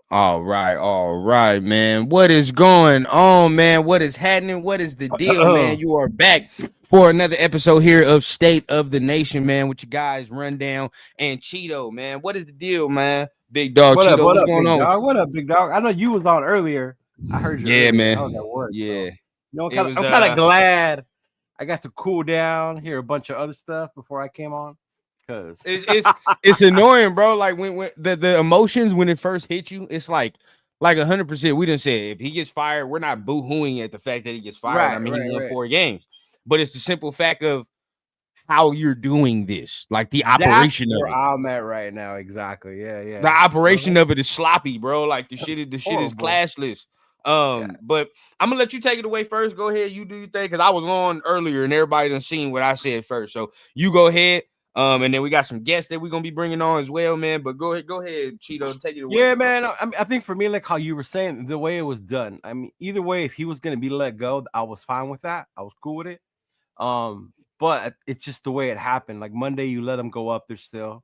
All right, man. What is going on, man? What is happening? What is the deal, man? You are back for another episode here of State of the Nation, man, with you guys, Rundown and Cheeto, man. What is the deal, man? Big dog What up? Cheeto, What what's up, going big on? dog? What up, big dog? I know you was on earlier. I heard you Yeah, earlier. I man. was at work, Yeah. so It was I'm kind of glad I got to cool down, hear a bunch of other stuff before I came on. Cause it's annoying, bro. Like when the emotions when it first hit you, it's like 100%. We didn't say if he gets fired, we're not boo-hooing at the fact that he gets fired. I right, mean, he right, won right. 4 games, but it's the simple fact of how you're doing this, like the That's operation of where it. I'm at right now. Exactly. Yeah, The yeah. operation of it is sloppy, bro. Like the shit is Horrible. classless. Yeah. But I'm gonna let you take it away first. Go ahead, you do your thing, because I was on earlier and everybody done seen what I said first. So you go ahead. And then we got some guests that we're gonna be bringing on as well, man. But go ahead, Cheeto, take it away, Yeah, bro. man. I think for me, like how you were saying, the way it was done. I mean, either way, if he was gonna be let go, I was fine with that. I was cool with it. But it's just the way it happened. Like Monday, you let him go up there still.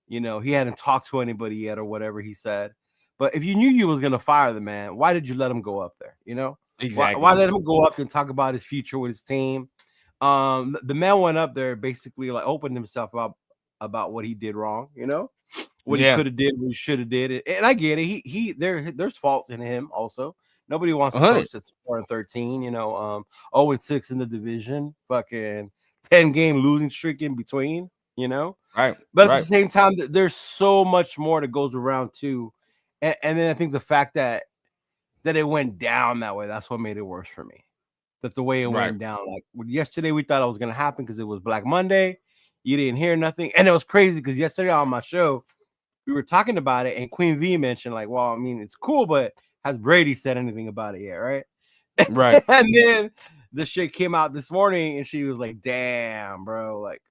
He hadn't talked to anybody yet or whatever he said. But if you knew you was gonna fire the man, why did you let him go up there? Why Exactly. let him go up there and talk about his future with his team? The man went up there basically like opened himself up about what he did wrong. What he Yeah, could have did, what he should have did, and I get it. There's faults in him also. Nobody wants a 100. coach that's 4-13. 0-6 in the division, fucking 10-game losing streak in between. Right, But at the right. same time, there's so much more that goes around too, and then I think the fact that it went down that way, that's what made it worse for me. That the way it Right. went down, like yesterday, we thought it was gonna happen because it was Black Monday. You didn't hear nothing, and it was crazy because yesterday on my show we were talking about it, and Queen V mentioned like, "Well, I mean, it's cool, but has Brady said anything about it yet, right?" Right. And then the shit came out this morning, and she was like, "Damn, bro, like."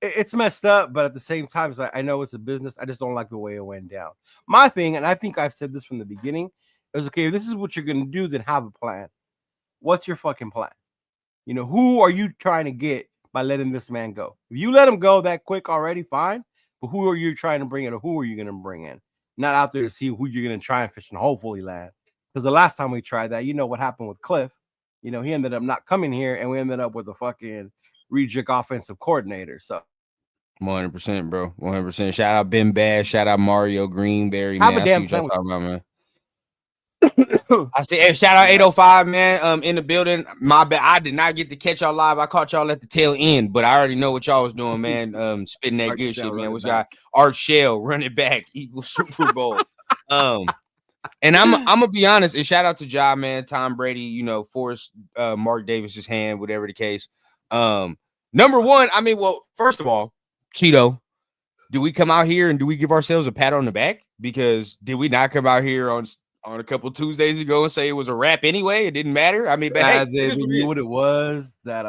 It's messed up, but at the same time, it's like I know it's a business. I just don't like the way it went down. My thing, and I think I've said this from the beginning, is okay. If this is what you're gonna do, then have a plan. What's your fucking plan? Who are you trying to get by letting this man go? If you let him go that quick already, fine. But who are you trying to bring in, or who are you gonna bring in? Not out there to see who you're gonna try and fish and hopefully land. Because the last time we tried that, you know what happened with Cliff. He ended up not coming here, and we ended up with a fucking reject offensive coordinator. So 100%, bro. 100%. Shout out Ben Bass. Shout out Mario Greenberry, have a man. I see damn what y'all plan. talking about, man. I see. Hey, shout out Yeah. 805, man. In the building. My bad. I did not get to catch y'all live. I caught y'all at the tail end, but I already know what y'all was doing, man. Spitting that Art good Shell shit, man. running What's got back. Art Shell running back equals Super Bowl. Um, and I'm gonna be honest, and shout out to Ja, man, Tom Brady, forced Mark Davis's hand, whatever the case. Number one, I mean, well, first of all, Cheeto, do we come out here and do we give ourselves a pat on the back? Because did we not come out here on a couple Tuesdays ago and say it was a wrap anyway? It didn't matter. I mean, but hey, it is what it You know is. what it was? That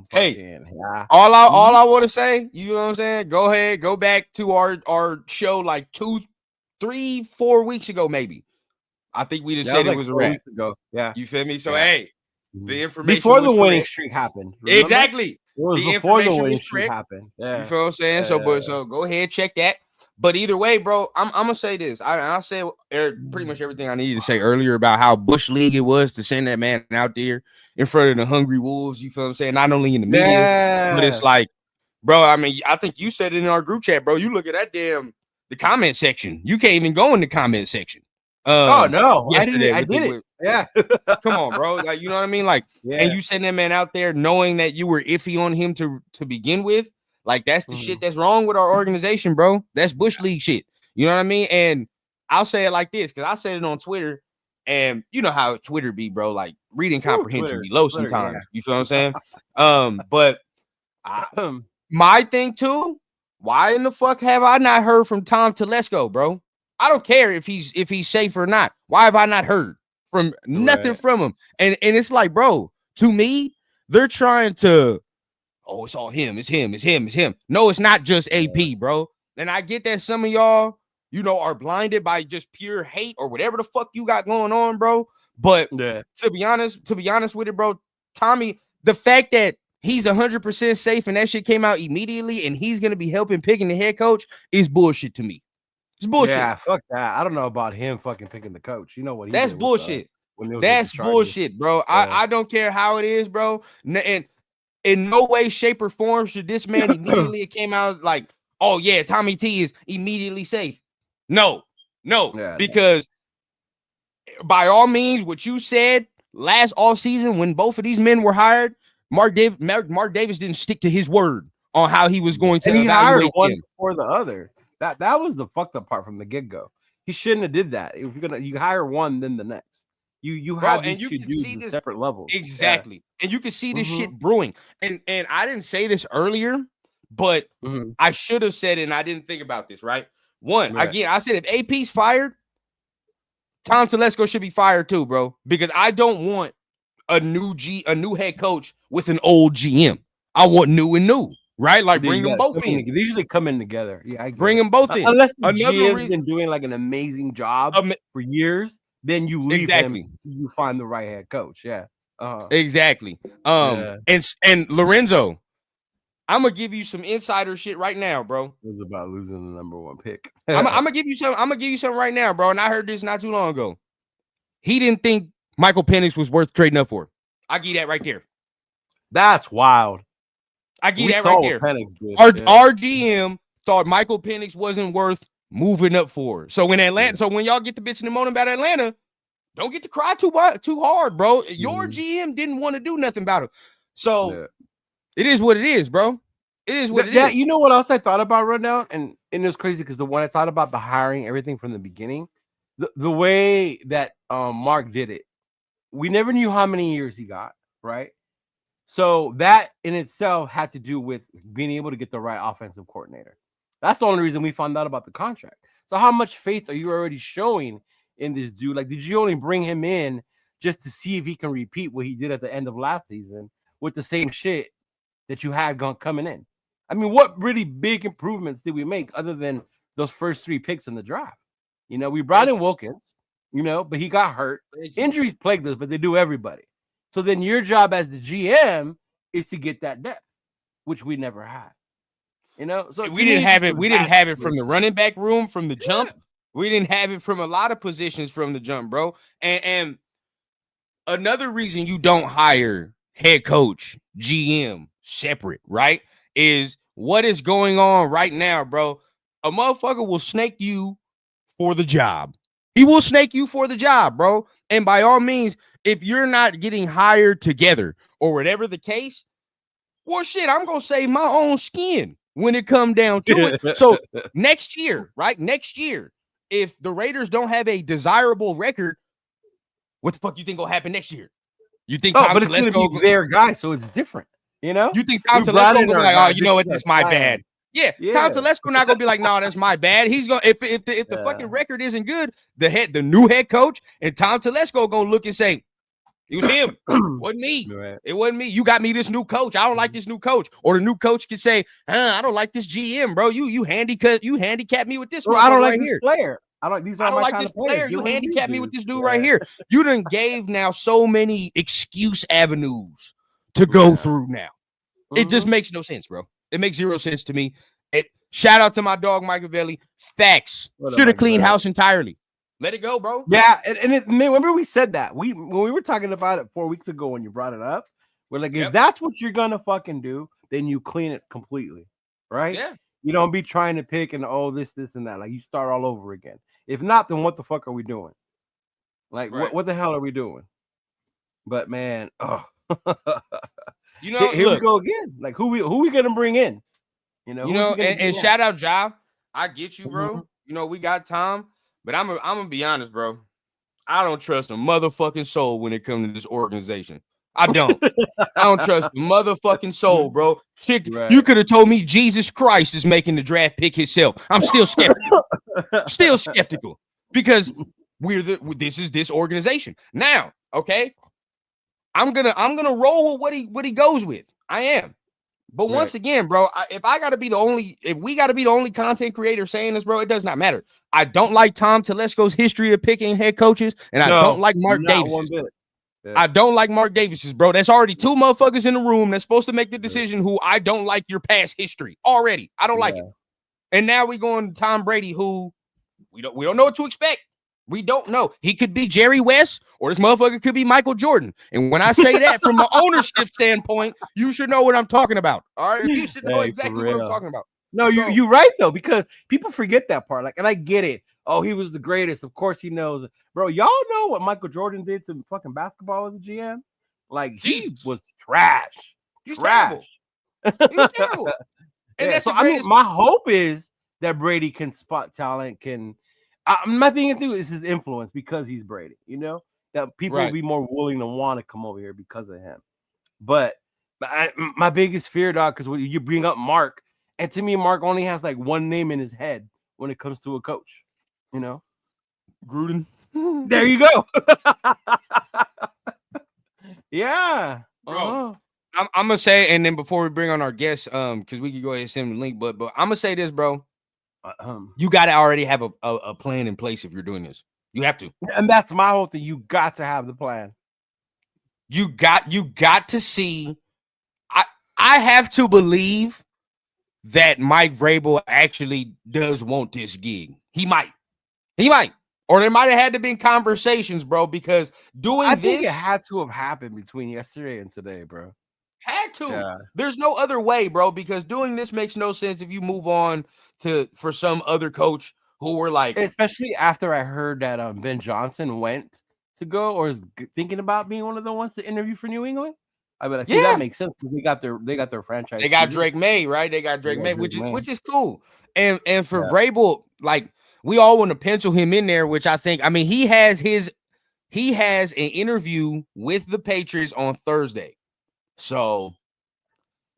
Hey, fucking yeah. all Mhm. I want to say, you know what I'm saying? Go ahead, go back to our show like 2, 3, 4 weeks ago, maybe. I think we just That was said it like was a 4 wrap. weeks ago. Yeah, You feel me? So yeah. hey, Mhm. the information Before the was winning correct. streak happened, remember? Exactly. It was The before the information winning was streak correct. happened. You Yeah. feel what I'm saying? So, Yeah. but so go ahead, check that. But either way, bro, I'm gonna say this. I'll say pretty much everything I needed to say earlier about how Bush League it was to send that man out there in front of the hungry wolves. You feel what I'm saying? Not only in the media, but it's Yeah. like, bro. I mean, I think you said it in our group chat, bro. You look at that the comment section. You can't even go in the comment section. Oh no, I didn't. Yesterday I with the did it. with Yeah. come on, bro. Like, you know what I mean? Like, and Yeah. you send that man out there knowing that you were iffy on him to begin with. Like, that's the shit Mhm. that's wrong with our organization, bro. That's Bush League shit. You know what I mean? And I'll say it like this, because I said it on Twitter, and you know how Twitter be, bro. Like, reading Woo, comprehension Twitter. be low Twitter. Yeah. sometimes. You feel what I'm saying? But I, Mhm. my thing too, why in the fuck have I not heard from Tom Telesco, bro? I don't care if he's safe or not. Why have I not heard from nothing Right. from him? And it's like, bro, to me, they're trying to, oh, it's all him, it's him, it's him, it's him. No, it's not just Yeah. AP, bro. And I get that some of y'all, are blinded by just pure hate or whatever the fuck you got going on, bro. But Yeah. to be honest with it, bro, Tommy, the fact that he's 100% safe and that shit came out immediately and he's gonna be helping picking the head coach is bullshit to me. It's bullshit. Yeah, fuck that. I don't know about him fucking picking the coach. You know what he That's did bullshit. when it was That's bullshit, bro. I don't care how it is, bro. And in no way, shape, or form should this man immediately it came out like, oh yeah, Tommy T is immediately safe. No, because by all means, what you said last all season when both of these men were hired, Mark Davis didn't stick to his word on how he was going to and he hired evaluate one him. before the other. That was the fucked up part from the get-go. He shouldn't have did that. If you hire one, then the next. You have these two dudes at separate levels. Exactly. Yeah. And you can see this shit brewing. And I didn't say this earlier, but I should have said it, and I didn't think about this, right? Again, I said if AP's fired, Tom Telesco should be fired too, bro. Because I don't want a new head coach with an old GM. I want new and new, right? Like bring them both in. They usually come in together. Yeah, I bring them both in. Unless the GM's been doing like an amazing job for years, then you leave him. You find the right head coach. Yeah. Exactly. And Lorenzo, I'm gonna give you some insider shit right now, bro. It was about losing the #1 pick. I'm gonna give you some right now, bro. And I heard this not too long ago. He didn't think Michael Penix was worth trading up for. I give you that right there. That's wild. I give you that right there. Our GM thought Michael Penix wasn't worth moving up for. So when when y'all get the bitch in the moaning about Atlanta, don't get to cry too hard, bro. Your GM didn't want to do nothing about it. So it is what it is, bro. It is what it is. You know what else I thought about right now? And it was crazy because the one I thought about the hiring, everything from the beginning, the way that Mark did it, we never knew how many years he got, right? So that in itself had to do with being able to get the right offensive coordinator. That's the only reason we found out about the contract. So how much faith are you already showing in this dude? Like, did you only bring him in just to see if he can repeat what he did at the end of last season with the same shit that you had coming in? I mean, what really big improvements did we make other than those first 3 picks in the draft? You know, we brought in Wilkins, but he got hurt. Injuries plagued us, but they do everybody. So then your job as the GM is to get that depth, which we never had. So we didn't have it. We didn't have it from the running back room from the jump. We didn't have it from a lot of positions from the jump, bro. And another reason you don't hire head coach, GM separate, right, is what is going on right now, bro. A motherfucker will snake you for the job. He will snake you for the job, bro. And by all means, if you're not getting hired together or whatever the case, well, shit, I'm going to save my own skin when it come down to it. So next year, right? Next year, if the Raiders don't have a desirable record, what the fuck you think will happen next year? You think but it's going to be their guy, so it's different, You think Tom Telesco will be like, oh, you know what? That's my bad. Yeah, Tom Telesco not gonna be like, no, that's my bad. He's gonna if the fucking record isn't good, the new head coach and Tom Telesco gonna look and say, it was him, wasn't me. Right. It wasn't me. You got me this new coach. I don't like this new coach. Or the new coach can say, I don't like this GM, bro. You handicap me with this. I don't like this player. I don't like this player. You handicap me with this dude right here. You done gave now so many excuse avenues to go through now. It just makes no sense, bro. It makes zero sense to me. Shout out to my dog Machiavelli. Facts. Should have cleaned house entirely. Let it go, bro. Yeah, and remember we said that when we were talking about it 4 weeks ago when you brought it up. We're like, if that's what you're gonna fucking do, then you clean it completely, right? Yeah. You don't be trying to pick and this, and that. Like you start all over again. If not, then what the fuck are we doing? Like what the hell are we doing? But man, here we go again. Like who we gonna bring in? And shout out Ja. I get you, bro. We got Tom, but I'm gonna be honest, bro. I don't trust a motherfucking soul when it comes to this organization. I don't. I don't trust the motherfucking soul, bro. Shit, right. You could have told me Jesus Christ is making the draft pick himself. I'm still skeptical. Because this is this organization. Now, okay. I'm gonna roll with what he goes with. I am. But once again, bro, if we got to be the only content creator saying this, bro, it does not matter. I don't like Tom Telesco's history of picking head coaches, and I don't like Mark Davis. I don't like Mark Davis's, bro. That's already 2 motherfuckers in the room that's supposed to make the decision who I don't like your past history already. I don't like it. And now we going to Tom Brady, who We don't know what to expect. We don't know. He could be Jerry West, or this motherfucker could be Michael Jordan. And when I say that from the ownership standpoint, you should know what I'm talking about. All right, you should know exactly what I'm talking about. No, you're right though, because people forget that part. Like, and I get it. Oh, he was the greatest. Of course he knows. Bro, y'all know what Michael Jordan did to fucking basketball as a GM? Like, he was trash. Terrible. He was terrible. And that's so I mean, my hope is that Brady can spot talent, my thing is his influence because he's Brady, you know, that people will be more willing to want to come over here because of him. But my biggest fear, dog, because when you bring up Mark, and to me, Mark only has like one name in his head when it comes to a coach, you know, Gruden. There you go. Yeah, bro. I'm gonna say, and then before we bring on our guests, because we could go ahead and send them the link, but I'm gonna say this, bro. You got to already have a plan in place if you're doing this. You have to, and that's my whole thing. You got to have the plan. You got to see. I have to believe that Mike Vrabel actually does want this gig. He might, or there might have had to be conversations, bro. Because I think it had to have happened between yesterday and today, bro. Had to. Yeah. There's no other way, bro, because doing this makes no sense if you move on for some other coach who were like, especially after I heard that Ben Johnson went to go or is thinking about being one of the ones to interview for New England. I mean, I see that makes sense because they got their franchise. They got Drake May, right? They got Drake May, which is cool. And for Vrabel, like, we all want to pencil him in there, which I think, I mean, he has an interview with the Patriots on Thursday. So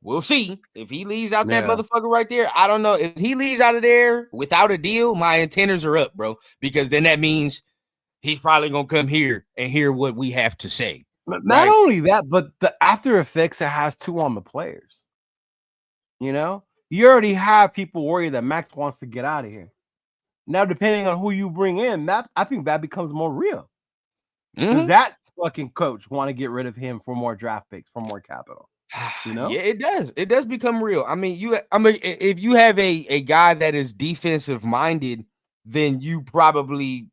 we'll see if he leaves out that motherfucker right there. I don't know if he leaves out of there without a deal. My antennas are up, bro, because then that means he's probably gonna come here and hear what we have to say. Not only that, but the after effects it has too on the players. You know, you already have people worried that Max wants to get out of here. Now, depending on who you bring in, I think that becomes more real. Does that fucking coach want to get rid of him for more draft picks, for more capital? You know? Yeah, it does. It does become real. I mean, if you have a guy that is defensive minded, then you probably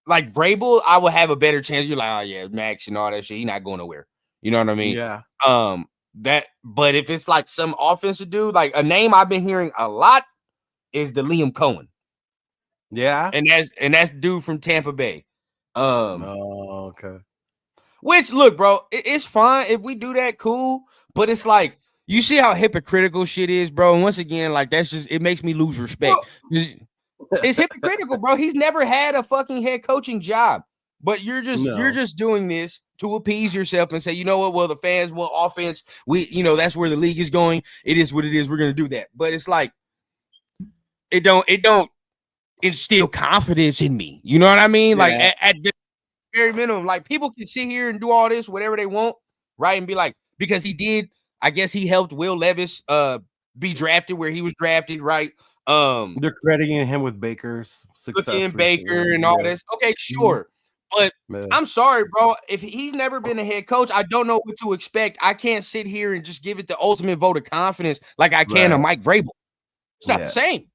like Vrabel. I will have a better chance. You're like, oh yeah, Max and all that shit. He's not going nowhere. You know what I mean? Yeah. But if it's like some offensive dude, like a name I've been hearing a lot is the Liam Cohen. Yeah, and that's dude from Tampa Bay. Okay. Which, look, bro, it's fine if we do that, cool. But it's like, you see how hypocritical shit is, bro. And once again, like, that's just, it makes me lose respect. It's hypocritical, bro. He's never had a fucking head coaching job, but you're just doing this to appease yourself and say, you know what? Well, the fans want offense. That's where the league is going. It is what it is. We're gonna do that. But it's like, it don't instill confidence in me. You know what I mean? Yeah. Like at the very minimum, like people can sit here and do all this, whatever they want, right? And be like, because he did, I guess he helped Will Levis be drafted where he was drafted, right? They're crediting him with Baker's success. Baker and all this. Okay, sure. But I'm sorry, bro. If he's never been a head coach, I don't know what to expect. I can't sit here and just give it the ultimate vote of confidence like I can to Mike Vrabel. It's not the same.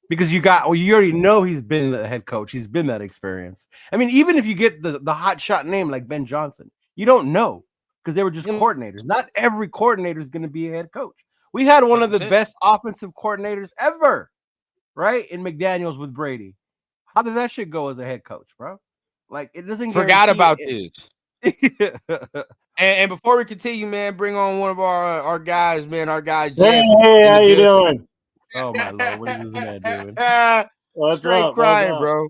Because you already know he's been the head coach. He's been that experience. I mean, even if you get the hot shot name like Ben Johnson, you don't know because they were just coordinators. Not every coordinator is going to be a head coach. We had one of the best offensive coordinators ever, right? In McDaniels with Brady. How did that shit go as a head coach, bro? Like, it doesn't forgot about this. and before we continue, man, bring on one of our guys, man. Our guy Jeff. Hey, how you doing? Oh my Lord, what is this man doing? Straight crying, bro.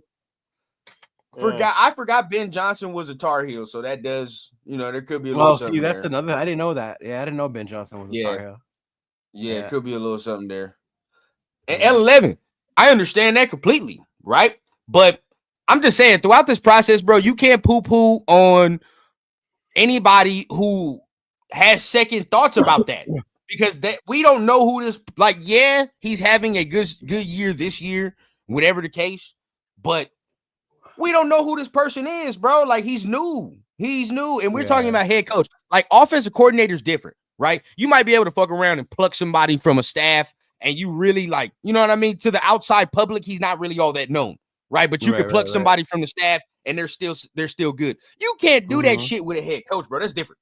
I forgot Ben Johnson was a Tar Heel, so that does, there could be a little something that's there. another. I didn't know that. Yeah, I didn't know Ben Johnson was a Tar Heel. Yeah, it could be a little something there. And L11, I understand that completely, right? But I'm just saying, throughout this process, bro, you can't poo-poo on anybody who has second thoughts about that. Because we don't know who this, he's having a good year this year, whatever the case, but we don't know who this person is, bro. Like, he's new, and we're talking about head coach. Like, offensive coordinator is different, right? You might be able to fuck around and pluck somebody from a staff, and you really, like, you know what I mean? To the outside public, he's not really all that known. right? But you Right, could pluck right, right. somebody from the staff and they're still good. You can't do that shit with a head coach, bro. That's different.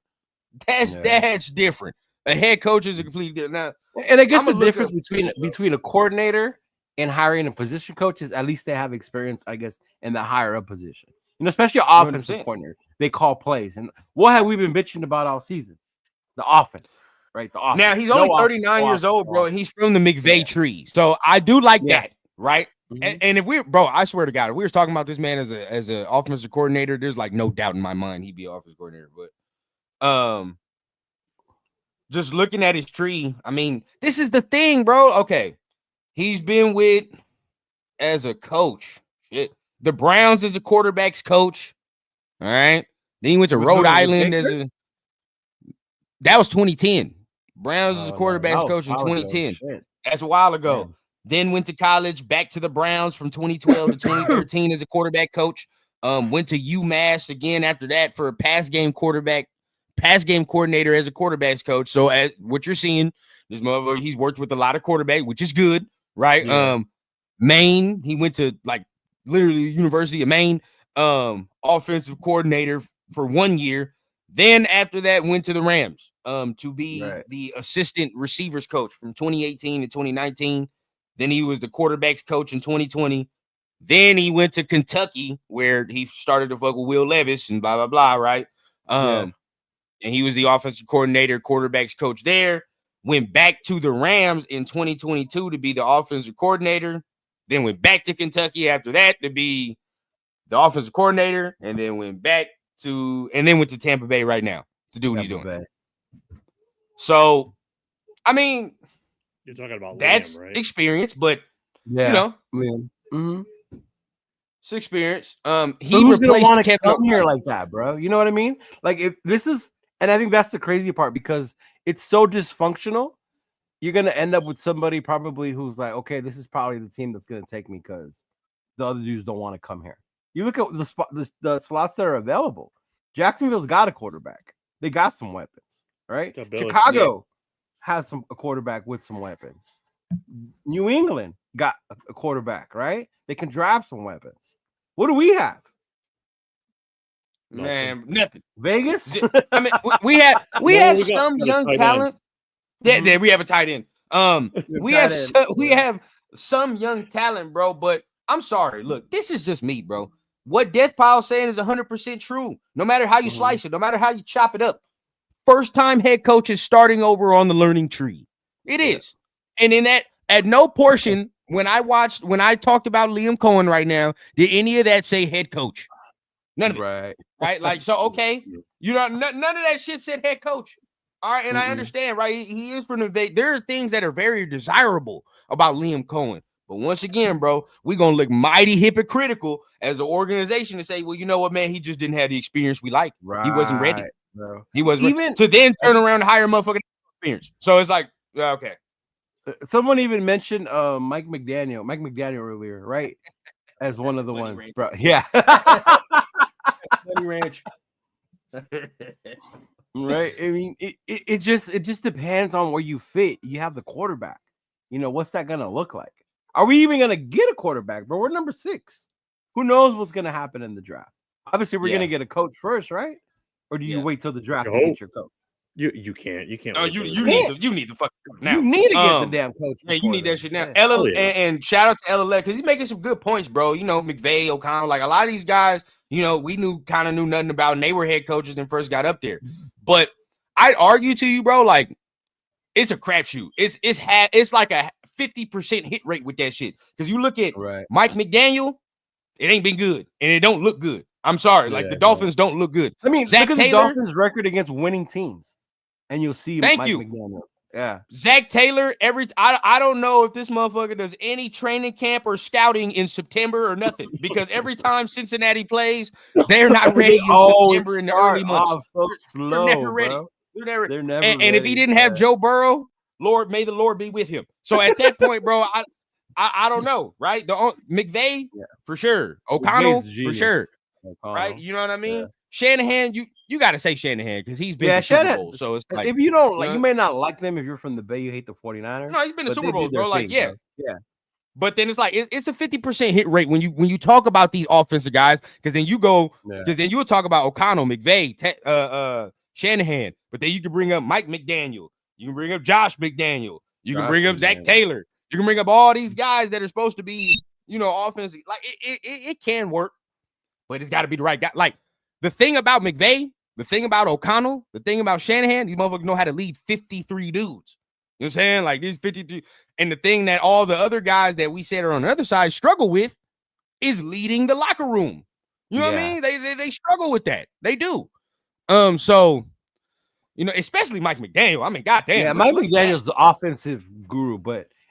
That's different. A head coach is a completely different. Now, and I guess I'ma the look difference up- between a coordinator and hiring a position coach is at least they have experience, I guess, in the higher up position. You know, especially offensive 100%. coordinator. They call plays. And what have we been bitching about all season? The offense, right? The offense. Now he's No only offense, 39 no years offense, old, no bro, offense. and he's from the McVay Yeah. tree. So I do like Yeah. that, right? Mhm. And if we, bro, I swear to God, if we were talking about this man as an offensive coordinator, there's like no doubt in my mind he'd be an offensive coordinator. But just looking at his tree, I mean, this is the thing, bro. Okay, he's been with as a coach, shit, the Browns as a quarterback's coach. All right, then he went to Was Rhode with Island Baker? as a. That was 2010. Browns as a Oh, no, quarterback's that was coach in a while ago. 2010. Shit. That's a while ago. Man. Then went to college, back to the Browns from 2012 to 2013 as a quarterback coach. Went to UMass again after that for a pass game coordinator as a quarterback's coach. So as what you're seeing, this motherfucker, he's worked with a lot of quarterbacks, which is good, right? Yeah. Maine, he went to like literally the University of Maine, offensive coordinator for 1 year. Then after that, went to the Rams to be the assistant receivers coach from 2018 to 2019. Then he was the quarterbacks coach in 2020. Then he went to Kentucky where he started to fuck with Will Levis and blah, blah, blah, right? And he was the offensive coordinator, quarterbacks coach there. Went back to the Rams in 2022 to be the offensive coordinator. Then went back to Kentucky after that to be the offensive coordinator. And then went to Tampa Bay right now to do what he's doing. So, I mean, you're talking about that's Liam, right? experience, but you know, it's experience. He replaced Kevin come here like that, bro. You know what I mean? Like if this is, and I think that's the crazy part because it's so dysfunctional. You're gonna end up with somebody probably who's like, okay, this is probably the team that's gonna take me because the other dudes don't want to come here. You look at the slots that are available. Jacksonville's got a quarterback. They got some weapons, right? Chicago has a quarterback with some weapons. New England got a quarterback, right? They can draft some weapons. What do we have? Man, nothing. Vegas? I mean, we have some young talent. Yeah, we have a tight end. We have some young talent, bro. But I'm sorry. Look, this is just me, bro. What Death Pile saying is 100% true. No matter how you slice it, no matter how you chop it up. First-time head coach is starting over on the learning tree. It is. And in that, at no portion, when I talked about Liam Cohen right now, did any of that say head coach? None of it. Right? Like, so, okay. You know, none of that shit said head coach. All right. And I understand, right? He is from the, there are things that are very desirable about Liam Cohen. But once again, bro, we're going to look mighty hypocritical as an organization to say, well, you know what, man, he just didn't have the experience we like. He wasn't ready. Bro. He wasn't ready to then turn around and hire motherfucking experience. So it's like, okay. Someone even mentioned Mike McDaniel earlier, right? As one of the ones, ranch. Bro. Yeah. Money Ranch. Right. I mean, it just depends on where you fit. You have the quarterback. You know, what's that gonna look like? Are we even gonna get a quarterback, bro? We're number 6. Who knows what's gonna happen in the draft? Obviously, we're gonna get a coach first, right? Or do you wait till the draft to get your coach? You can't. Oh, you need the fucking coach now. You need to get the damn coach. Yeah, you need that shit now. And shout out to LLF because he's making some good points, bro. You know, McVay, O'Connell, like a lot of these guys, you know, we knew nothing about, and they were head coaches and first got up there. But I'd argue to you, bro, like it's a crapshoot. It's like a 50% hit rate with that shit. Because you look at Mike McDaniel, it ain't been good, and it don't look good. I'm sorry, like the Dolphins don't look good. I mean, Zach look at Taylor, the Dolphins' record against winning teams, and you'll see. Thank Mike you. McDaniel. Yeah, Zach Taylor. I don't know if this motherfucker does any training camp or scouting in September or nothing, because every time Cincinnati plays, they're not ready in September in the early months. So slow, they're never ready. Bro. They're never. And if he didn't have Joe Burrow, Lord, may the Lord be with him. So at that point, bro, I don't know, right? McVay for sure, O'Connell for sure, right? You know what I mean? Yeah. Shanahan, you got to say Shanahan because he's been to Super Bowl. So it's like, if you don't like, you may not like them if you're from the Bay. You hate the 49ers. No, he's been to Super Bowl, bro. Like, yeah. But then it's like it's a 50% hit rate when you talk about these offensive guys, because then you go because then you'll talk about O'Connell, McVay, Shanahan, but then you can bring up Mike McDaniel, you can bring up Josh McDaniel, you can bring up Zach Taylor, you can bring up all these guys that are supposed to be, offensive. Like it can work, but it's got to be the right guy. Like the thing about McVay, the thing about O'Connell, the thing about Shanahan, these motherfuckers know how to lead 53 dudes. You know what I'm saying? Like these 53. And the thing that all the other guys that we said are on the other side struggle with is leading the locker room. You know what I mean? They struggle with that. They do. So, especially Mike McDaniel. I mean, goddamn. Yeah, Mike McDaniel's the offensive guru,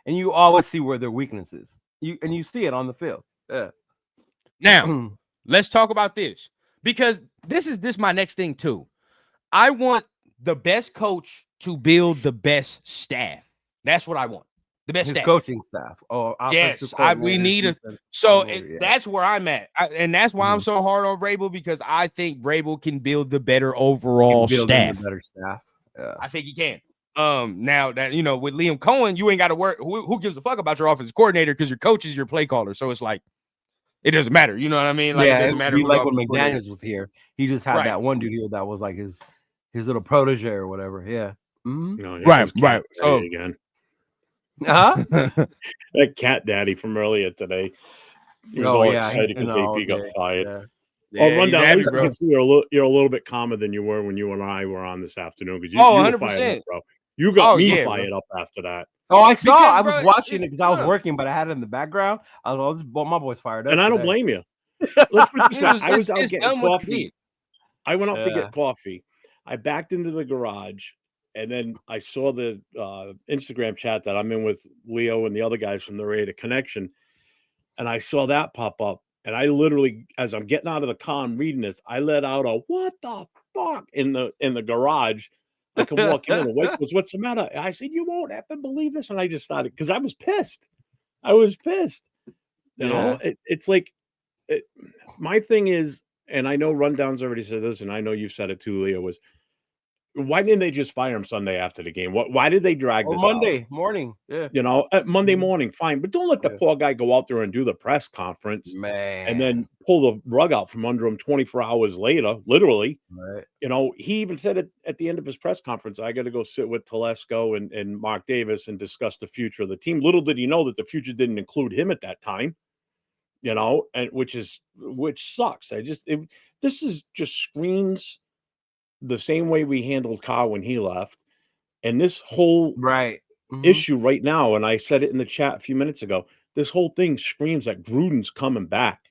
and you always see where their weaknesses. You see it on the field. Yeah. Now, let's talk about this, because this is my next thing too. I want the best coach to build the best staff. That's what I want. The best staff. Coaching staff. Oh, yes. We need a. So that's where I'm at, and that's why I'm so hard on Vrabel, because I think Vrabel can build the better overall staff. Better staff. Yeah. I think he can. Now that with Liam Cohen, you ain't got to work. Who gives a fuck about your offensive coordinator, because your coach is your play caller. So it's like it doesn't matter. You know what I mean? Like it doesn't matter. Like when McDaniels was here, he just had that one dude here that was like his little protege or whatever. Yeah. No, right. So again. That cat daddy from earlier today. He was all excited because AP got fired. Yeah, rundown. At least you can see you're a little bit calmer than you were when you and I were on this afternoon, because you were fired up, bro. You got me fired up after that. Oh, I saw. I was watching it because I was working, but I had it in the background. I was my boy's fired up, and I don't blame you. Let's put this I was out getting coffee. I went out to get coffee. I backed into the garage. And then I saw the Instagram chat that I'm in with Leo and the other guys from the Raider Connection. And I saw that pop up. And I literally, as I'm getting out of the car and reading this, I let out a "what the fuck" in the garage. I come walking in. What's the matter? I said, "You won't have to believe this." And I just started, because I was pissed. You know, it's like, my thing is, and I know Rundown's already said this, and I know you've said it too, Leo, was, why didn't they just fire him Sunday after the game? Why did they drag this Monday morning? Yeah. Monday morning, fine. But don't let the poor guy go out there and do the press conference, man, and then pull the rug out from under him 24 hours later, literally. Right. He even said it at the end of his press conference, I got to go sit with Telesco and Mark Davis and discuss the future of the team. Little did he know that the future didn't include him at that time, and which sucks. This is just screams the same way we handled Carr when he left, and this whole issue right now, and I said it in the chat a few minutes ago, this whole thing screams that Gruden's coming back.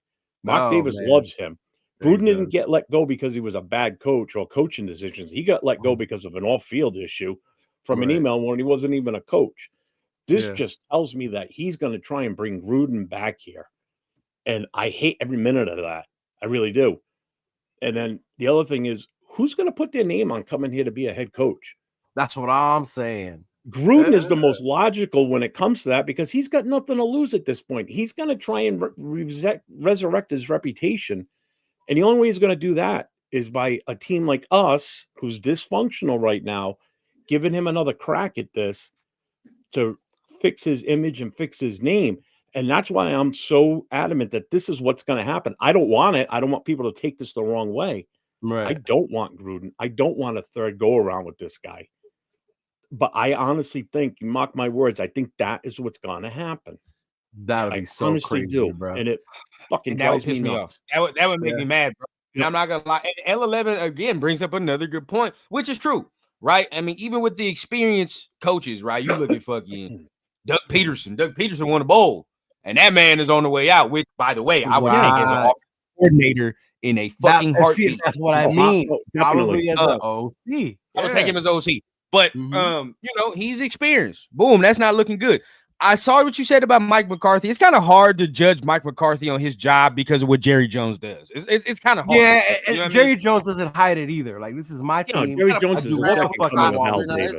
Mark Davis loves him. Gruden didn't get let go because he was a bad coach or coaching decisions. He got let go because of an off-field issue from an email when he wasn't even a coach. This just tells me that he's going to try and bring Gruden back here, and I hate every minute of that. I really do. And then the other thing is, who's going to put their name on coming here to be a head coach? That's what I'm saying. Gruden is the most logical when it comes to that, because he's got nothing to lose at this point. He's going to try and resurrect his reputation. And the only way he's going to do that is by a team like us, who's dysfunctional right now, giving him another crack at this to fix his image and fix his name. And that's why I'm so adamant that this is what's going to happen. I don't want it. I don't want people to take this the wrong way. Right. I don't want Gruden. I don't want a third go around with this guy. But I honestly think, you mark my words, I think that is what's going to happen. That would be so crazy, bro. And it fucking drives me nuts. That would make me mad, bro. And I'm not going to lie. And L11, again, brings up another good point, which is true, right? I mean, even with the experienced coaches, right? You look at fucking Doug Peterson. Doug Peterson won a bowl. And that man is on the way out, which, by the way, I would take as an offensive coordinator in a fucking heartbeat. That's what I mean. Probably as an OC. I would take him as OC. But he's experienced. Boom, that's not looking good. I saw what you said about Mike McCarthy. It's kind of hard to judge Mike McCarthy on his job because of what Jerry Jones does. It's kind of hard. Yeah, and Jerry Jones doesn't hide it either. Like, this is my team. Jerry Jones is fucking Al Davis.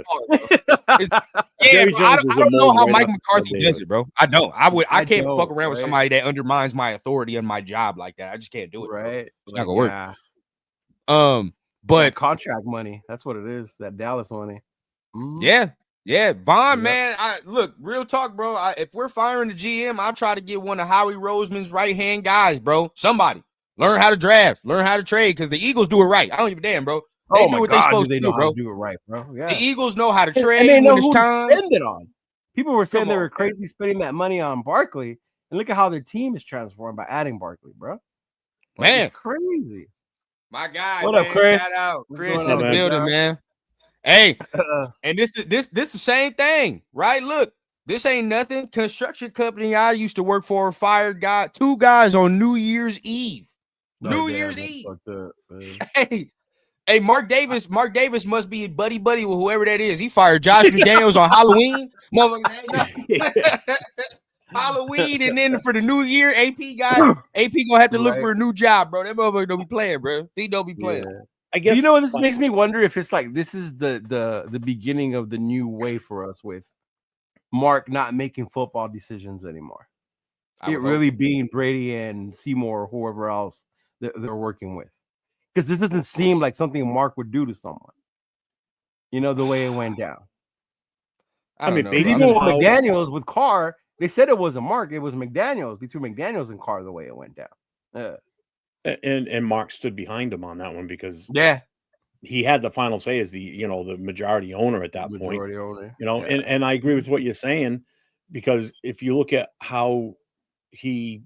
I don't know how Mike McCarthy does it, bro. I don't. I can't fuck around with somebody that undermines my authority on my job like that. I just can't do it. Right. It's not gonna work. But contract money. That's what it is. That Dallas money. Yeah. Yeah, Vaughn, Yep. man. Look, real talk, bro. If we're firing the GM, I'll try to get one of Howie Roseman's right-hand guys, bro. Somebody. Learn how to draft, learn how to trade, because the Eagles do it right. I don't give a damn, bro. They Oh do my what they God, do supposed they to know do, how bro. to do it right, bro? Yeah. The Eagles know how to And trade they know when it's who time. to spend it on. People were saying Come they on, were crazy spending that money on Barkley, and look at how their team is transformed by adding Barkley, bro. Like, Man. it's crazy. My guy, What man. up, Chris? Shout out What's Chris going in the on, building, big man. Hey, guy? and this the same thing, right? Look, this ain't nothing. Construction company I used to work for fired two guys on New Year's Eve. New Year's Eve. Hey, Mark Davis must be buddy with whoever that is. He fired Josh McDaniels on Halloween. Motherfucker, Halloween, and then for the new year, AP gonna have to look for a new job, bro. That motherfucker don't be playing, bro. He don't be playing. Yeah. I guess You know, this makes me wonder if it's like this is the beginning of the new way for us with Mark not making football decisions anymore. It really being Brady and Seymour or whoever else they're working with. Because this doesn't seem like something Mark would do to someone. You know, the way it went down. I don't know. Because even with McDaniels with Carr, they said it wasn't Mark, it was McDaniels, between McDaniels and Carr, the way it went down. And Mark stood behind him on that one because he had the final say as the majority owner at that point. And I agree with what you're saying, because if you look at how he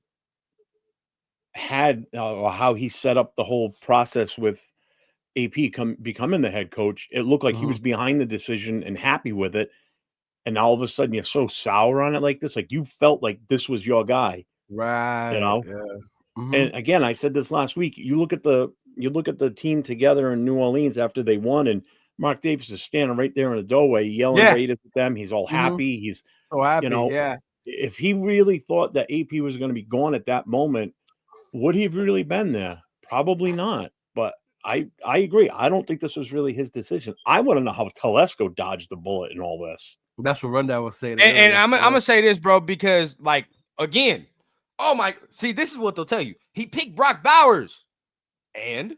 had or how he set up the whole process with AP becoming the head coach, it looked like he was behind the decision and happy with it. And all of a sudden you're so sour on it like this, like you felt like this was your guy, right? And again, I said this last week. You look at the team together in New Orleans after they won, and Mark Davis is standing right there in the doorway yelling Raiders at them. He's all happy. He's so happy. If he really thought that AP was going to be gone at that moment, would he have really been there? Probably not. But I agree. I don't think this was really his decision. I want to know how Telesco dodged the bullet in all this. That's what Rundown was saying. And I'm gonna say this, bro, because again, see, this is what they'll tell you. He picked Brock Bowers, and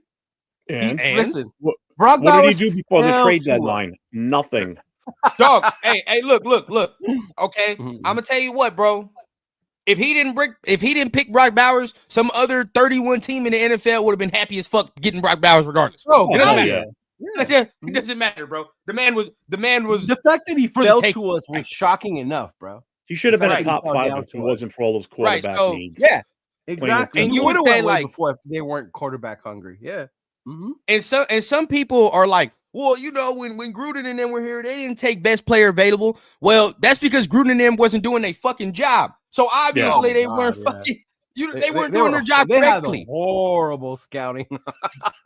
listen, Brock Bowers, what did he do before the trade deadline? Nothing. Dog. Hey, look. Okay, I'm gonna tell you what, bro. If he didn't pick Brock Bowers, some other 31 team in the NFL would have been happy as fuck getting Brock Bowers regardless. It doesn't matter. It doesn't matter, bro. The man was the fact that he fell to us was shocking enough, bro. He should have been a top 5 if it wasn't for all those quarterback needs. Yeah, exactly. And you would have went before if they weren't quarterback hungry. Yeah. And some people are like, well, when Gruden and them were here, they didn't take best player available. Well, that's because Gruden and them wasn't doing their fucking job. So obviously they weren't fucking. They weren't doing their job correctly. Had horrible scouting.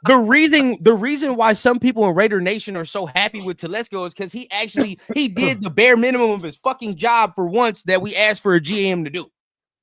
the reason why some people in Raider Nation are so happy with Telesco is because he did the bare minimum of his fucking job for once that we asked for a GM to do.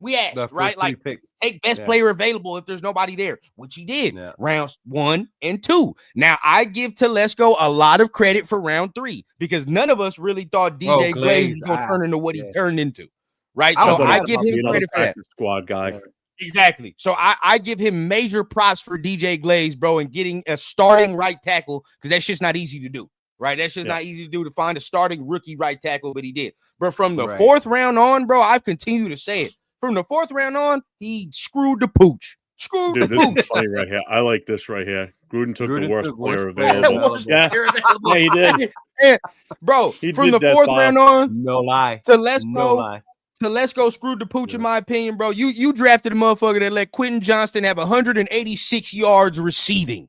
We asked, right? Like, take best player available if there's nobody there, which he did. Rounds 1 and 2. Now, I give Telesco a lot of credit for round 3 because none of us really thought DJ Glaze was going to turn into what he turned into, right? So I give him credit for that. Squad guy. Exactly. So I give him major props for DJ Glaze, bro, and getting a starting right tackle because that shit's not easy to do, right? That's just not easy to do to find a starting rookie right tackle, but he did. But from the 4th round on, bro, I've continued to say it. From the 4th round on, he screwed the pooch. Dude, this is funny right here. I like this right here. Gruden took the worst player available. Yeah, he did. Bro, from the 4th round on, no lie. Telesco screwed the pooch, in my opinion, bro. You drafted a motherfucker that let Quentin Johnston have 186 yards receiving.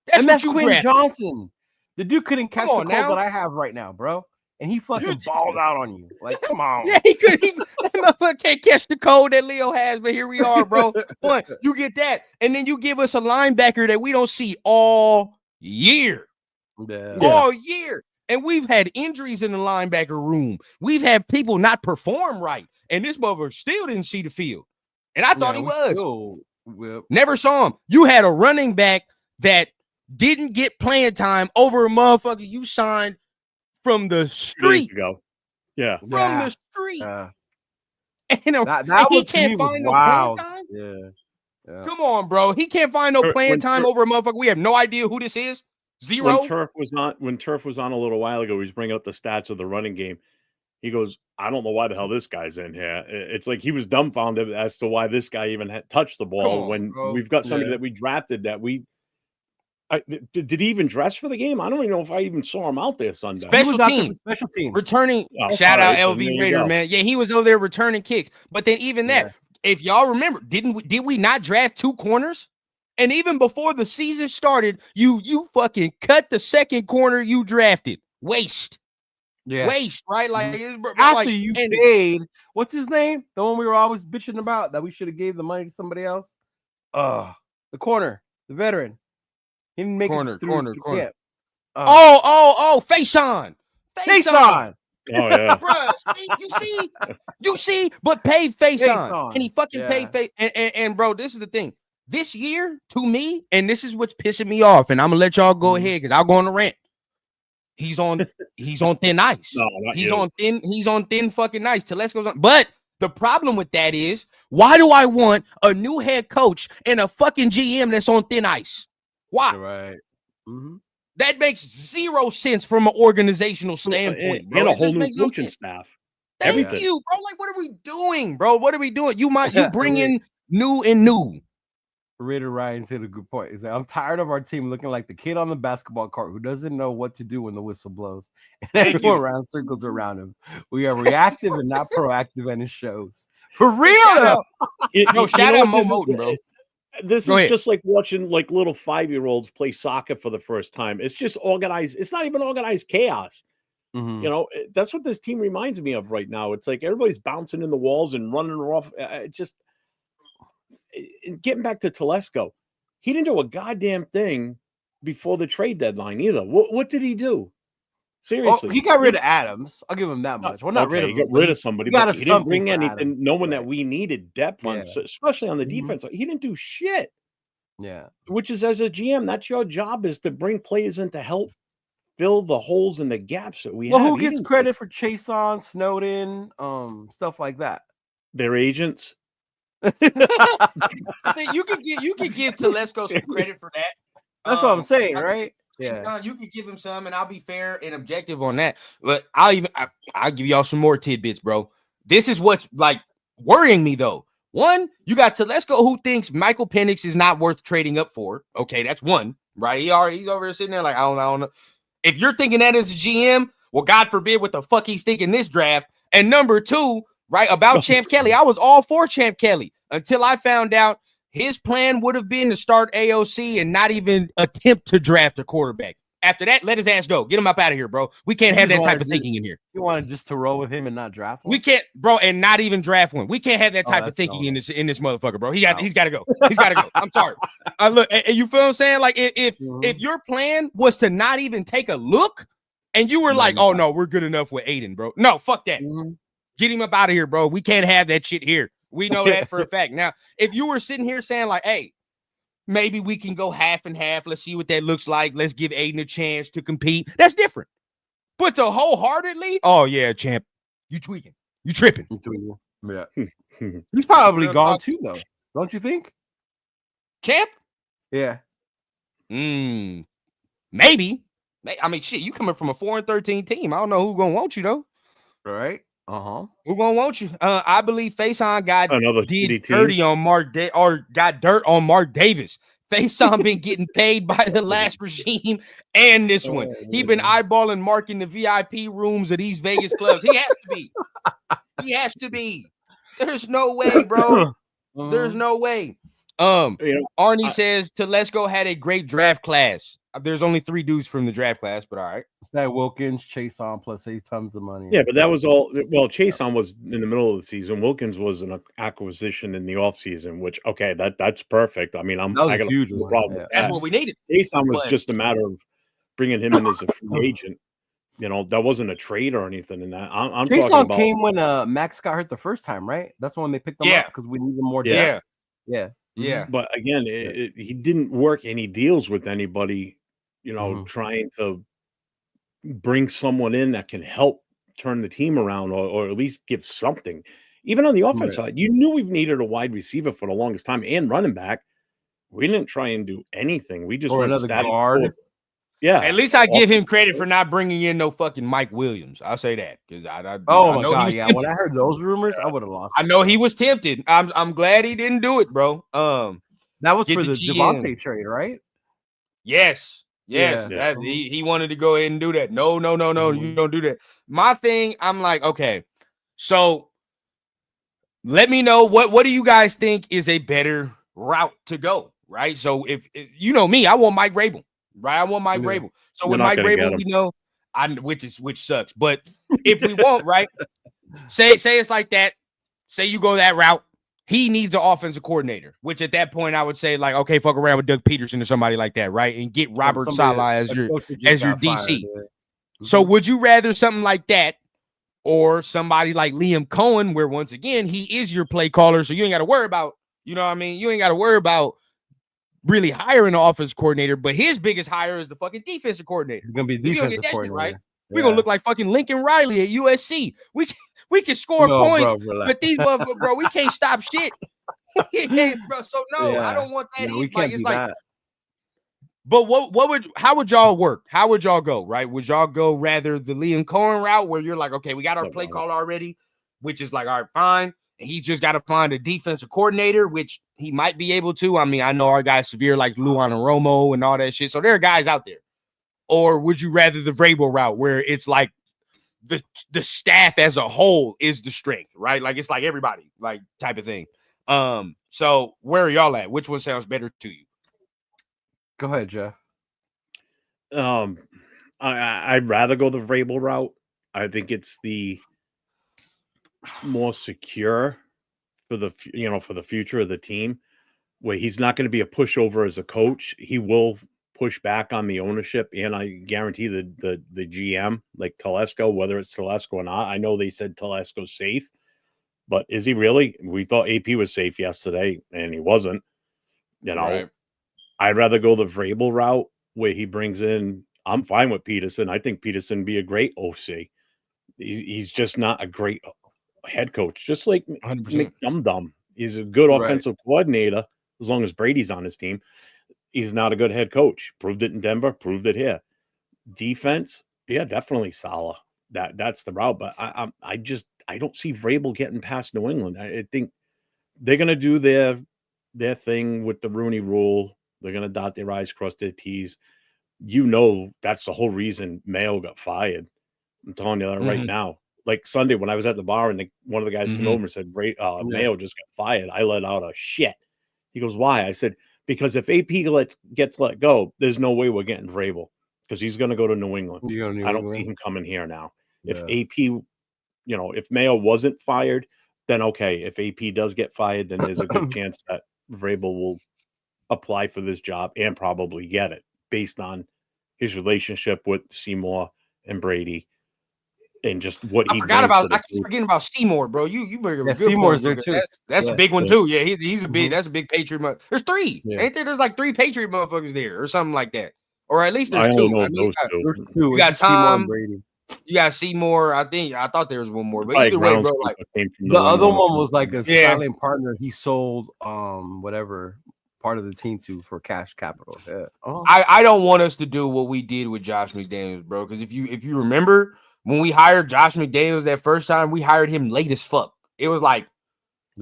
That's Quentin Johnson. The dude couldn't catch the cold that I have right now, bro. And he fucking balled out on you. Like, come on. Yeah, he could. That motherfucker can't catch the cold that Leo has, but here we are, bro. One, you get that. And then you give us a linebacker that we don't see all year. All year. And we've had injuries in the linebacker room. We've had people not perform right. And this motherfucker still didn't see the field. And I thought he was. Never saw him. You had a running back that didn't get playing time over a motherfucker you signed from the street. From the street. That he can't find no playing time. Yeah. Come on, bro. He can't find no playing time over a motherfucker. We have no idea who this is. Zero. When Turf was on a little while ago, he was bringing up the stats of the running game. He goes, I don't know why the hell this guy's in here. It's like he was dumbfounded as to why this guy even had touched the ball on, when bro. we've got somebody that we drafted that we. Did he even dress for the game? I don't even know if I even saw him out there Sunday. Special teams. Special teams. Returning. Oh, Shout out all right, LV Raider, man. Yeah, he was over there returning kicks. But then even that, if y'all remember, did we not draft 2 corners? And even before the season started, you fucking cut the second corner you drafted. Waste. Yeah. Waste, right? Like after you paid, what's his name? The one we were always bitching about that we should have gave the money to somebody else. The corner, the veteran. He didn't make corner. Face on. Oh yeah, bruh. You see, but paid face on, and he fucking paid face. And bro, this is the thing. This year, to me, and this is what's pissing me off, and I'm gonna let y'all go ahead because I'll go on the rant. He's on thin ice. No, he's on thin fucking ice. Telesco's on. But the problem with that is, why do I want a new head coach and a fucking GM that's on thin ice? Why? Right. Mm-hmm. That makes 0 sense from an organizational standpoint, bro. And a whole new coaching staff. Thank you, bro. Like, what are we doing, bro? What are we doing? You bring in new. Raider Ryan said a good point. He's like, I'm tired of our team looking like the kid on the basketball court who doesn't know what to do when the whistle blows. And everyone around circles around him. We are reactive and not proactive, and it shows. For real, shout out Mo Moten, bro. This is just like watching like little 5-year-olds play soccer for the first time. It's just organized. It's not even organized chaos. Mm-hmm. You know, that's what this team reminds me of right now. It's like everybody's bouncing in the walls and running off. Getting back to Telesco, he didn't do a goddamn thing before the trade deadline either. What did he do? Seriously, he got rid of Adams. I'll give him that much. Well, not rid of him. He got rid of somebody, but he didn't bring anything, Adams, knowing that we needed depth on, especially on the defense. He didn't do shit. Yeah, which is, as a GM, that's your job, is to bring players in to help fill the holes and the gaps that we have. Who gets credit for Chason, Snowden, stuff like that? Their agents. I think you could give Telesco some credit for that. That's what I'm saying, right? Yeah, you could give him some, and I'll be fair and objective on that. But I'll give y'all some more tidbits, bro. This is what's like worrying me though. One, you got Telesco who thinks Michael Penix is not worth trading up for. Okay, that's one, right? He's over there sitting there like, I don't know. If you're thinking that as a GM, well, God forbid what the fuck he's thinking this draft. And number 2, right, about Champ Kelly, I was all for Champ Kelly until I found out his plan would have been to start AOC and not even attempt to draft a quarterback. After that, let his ass go. Get him up out of here, bro. We can't have that type of thinking in here. You wanted just to roll with him and not draft one? We can't, bro, and not even draft one. We can't have that type of thinking in this motherfucker, bro. He's got to go. He's got to go. I'm sorry. Look, and you feel what I'm saying? Like if your plan was to not even take a look, and you were like, oh no, we're good enough with Aiden, bro. No, fuck that. Get him up out of here, bro. We can't have that shit here. We know that for a fact. Now, if you were sitting here saying like, hey, maybe we can go half and half. Let's see what that looks like. Let's give Aiden a chance to compete. That's different. But to wholeheartedly, oh yeah, champ, you tweaking. You tripping. Yeah. He's probably gone too, though. Don't you think? Champ? Yeah. Maybe. I mean, shit, you coming from a 4-13 team. I don't know who's gonna want you though. Right. Who gonna want you? I believe Faison got another dirty on got dirt on Mark Davis. Faison been getting paid by the last regime and this one. He been eyeballing Mark in the VIP rooms of these Vegas clubs. He has to be. He has to be. There's no way, bro. There's no way. Arnie says Telesco had a great draft class. There's only 3 dudes from the draft class, but all right. It's that Wilkins, Chason, plus 8 tons of money. Yeah, but that was all. Well, Chason was in the middle of the season. Wilkins was an acquisition in the offseason, which, okay, that's perfect. I mean, I got a huge problem. Yeah. That's what we needed. Chason was just a matter of bringing him in as a free agent. You know, that wasn't a trade or anything in that. I'm talking about. Came when Max got hurt the first time, right? That's when they picked him up because we needed more depth. Yeah. But again, he didn't work any deals with anybody. You know, trying to bring someone in that can help turn the team around or at least give something. Even on the offense side, you knew we've needed a wide receiver for the longest time and running back. We didn't try and do anything. We just went another guard. Yeah. At least I give him credit for not bringing in no fucking Mike Williams. I'll say that because Oh I my know he god, was yeah. tempted. When I heard those rumors, I would have lost. I know he was tempted. I'm glad he didn't do it, bro. That was get for the the GM. Devontae trade, right? Yes. Yeah. That he wanted to go ahead and do that. No, Mhm. you don't do that. My thing, I'm like, okay, so let me know what do you guys think is a better route to go, right? So if you know me, I want Mike Vrabel, right? I want Mike Yeah. Vrabel. So You're with not Mike gonna get Vrabel, him. we know which sucks. But if we want, right? Say it's like that. Say you go that route. He needs the offensive coordinator, which at that point I would say, like, okay, fuck around with Doug Peterson or somebody like that, right? And get Robert Somebody- Saleh as a your coach that just got DC. fired, yeah. So Mhm. would you rather something like that or somebody like Liam Cohen, where once again he is your play caller, so you ain't got to worry about, you know what I mean? You ain't got to worry about really hiring an offense coordinator, but his biggest hire is the fucking defensive coordinator. He's gonna be If you don't defensive get that shit coordinator, right, we're gonna Yeah. look like fucking Lincoln Riley at USC. We can score No, points, bro, relax. but these motherfuckers, bro, we can't stop shit. Bro, so no, I Yeah. don't want that. Yeah, we either. can't It's do like, that. but how would y'all work? How would y'all go? Right? Would y'all go rather the Liam Cohen route where you're like, okay, we got our play call already, which is like, all right, fine. And he's just got to find a defensive coordinator, which he might be able to. I mean, I know our guys severe like Luan Romo and all that shit. So there are guys out there. Or would you rather the Vrabel route where it's like the staff as a whole is the strength, right? Like it's like everybody, like type of thing. So where are y'all at? Which one sounds better to you? Go ahead, Jeff. I'd rather go the Vrabel route. I think it's the more secure for the for the future of the team, where he's not going to be a pushover as a coach. He will push back on the ownership, and I guarantee the GM, like Telesco, whether it's Telesco or not. I know they said Telesco's safe, but is he really? We thought AP was safe yesterday, and he wasn't. Right. I'd rather go the Vrabel route where he brings in. I'm fine with Peterson. I think Peterson would be a great OC. He's just not a great head coach, just like 100%. McDum. He's a good Right. offensive coordinator as long as Brady's on his team. He's not a good head coach. Proved it in Denver, proved it here. Defense, yeah, definitely Saleh. That's the route. But I don't see Vrabel getting past New England. I think they're gonna do their thing with the Rooney Rule. They're gonna dot their I's, cross their T's. That's the whole reason Mayo got fired. I'm telling you that right now. Like Sunday when I was at the bar and one of the guys came over and said, Mayo just got fired. I let out a shit. He goes, why? I said, because if AP gets let go, there's no way we're getting Vrabel because he's going to go to New England. I don't see him coming here now. Yeah. If AP, if Mayo wasn't fired, then okay. If AP does get fired, then there's a good chance that Vrabel will apply for this job and probably get it based on his relationship with Seymour and Brady. And just what he I brings keep forgetting about Seymour, bro. You bring a good Seymour's point, there too. That's a big one too. Yeah, he's a big. Mhm. That's a big Patriot. There's three, ain't there? There's like 3 Patriot motherfuckers there, or something like that, or at least I there's only 2. know I mean, those two. There's 2. You got It's Seymour Tom. and Brady. You got Seymour. I thought there was one more, but Probably either way, bro. groundskeeper Like came from The New other England. one was like a Yeah. silent partner. He sold whatever part of the team to for cash capital. Yeah. I don't want us to do what we did with Josh McDaniels, bro. Because if you remember when we hired Josh McDaniels that first time, we hired him late as fuck. It was like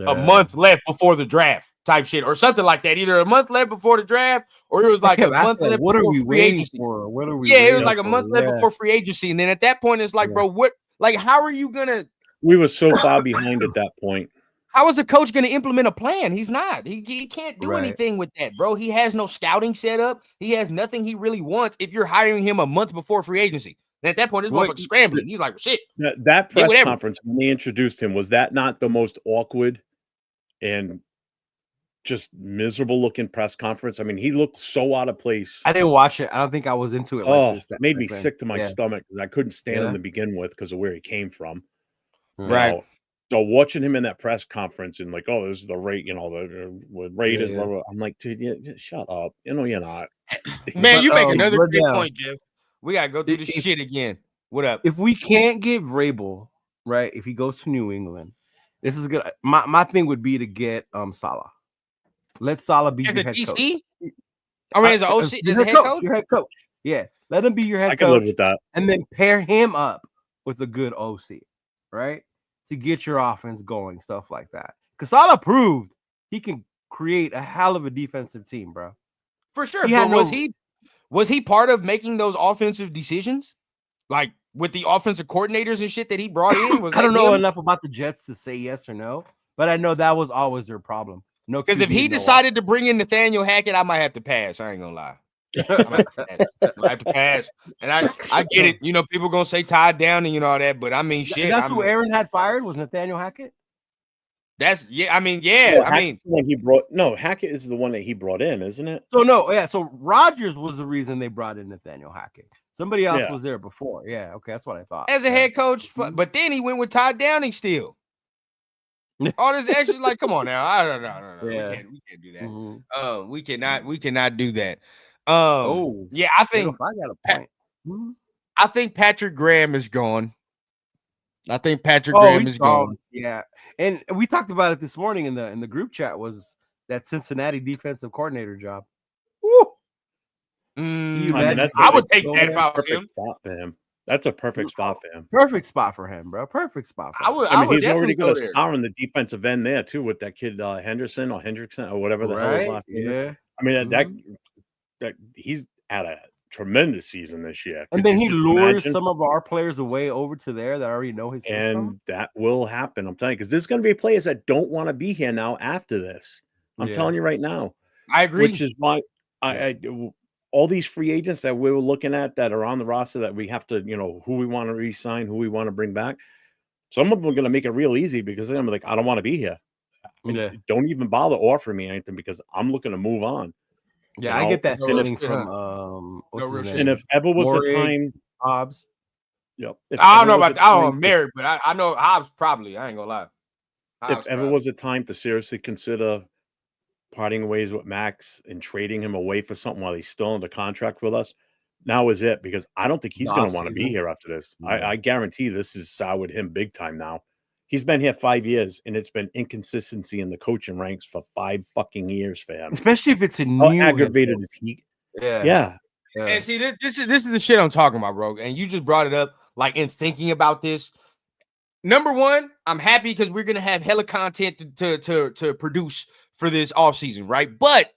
a month left before the draft type shit or something like that. Either a month left before the draft or it was like a month left what are before we free waiting agency. for? What are we? Yeah, it was waiting like a for? month left before free agency. And then at that point, it's like, bro, what? Like, how are you gonna? We were so far behind at that point. How is the coach going to implement a plan? He's not. He can't do Right. anything with that, bro. He has no scouting set up. He has nothing he really wants if you're hiring him a month before free agency. And at that point, this motherfucker's scrambling. He's like, shit. That press conference, when they introduced him, was that not the most awkward and just miserable looking press conference? I mean, he looked so out of place. I didn't watch it. I don't think I was into it like this. It made me sick to my stomach because I couldn't stand him to begin with because of where he came from. Right. So watching him in that press conference and like, oh, this is the rate, the rate is blah, blah. I'm like, dude, shut up. You're not. Man, you make another great point, Jeff. We gotta go through this shit again. What up? If we can't get Vrabel, right? If he goes to New England, this is good. My thing would be to get Saleh. Let Saleh be your head coach. I mean, as an OC, as a head coach? Your head coach. Yeah. Let him be your head I can live coach, with that. and then pair him up with a good OC, right? To get your offense going, stuff like that. Casala proved he can create a hell of a defensive team, bro. For sure. He But had was he part of making those offensive decisions? Like with the offensive coordinators and shit that he brought in? I don't know enough about the Jets to say yes or no, but I know that was always their problem. No, because if he decided to bring in Nathaniel Hackett, I might have to pass. I ain't gonna lie. I might have to pass. And I get it. You know, people gonna say Todd Downing and all that, but I mean, shit. That's who Aaron had fired was Nathaniel Hackett. That's I mean, when he brought Hackett is the one that he brought in, isn't it? So Rodgers was the reason they brought in Nathaniel Hackett. Somebody else was there before. Yeah, okay, that's what I thought. As a head coach, but then he went with Todd Downing still. All this extra, like, come on now. I don't know. Yeah. We can't do that. Mm-hmm. We cannot do that. Yeah, I think I got a point. I think Patrick Graham is gone. Graham is gone. Yeah, and we talked about it this morning in the group chat. Was that Cincinnati defensive coordinator job? Woo! I would take that if I was him. Spot for him. That's a perfect spot for him. Perfect spot for him, bro. Perfect spot for him. I mean, he's already got a star in the defensive end there too, with that kid Henderson or Hendrickson or whatever the hell his last name is. I mean, that he's had a tremendous season this year. And then he lures some of our players away over to there that already know his system. And that will happen. I'm telling you, because there's going to be players that don't want to be here now after this. I'm telling you right now. I agree. Which is why all these free agents that we were looking at that are on the roster that we have to, who we want to re-sign, who we want to bring back. Some of them are going to make it real easy because they're going to be like, I don't want to be here. Yeah. Don't even bother offering me anything because I'm looking to move on. Yeah, I get that feeling from and if ever was the time, Hobbs. Yep. I don't know about I don't know Mary, but I know Hobbs probably. I ain't gonna lie. If ever was a time to seriously consider parting ways with Max and trading him away for something while he's still under contract with us, now is it, because I don't think he's going to want to be here after this. Yeah. I guarantee this is soured him big time now. He's been here 5 years, and it's been inconsistency in the coaching ranks for 5 fucking years for him. Especially if it's a new aggravated is he. Yeah. And see, this is the shit I'm talking about, bro. And you just brought it up, like in thinking about this. Number one, I'm happy because we're gonna have hella content to produce for this offseason, right? But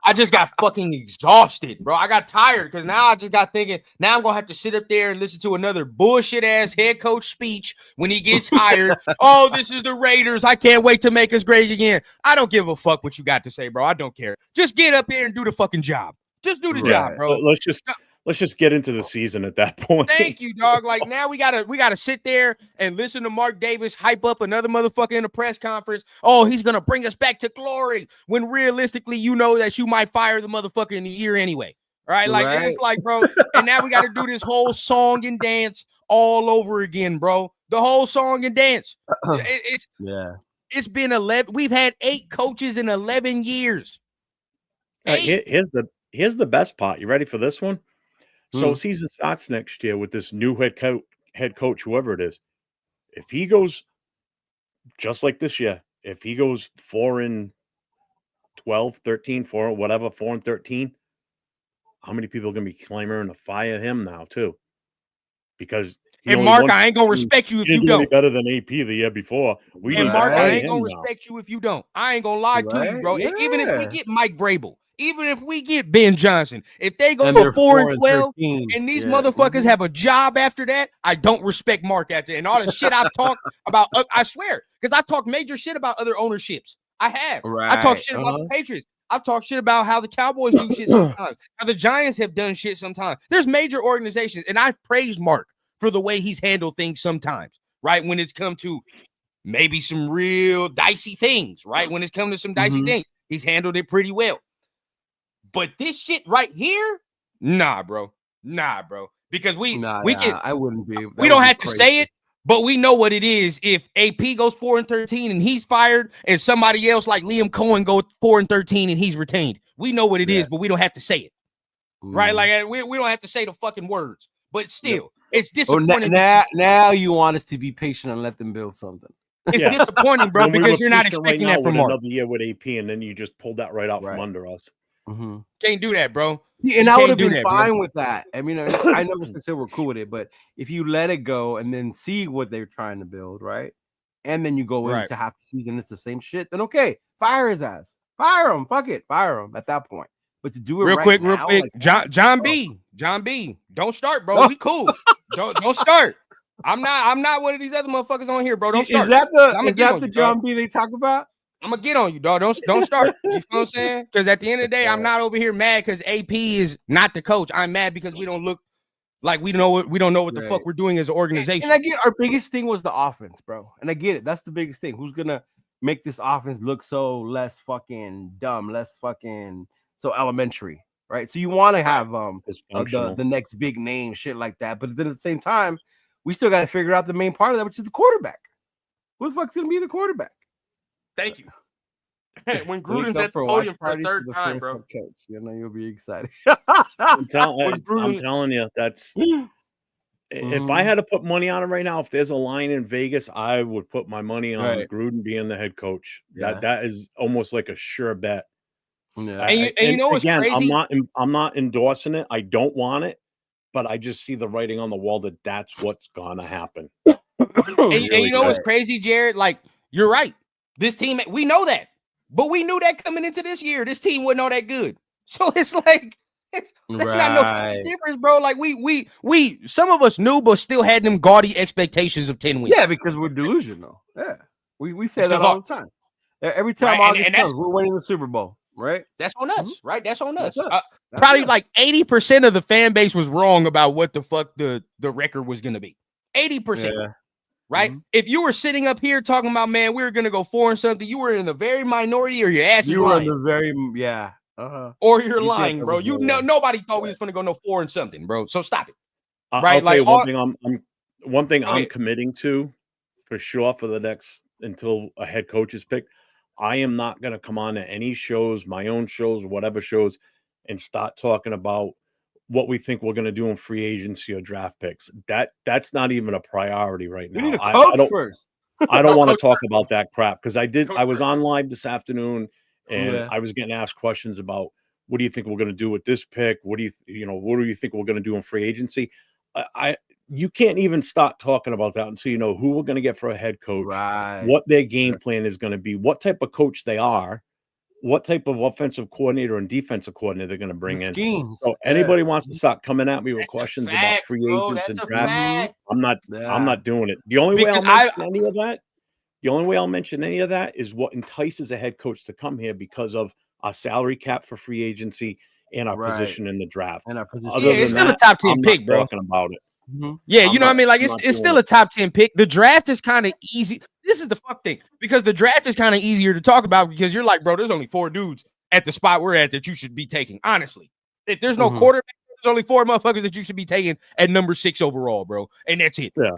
I just got fucking exhausted, bro. I got tired because now I just got thinking, now I'm gonna have to sit up there and listen to another bullshit ass head coach speech when he gets hired. Oh, this is the Raiders. I can't wait to make us great again. I don't give a fuck what you got to say, bro. I don't care. Just get up here and do the fucking job. Just do the job, bro. Let's just get into the season at that point. Thank you, dog. Like now we gotta sit there and listen to Mark Davis hype up another motherfucker in a press conference. Oh, he's gonna bring us back to glory. When realistically, you know that you might fire the motherfucker in a year anyway. All right, like it's like, bro. And now we gotta do this whole song and dance all over again, bro. The whole song and dance. It's been 11. We've had 8 coaches in 11 years. Here's the best part. You ready for this one? So season starts next year with this new head coach, whoever it is. If he goes just like this year, if he goes 4-12, 13, 4, whatever, 4-13, how many people are going to be clamoring to fire him now too? Because Mark, I ain't gonna respect you if you don't. Better than AP the year before. Mark, I ain't gonna respect you if you don't. I ain't gonna lie to you, bro. Yeah. Even if we get Mike Vrabel. Even if we get Ben Johnson, if they go to 4-12 and these motherfuckers have a job after that, I don't respect Mark after that. And all the shit I've talked about, I swear, because I talked major shit about other ownerships. I have. I talk shit about the Patriots. I've talked shit about how the Cowboys do shit sometimes, how the Giants have done shit sometimes. There's major organizations, and I've praised Mark for the way he's handled things sometimes, right? When it's come to maybe some real dicey things, right? When it's come to some dicey things, he's handled it pretty well. But this shit right here, nah, bro. Because I wouldn't be. We don't have to say it, but we know what it is. If AP goes 4-13 and he's fired, and somebody else like Liam Cohen goes 4-13 and he's retained, we know what it is, but we don't have to say it, right? Like we don't have to say the fucking words, but still, it's disappointing. Now you want us to be patient and let them build something. It's disappointing, bro, because you're not expecting that from Mark. Another year with AP, and then you just pulled that right out from under us. Mhm. Can't do that, bro. Yeah, and You I would can't have do been that, bro. fine with that. I mean, I know Mr. Silver were cool with it, but if you let it go and then see what they're trying to build, right? And then you go Right. into half the season, it's the same shit, then okay, fire his ass. Fire him. Fuck it. Fire him at that point. But to do it Real right quick, now, like, John B. Don't start, bro. We cool. Don't start. I'm not one of these other motherfuckers on here, bro. Don't start. Is that I'ma get on the you, John dog. B they talk about? I'm gonna get on you, dog. Don't start. You feel what I'm saying? Because at the end of the day, I'm not over here mad because AP is not the coach. I'm mad because we don't look like we don't know what the fuck we're doing as an organization. And I get our biggest thing was the offense, bro. And I get it. That's the biggest thing. Who's gonna make this offense look so less fucking dumb, less fucking so elementary, right? So you want to have the next big name, shit like that. But then at the same time, we still got to figure out the main part of that, which is the quarterback. Who the fuck's gonna be the quarterback? Thank you. When Gruden's at the podium for a third time, bro. Coach, you know you'll be excited. I'm telling you, that's if I had to put money on it right now, if there's a line in Vegas, I would put my money on Gruden being the head coach. Yeah. That is almost like a sure bet. Yeah. And you know what's crazy? I'm not endorsing it. I don't want it, but I just see the writing on the wall that that's what's gonna happen. And you know what's crazy, Jared? Like, you're right. This team, we know that, but we knew that coming into this year, this team wasn't all that good. So it's like that's not no fucking difference, bro. Like we some of us knew, but still had them gaudy expectations of 10 wins. Yeah, because we're delusional. Yeah, we say that all the time. Every time August comes, we're winning the Super Bowl, right? That's on us, right? That's on us. That's probably us. Like 80% of the fan base was wrong about what the fuck the record was going to be. 80%. Yeah. Right? If you were sitting up here talking about, man, we were going to go 4 and something, you were in the very minority, or your ass is lying. You were in the very, or you're lying, bro. You know, nobody thought we was going to go no 4 and something, bro. So stop it. Right? I'll tell you one thing I'm committing to for sure for the next until a head coach is picked. I am not going to come on to any shows, my own shows, whatever shows, and start talking about what we think we're going to do in free agency or draft picks. That's not even a priority right now. We need a coach first. I don't want to talk about that crap because I was on live this afternoon and I was getting asked questions about what do you think we're going to do with this pick? What do you think we're going to do in free agency? You can't even start talking about that until you know who we're going to get for a head coach, what their game plan is going to be, what type of coach they are, what type of offensive coordinator and defensive coordinator they're going to bring in. Schemes. So anybody wants to start coming at me with questions about free agents and draft, I'm not doing it. The only way I'll mention any of that is what entices a head coach to come here because of our salary cap for free agency and our position in the draft. And our position. It's still a top 10 pick, bro. Talking about it. Yeah, you know what I mean? Like it's still a top 10 pick. The draft is kind of easy. This is the fuck thing because the draft is kind of easier to talk about because you're like, bro, there's only 4 dudes at the spot we're at that you should be taking. Honestly, if there's no quarterback, there's only 4 motherfuckers that you should be taking at number 6 overall, bro, and that's it. Yeah.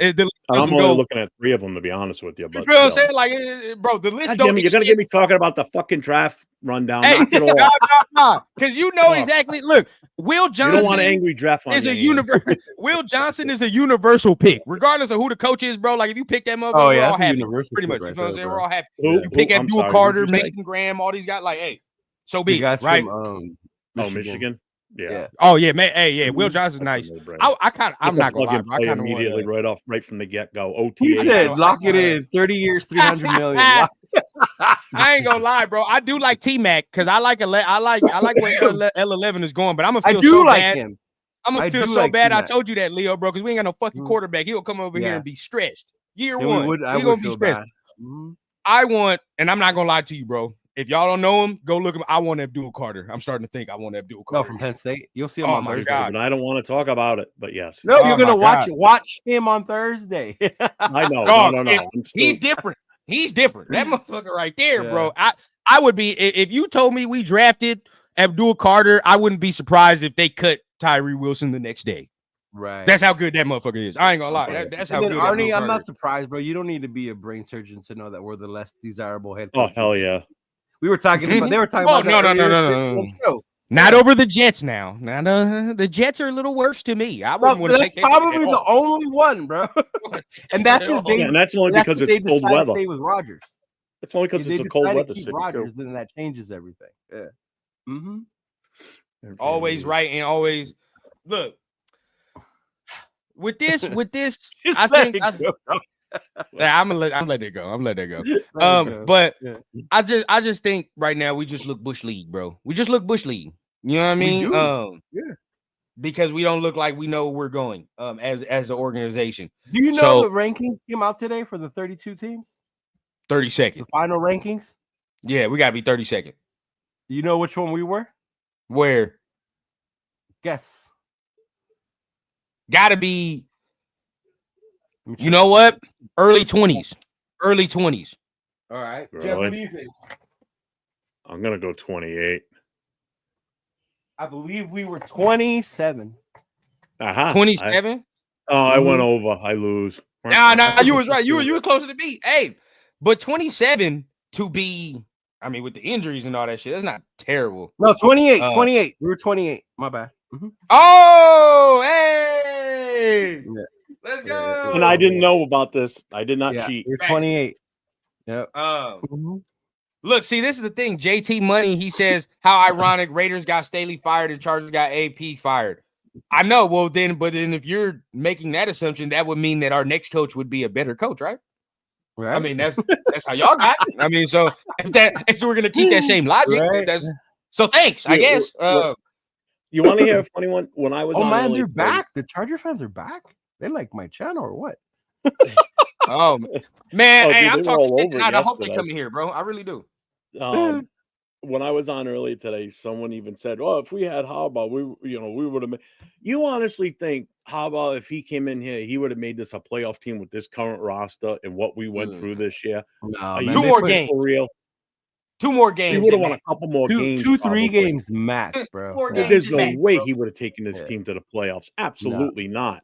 I'm only looking at 3 of them to be honest with you. But, you feel what I'm saying? Like, bro, the list don't. You're gonna get me talking about the fucking draft rundown. Knock it off. No, because you know exactly. Look, Will Johnson. You don't want an angry draft on is a universal. Will Johnson is a universal pick, regardless of who the coach is, bro. Like if you pick that motherfucker, we're all happy. Pretty much, you know what I'm saying? We're all happy. You pick Abdul Carter, Mason Graham, all these guys. Like, hey, so be it, right? Michigan. Yeah. Oh yeah, man. Hey, yeah. Will Johnson's nice. I'm not gonna lie, bro. I kind of immediately right from the get go. OTA. He said, "Lock it in. 30 years, 300 million." I ain't gonna lie, bro. I do like T-Mac because I like where L11 is going, but I'm gonna feel so bad. Him. I'm gonna feel so bad. I told you that, Leo, bro, because we ain't got no fucking quarterback. He'll come over here and be stretched. Year one, he's gonna be stretched. I want, and I'm not gonna lie to you, bro. If y'all don't know him, go look him. I want Abdul Carter. I'm starting to think I want Abdul Carter. No, from Penn State. You'll see him on Thursday. And I don't want to talk about it, but yes. No, you're gonna watch him on Thursday. I know. No. He's different. He's different. That motherfucker right there, bro. I would be if you told me we drafted Abdul Carter, I wouldn't be surprised if they cut Tyree Wilson the next day. Right. That's how good that motherfucker is. I ain't gonna lie. That's how good. Arnie, I'm not surprised, bro. You don't need to be a brain surgeon to know that we're the less desirable head coach. Oh hell yeah. We were talking about. They were talking about. No. Not over the Jets now. Now the Jets are a little worse to me. I wouldn't want to take that. Probably the only one, bro. And that's and that's only because it's cold weather. Stay with Rodgers. It's only because it's a cold weather city Rodgers, then that changes everything. Yeah. Always right and always look. With this, Just I let think it go. I'm letting it go. I'm letting it go. Let it go. But Yeah. I just think right now we just look Bush League, bro. We just look Bush League. You know what I We mean? do. Yeah. Because we don't look like we know where we're going as an organization. Do you know So- the rankings came out today for the 32 teams? 32nd. The final rankings? Yeah, we gotta be 32nd. Do you know which one we were? Where Guess. gotta be, Let me you check. know what? Early 20s. Early 20s. All right. Really? Jeff, what do you think? I'm gonna go 28. I believe we were 27. Aha. 27. I went over. I lose. Nah, you was right. You were closer to me. Hey, but 27 to be, I mean, with the injuries and all that shit, that's not terrible. No, 28. 28. We were 28. My bad. Oh, hey, Yeah. let's Yeah, go. And I didn't know about this. I did not Yeah, cheat. we were 28. Yep. Look, see, this is the thing. JT Money, he says, how ironic, Raiders got Staley fired and Chargers got AP fired. I know. Well, then if you're making that assumption, that would mean that our next coach would be a better coach, right? Right. I mean, that's how y'all got it. I mean, so if we're gonna keep that same logic, Right. so thanks, I Yeah, guess. You want to hear a funny one? When I was Oh on man, LA they're today- back. The Charger fans are back. They like my channel or what? Oh man, Oh, hey, dude, I'm they were all talking shit over tonight. I hope they yesterday. come in here, bro. I really do. When I was on early today, someone even said, "Oh, if we had Harbaugh, we would have." You honestly think Harbaugh, if he came in here, he would have made this a playoff team with this current roster and what we went through this year? No, Are man, Two you more for games. real? 2 more He games. would have at won a max. couple more games. 2-3 probably. games max, bro. Four Yeah. games. There's no max, way bro. he would have taken this Yeah. team to the playoffs. Absolutely not.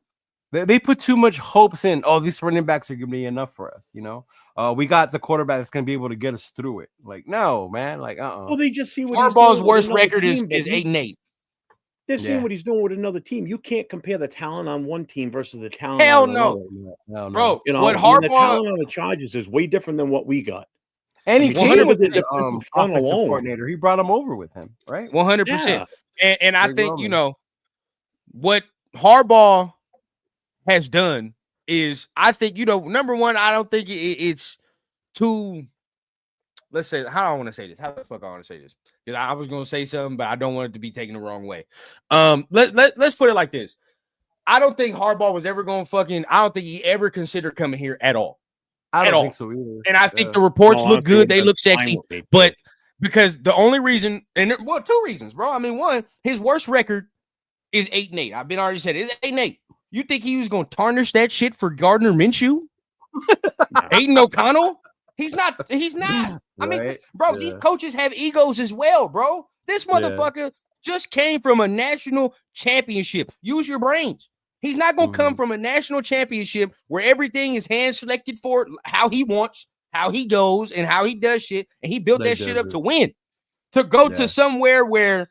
They put too much hopes in. Oh, these running backs are gonna be enough for us. You know, we got the quarterback that's gonna be able to get us through it. Like, no, man. Like, Well, they just see what he's Harbaugh's doing with worst another record is team, but 8-8. They're seeing Yeah. what he's doing with another team. You can't compare the talent on one team versus the talent Hell on no. another. No, Bro, You know, what the Harbaugh talent on the Chargers is way different than what we got. And he I mean, came 100% with his defensive front offensive alone. coordinator. He brought him over with him, right? 100%. And I Greg think, Roman. what Harbaugh has done is, I think, number one, I don't think it's too, let's say, how do I want to say this? How the fuck I want to say this? Because I was going to say something, but I don't want it to be taken the wrong way. Let's put it like this. I don't think Harbaugh was ever going to I don't think he ever considered coming here at all. I at don't all. think so either. And I think the reports No, look honestly, good. They that's look fine sexy. with me, too. But because the only reason, well, 2 reasons, bro. I mean, one, his worst record is 8-8. I've been already said it's 8-8. You think he was going to tarnish that shit for Gardner Minshew? Aiden O'Connell? He's not. I mean, Right? bro, these coaches have egos as well, bro. This motherfucker just came from a national championship. Use your brains. He's not going to come from a national championship where everything is hand selected for how he wants, how he goes, and how he does shit. And he built that shit up to win. To go to somewhere where,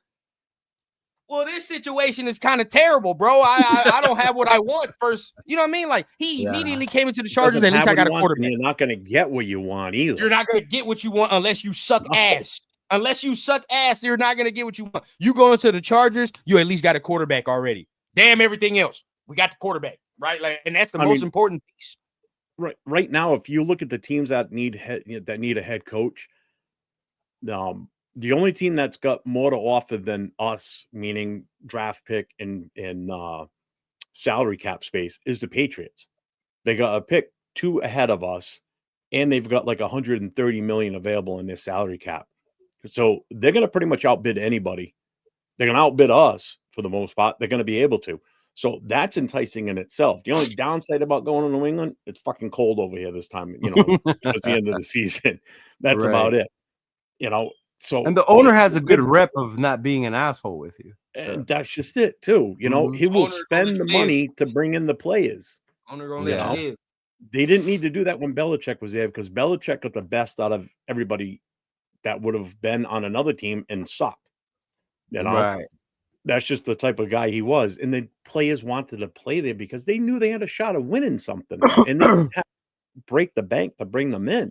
well, this situation is kind of terrible, bro. I don't have what I want first. You know what I mean? Like, he immediately came into the Chargers. Doesn't At least have I what got he a wants, quarterback. and you're not going to get what you want either. You're not going to get what you want unless you suck ass. Unless you suck ass, you're not going to get what you want. You go into the Chargers, you at least got a quarterback already. Damn everything else. We got the quarterback, right? Like, and that's the most important piece. Right now, if you look at the teams that need a head coach, the only team that's got more to offer than us, meaning draft pick and salary cap space, is the Patriots. They got a pick 2 ahead of us, and they've got like 130 million available in their salary cap. So they're going to pretty much outbid anybody. They're going to outbid us for the most part. They're going to be able to. So that's enticing in itself. The only downside about going to New England, it's fucking cold over here this time. It's the end of the season. That's about it. So, and the owner has a good rep of not being an asshole with you. And that's just it too. He will spend the money to bring in the players. Owner gonna let you live. They didn't need to do that when Belichick was there because Belichick got the best out of everybody that would have been on another team and sucked. Right. That's just the type of guy he was. And the players wanted to play there because they knew they had a shot of winning something. And they didn't have to break the bank to bring them in.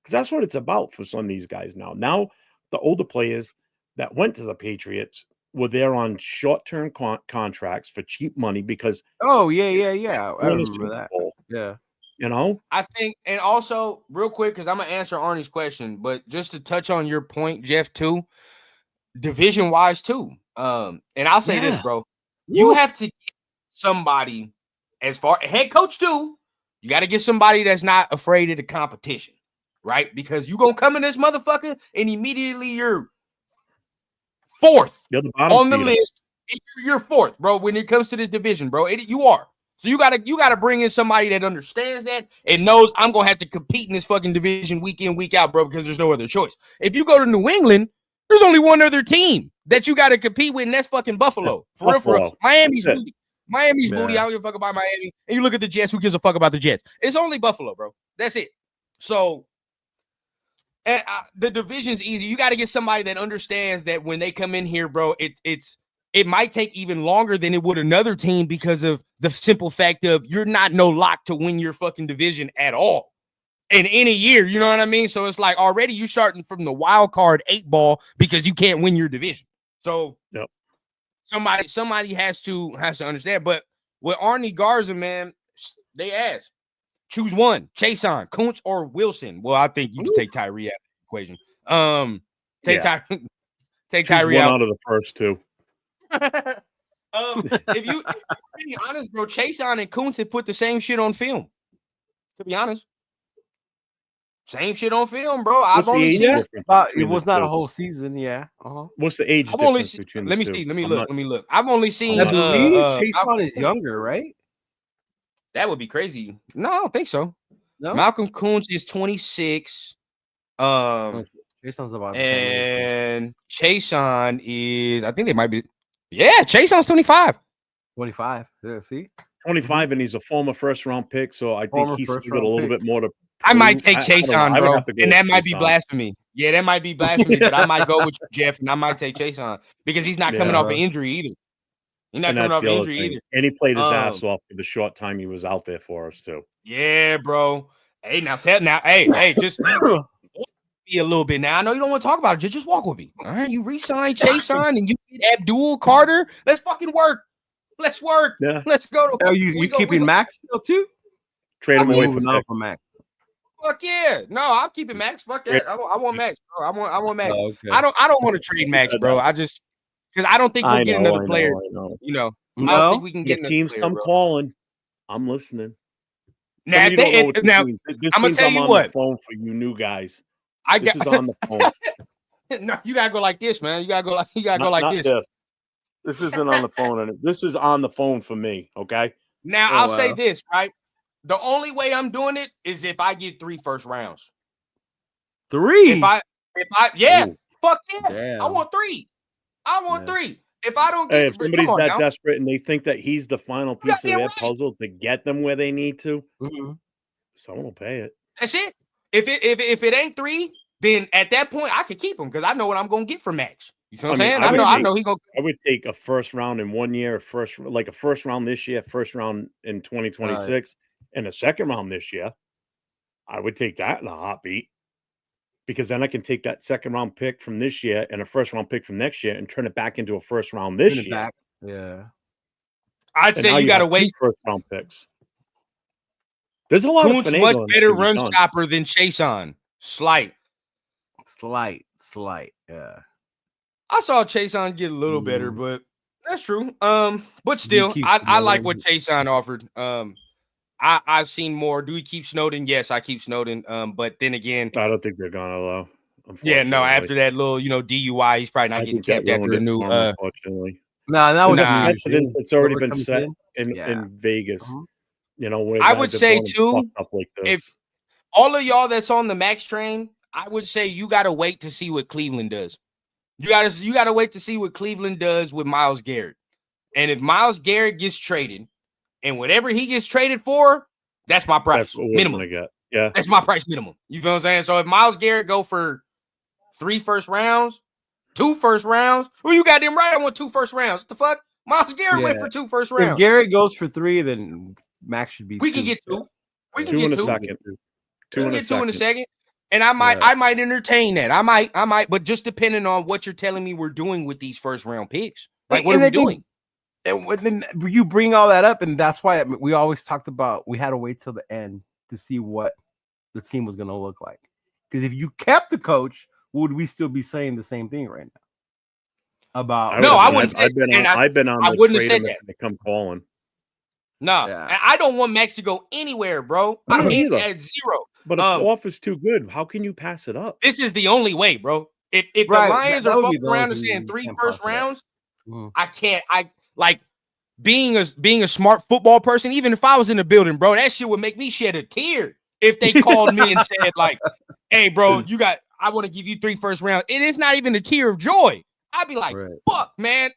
Because that's what it's about for some of these guys now. Now, the older players that went to the Patriots were there on short-term contracts for cheap money because Oh yeah. I won a remember Super that. Bowl, Yeah. you know? I think, and also real quick, because I'm gonna answer Arnie's question, but just to touch on your point, Jeff, too, division wise too. And I'll say this, Yeah. bro. You have to get somebody as far head coach too. You got to get somebody that's not afraid of the competition, right? Because you gonna come in this motherfucker and immediately you're fourth You're the bottom on the feeder. list. You're fourth, bro. When it comes to this division, bro, you are. So you gotta bring in somebody that understands that and knows I'm gonna have to compete in this fucking division week in, week out, bro, because there's no other choice. If you go to New England, there's only one other team that you got to compete with, and that's fucking Buffalo. For real, for real. Miami's booty. Miami's booty. I don't give a fuck about Miami. And you look at the Jets, who gives a fuck about the Jets? It's only Buffalo, bro. That's it. So the division's easy. You got to get somebody that understands that when they come in here, bro, it might take even longer than it would another team because of the simple fact of you're not no lock to win your fucking division at all in any year. You know what I mean? So it's like already you starting from the wild card 8 ball because you can't win your division. So yep. somebody has to understand. But with Arnie Garza, man, they asked, choose one, Chason, Kuntz, or Wilson. Well, I think you can take Tyree out of the equation. Take Tyree out. One out of the first two. If you be honest, bro, Chason and Kuntz have put the same shit on film. To be honest, same shit on film, bro. I've only seen it was not a whole season. Yeah. What's the age difference between let me two? see. Let me look. I've only seen. I believe Chason is younger, right? That would be crazy. No, I don't think so. No? Malcolm Kuntz is 26. Chason's about the same age. And Chason is, I think they might be. Yeah, Chason's 25. 25. Yeah, see? 25, and he's a former first-round pick, so I think he's got a little bit more to. I might take Chason, bro, and that might be blasphemy. Yeah, that might be blasphemy, but I might go with Jeff, and I might take Chason because he's not coming off an injury either. He's not coming off an injury either. And he played his ass off for the short time he was out there for us, too. Yeah, bro. Hey, just be a little bit now. I know you don't want to talk about it. Just walk with me. All right, you re-sign Chason and you get Abdul Carter. Let's fucking work. Let's work. Yeah. Let's go. Are you keeping Max still too? Trade him away for Max. Fuck yeah. No, I'm keeping Max. Fuck that. I want Max, bro. I want Max. Oh, okay. I don't want to trade Max, bro. I just because I don't think we'll get another player. You know, I don't think we can get another teams player, come calling. I'm listening. Now, I'm gonna tell you what. Phone for you new guys. This is on the phone. No, you gotta go like this, man. You gotta go like this. This isn't on the phone, and this is on the phone for me. Okay. Now I'll say this, right? The only way I'm doing it is if I get 3 first rounds. 3. If I yeah, Ooh. Fuck yeah. Damn. I want 3. I want 3. If I don't get if somebody's that desperate and they think that he's the final piece of their puzzle to get them where they need to, someone will pay it. That's it. If it ain't 3, then at that point I could keep him because I know what I'm gonna get from Max. You know what I'm saying? I know he go. I would take a first round in 1 year, a first round this year, first round in 2026, and a second round this year. I would take that in a heartbeat because then I can take that second round pick from this year and a first round pick from next year and turn it back into a first round this year. Yeah, I'd say you got to wait first round picks. There's a lot Kuntz of much better run stopper than Chason. Slight. Yeah. I saw Chason get a little better, but that's true. But still, I like what Chason offered. I've seen more. Do we keep Snowden? Yes, I keep Snowden. But then again, I don't think they're gonna allow. Yeah, no. After that little, DUI, he's probably not getting kept after the new. Unfortunately, no, that was it's already been set in Vegas. Where I would say too, like if all of y'all that's on the Max train, I would say you got to wait to see what Cleveland does. You got to wait to see what Cleveland does with Myles Garrett. And if Myles Garrett gets traded and whatever he gets traded for, that's my price minimum. Yeah. That's my price minimum. You feel what I'm saying? So if Myles Garrett go for 3 first rounds, 2 first rounds, well, you got them right. I want 2 first rounds. What the fuck? Myles Garrett went for 2 first rounds. If Garrett goes for 3, then Max should be. We can get 2. We can get get 2. 2 in a second. 2 in a second. And I might entertain that. I might, but just depending on what you're telling me we're doing with these first round picks. Like, what are we doing? And when you bring all that up, and that's why we always talked about we had to wait till the end to see what the team was going to look like. Because if you kept the coach, would we still be saying the same thing right now? About I wouldn't. I've been on. I wouldn't have said that. They come calling. No, I don't want Max to go anywhere, bro. I can't add zero. But if the offer's too good, how can you pass it up? This is the only way, bro. If the Lions are fucking around and saying 3 first rounds, I can't. I like being a smart football person. Even if I was in the building, bro, that shit would make me shed a tear if they called me and said like, "Hey, bro, I want to give you 3 first rounds." It is not even a tear of joy. I'd be like, "Fuck, man,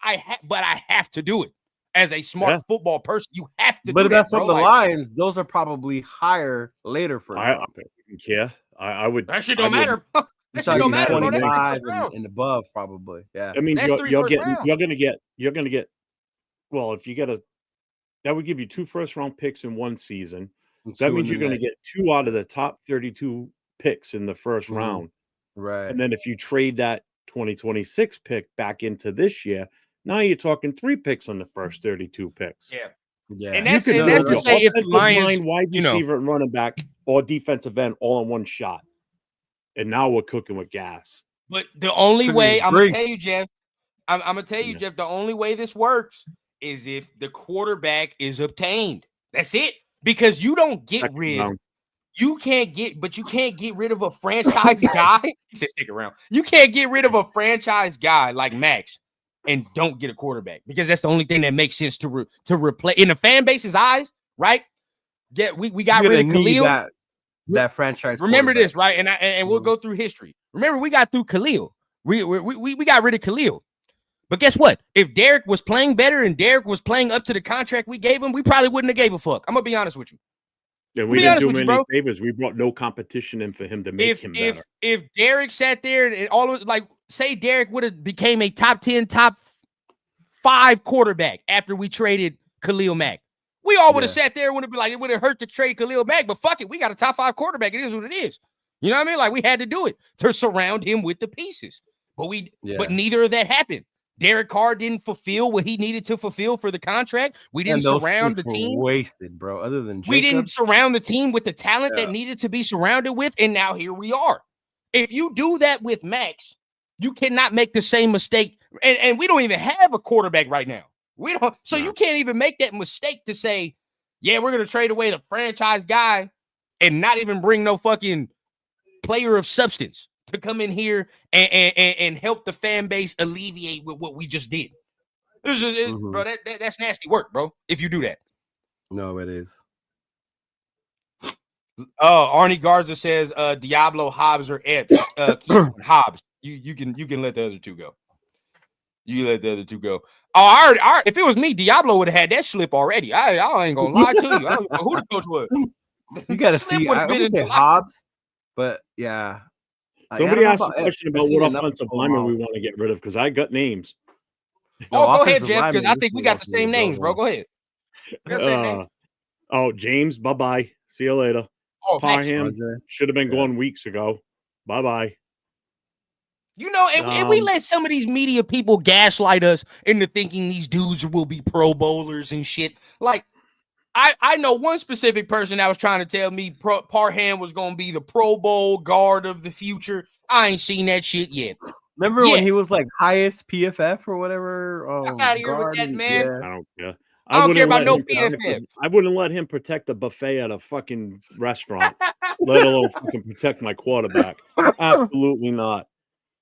but I have to do it." As a smart football person, you have to. But if that's from the Lions. Those are probably higher later for. I would. That shit don't matter. That shit don't matter. 25 and above, probably. Yeah. I mean, you're gonna get. Well, if you get that would give you 2 first round picks in one season. So that means you're going to get 2 out of the top 32 picks in the first round. Right. And then if you trade that 2026 pick back into this year, now you're talking 3 picks on the first 32 picks. Yeah. And that's to say if the Lions, wide receiver and running back or defensive end all in one shot. And now we're cooking with gas. But the only way I'm going to tell you, Jeff, I'm going to tell you, Jeff, the only way this works is if the quarterback is obtained. That's it. Because you don't get rid. You can't get rid of a franchise guy. He said, stick around. You can't get rid of a franchise guy like Max and don't get a quarterback because that's the only thing that makes sense to replace in the fan base's eyes, right? Yeah, we got rid of Khalil. That franchise. Remember this, right? And we'll go through history. Remember, we got through Khalil. We got rid of Khalil. But guess what? If Derek was playing better and Derek was playing up to the contract we gave him, we probably wouldn't have gave a fuck. I'm gonna be honest with you. Yeah, we didn't do many favors. We brought no competition in for him to make him better. If Derek sat there and all of like say Derek would have became a top 10, top 5 quarterback after we traded Khalil Mack, we all would have sat there and would have been like, it would have hurt to trade Khalil Mack, but fuck it, we got a top 5 quarterback. It is what it is. You know what I mean? Like we had to do it to surround him with the pieces, but but neither of that happened. Derek Carr didn't fulfill what he needed to fulfill for the contract. We didn't surround the team. Wasted, bro. Other than we didn't surround the team with the talent that needed to be surrounded with, and now here we are. If you do that with Max, you cannot make the same mistake. And we don't even have a quarterback right now. We don't. So you can't even make that mistake to say, "Yeah, we're gonna trade away the franchise guy and not even bring no fucking player of substance to come in here and help the fan base alleviate with what we just did." Bro, that's nasty work, bro. If you do that. No, it is. Arnie Garza says Diablo, Hobbs, or Epps. Hobbs. You can let the other two go. You let the other two go. Oh, if it was me, Diablo would have had that slip already. I ain't gonna lie to you. I don't know who the coach was. You gotta see. I would say Hobbs, but yeah. Somebody asked a question about what offensive lineman we want to get rid of because I got names. Go ahead, Jeff, because I think we got the same names, bro. Go ahead. James, bye-bye. See you later. Parham should have been gone weeks ago. Bye-bye. You know, and we let some of these media people gaslight us into thinking these dudes will be Pro Bowlers and shit. Like, I know one specific person that was trying to tell me Parham was going to be the Pro Bowl guard of the future. I ain't seen that shit yet. Remember when he was like highest PFF or whatever? Get out of here with that, man. Yeah. I don't care. I don't care about no PFF. I wouldn't let him protect a buffet at a fucking restaurant, let alone fucking protect my quarterback. Absolutely not.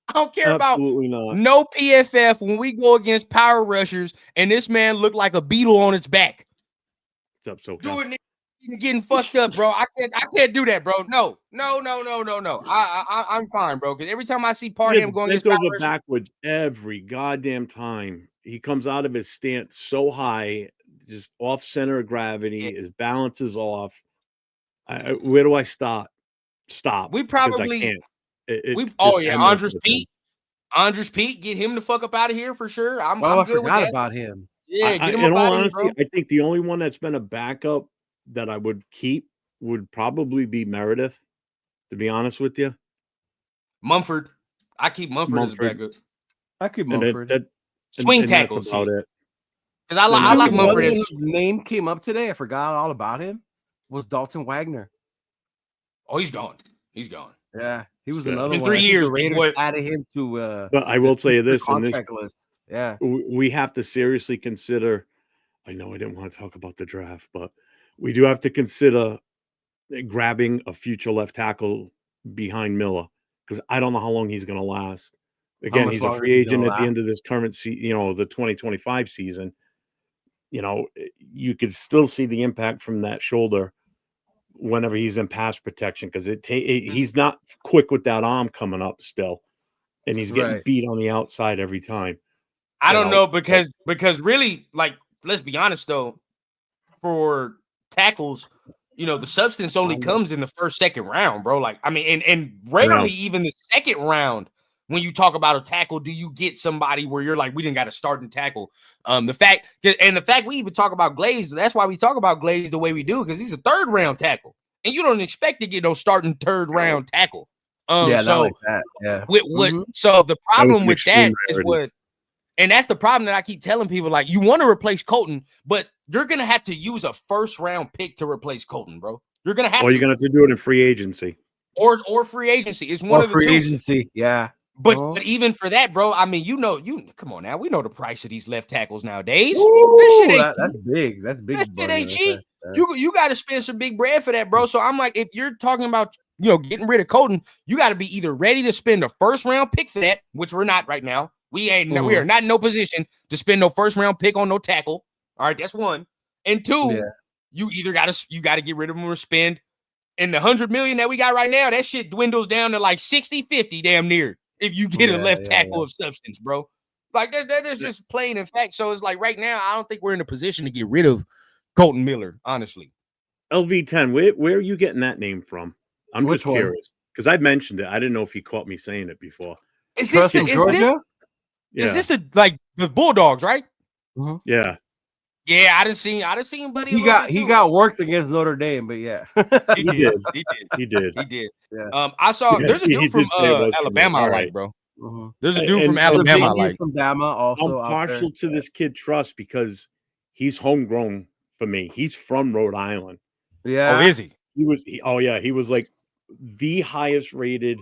I don't care about no PFF when we go against power rushers and this man looked like a beetle on its back. So doing it, getting fucked up, bro. I can't do that, bro. No. I'm fine, bro. Because every time I see Parham going against over backwards every goddamn time, he comes out of his stance so high, just off center of gravity. His balance is off. Where do I start? Stop. We probably Andres Pete, get him the fuck up out of here for sure. I'm good with that. I forgot about him. Yeah, get him up out of here, bro. I think the only one that's been a backup that I would keep would probably be Meredith. to be honest with you. Mumford. I keep Mumford as a backup. I could And Mumford. Swing and tackle. that's about it. Because I Then like that's Mumford Another as one whose name came up today. I forgot all about him. Was Dalton Wagner. Oh, he's gone. He's gone. Yeah, he was Yeah. another In one. 3 I think years, the big Raiders boy. added him to. But I will tell you the this: in this, contract list. Yeah, we have to seriously consider. I know I didn't want to talk about the draft, but we do have to consider grabbing a future left tackle behind Miller because I don't know how long he's going to last. Again, much he's a longer free he's gonna agent at the last? end of this current season, the 2025 season. You could still see the impact from that shoulder whenever he's in pass protection because he's not quick with that arm coming up still, and he's getting right. beat on the outside every time. I You don't know, know because really, like, let's be honest though, for tackles, the substance only comes in the first, second round, bro. Like, I mean, and rarely even the second round. When you talk about a tackle, do you get somebody where you're like, we didn't got to start and tackle? The fact we even talk about Glaze, that's why we talk about Glaze the way we do, because he's a third round tackle, and you don't expect to get no starting third round tackle. Yeah, so not like that. Yeah. So the problem an with that extreme is rarity. and that's the problem that I keep telling people, like, you want to replace Colton, but you're going to have to use a first round pick to replace Colton, bro. You're going to have Or you're going to have to do it in free agency. or free agency. It's one of the free two. agency. Yeah. But even for that, bro, I mean, come on now. We know the price of these left tackles nowadays. Ooh, that's big. That's big. That shit ain't right cheap. there. You got to spend some big bread for that, bro. So I'm like, if you're talking about, getting rid of Colton, you got to be either ready to spend a first round pick for that, which we're not right now. We are not in no position to spend no first round pick on no tackle. All right, that's one. And two, you either got to get rid of him or spend. And the $100 million that we got right now, that shit dwindles down to like 60-50 damn near if you get a left tackle of substance, bro. Like that is just plain and fact. So it's like right now, I don't think we're in a position to get rid of Colton Miller, honestly. LV10, where are you getting that name from? I'm Which just curious because I mentioned it. I didn't know if he caught me saying it before. Is this Georgia? Is this like the Bulldogs, right? Mm-hmm. Yeah. Yeah, I didn't see Buddy. He got worked against Notre Dame, but yeah, he did. Yeah. I saw there's a dude from Alabama I like, bro. Mm-hmm. There's a dude from Alabama I like. From Bama also. I'm partial to this kid Truss because he's homegrown for me. He's from Rhode Island. Yeah. Oh, is he? He was like the highest rated